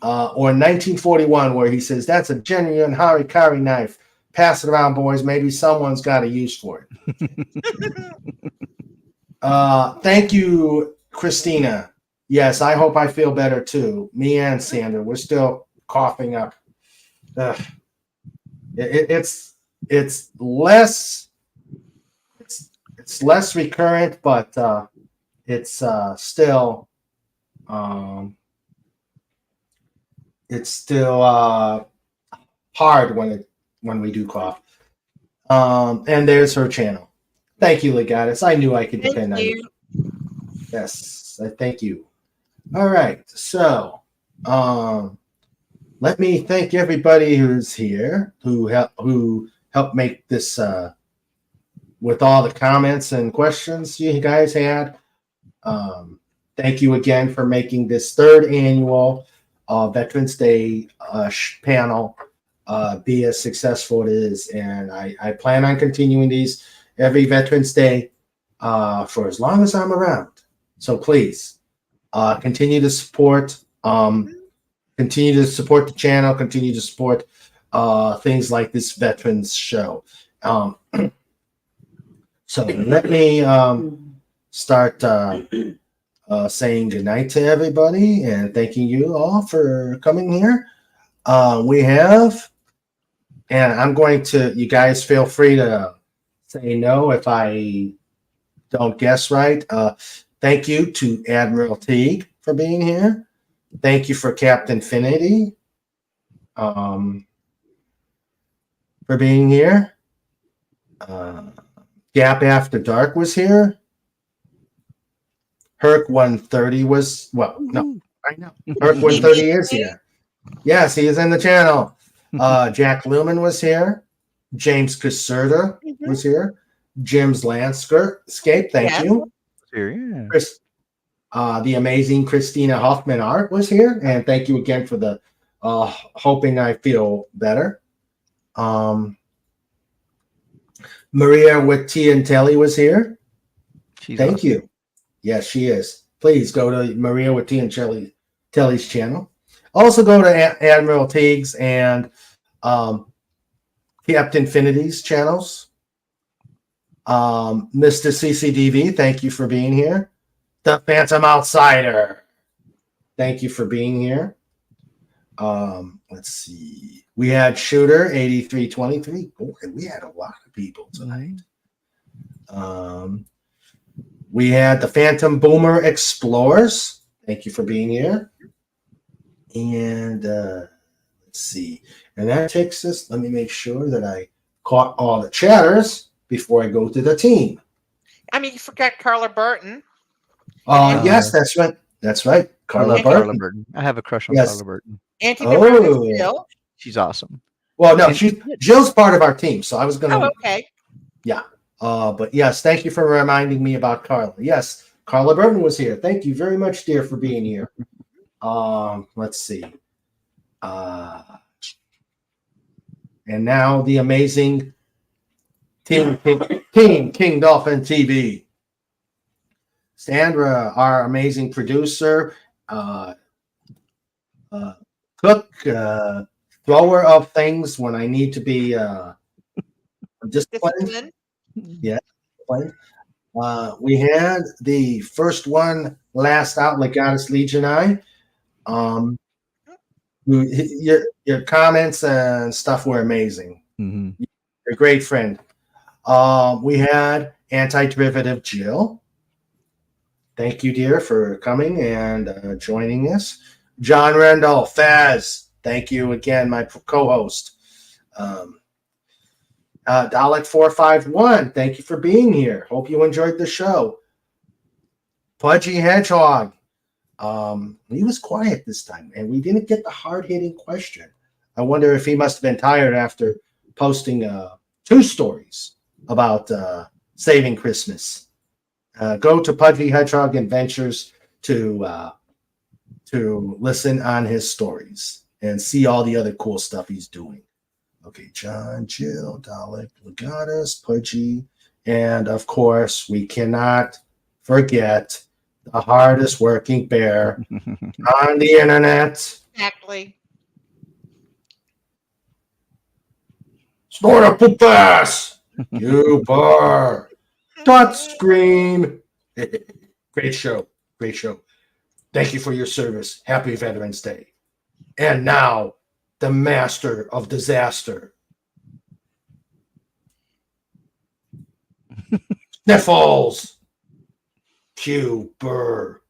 1941, where he says that's a genuine harikari knife. Pass it around, boys. Maybe someone's got a use for it. Thank you, Christina. Yes, I hope I feel better too. Me and Sandra, we're still coughing up. It's less recurrent, but it's still hard when we do cough. And there's her channel. Thank you, Legatus. I knew I could depend on you. Yes, I thank you. All right, so let me thank everybody who's here who helped make this with all the comments and questions you guys had. Thank you again for making this third annual Veterans Day panel be as successful as it is, and I plan on continuing these every Veterans Day for as long as I'm around. So please continue to support. Continue to support the channel. Continue to support things like this Veterans Show. So let me start saying goodnight to everybody and thanking you all for coming here. We have, and I'm going to, you guys feel free to say no if I don't guess right. Thank you to Admiral Teague for being here. Thank you for Captain Finity for being here. Gap After Dark was here. Herc 130 was, well, no, I know. Herc 130 is here. Yes, he is in the channel. Jack Lumen was here. James Caserta was here. Jim's Landscape, thank you. Here, yeah. Chris, the amazing Christina Hoffman Art was here, and thank you again for the hoping I feel better. Maria with T and Telly was here. She's Thank awesome. you. Yes, she is. Please go to Maria with T and Telly's channel. Also go to Admiral Teague's and Captain Infinity's channels. Mr. CCDV, thank you for being here. The Phantom Outsider, thank you for being here. Let's see. We had Shooter 8323. Boy, we had a lot of people tonight. We had the Phantom Boomer Explorers. Thank you for being here. And let's see. And that takes us, let me make sure that I caught all the chatters before I go to the team. I mean, you forgot Carla Burton. Yes, that's right. That's right. I Carla love Burton. Carla Burton. I have a crush on Yes. Carla Burton. Auntie Devoted Oh. Jill. She's awesome. Well, no, And- Jill's part of our team, so I was going to. Oh, okay. Yeah. But yes, thank you for reminding me about Carla. Yes, Carla Burton was here. Thank you very much, dear, for being here. Let's see. And now the amazing King Dolphin TV. Sandra, our amazing producer, cook, thrower of things when I need to be disciplined. Discipline. Yeah. We had the first one last out, Legatus Legionii. Your comments and stuff were amazing. Mhm. You're a great friend. We had Anti-Derivative Jill. Thank you, dear, for coming and joining us. John Rendell, Faz, thank you again, my co-host. Dalek 451, thank you for being here. Hope you enjoyed the show. Pudgy Hedgehog, he was quiet this time, and we didn't get the hard-hitting question. I wonder if he must have been tired after posting 2 stories about saving Christmas. Go to Pudgy Hedgehog Adventures to listen on his stories and see all the other cool stuff he's doing. Okay, John, Jill, Dalek, Legatus, Pudgy, and of course, we cannot forget the hardest working bear on the internet. Exactly. Snort a poop ass! You bar! Touchscreen! Great show. Great show. Thank you for your service. Happy Veterans Day. And now, the master of disaster. Sniffles. Q. Burr.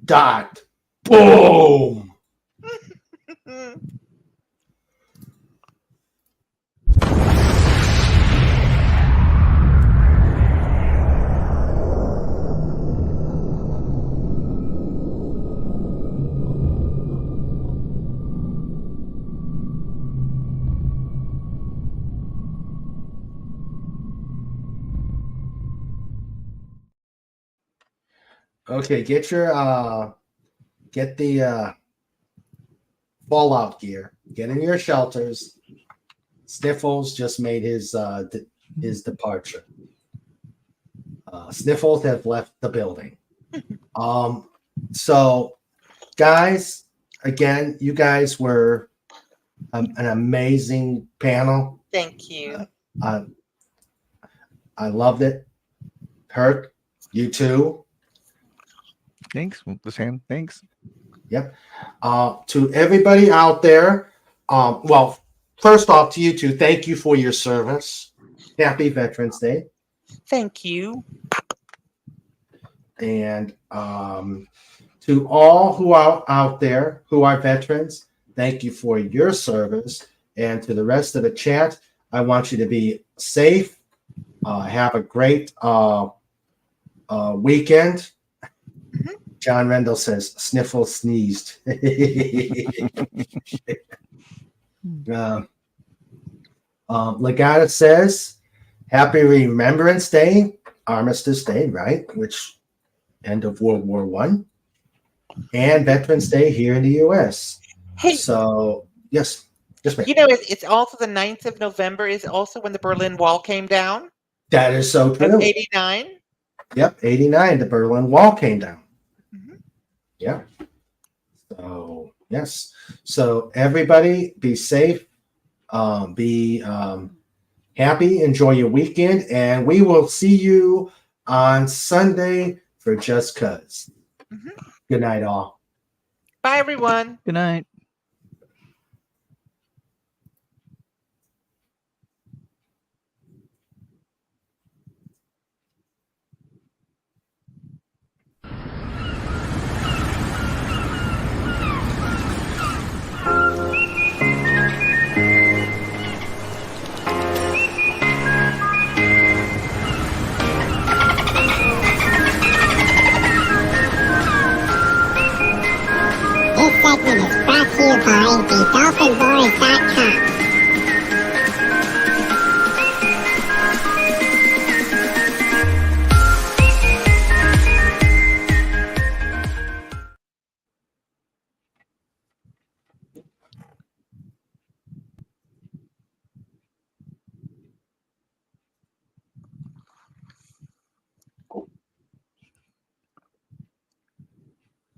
Dot. Boom. Okay, get the fallout gear. Get in your shelters. Sniffles just made his departure. Sniffles have left the building. So, guys, again, you guys were an amazing panel. Thank you. I loved it. Herc, you too. Thanks. The same. Thanks. Yep. To everybody out there, well, first off, to you two, thank you for your service. Happy Veterans Day. Thank you. And to all who are out there who are veterans, thank you for your service. And to the rest of the chat, I want you to be safe. Have a great weekend. John Rendell says, Sniffle sneezed. Legata says, Happy Remembrance Day, Armistice Day, right? Which end of World War I. And Veterans Day here in the U.S. Hey, So, yes. Yes, ma'am. you know, it's also the 9th of November is also when the Berlin Wall came down. That is so Of true. 89. Yep, 89, the Berlin Wall came down. Mhm. Yeah. So, yes. So, everybody be safe, be happy, enjoy your weekend, and we will see you on Sunday for Just Cuz. Mhm. Good night, all. Bye, everyone. Good night. awfully boring job.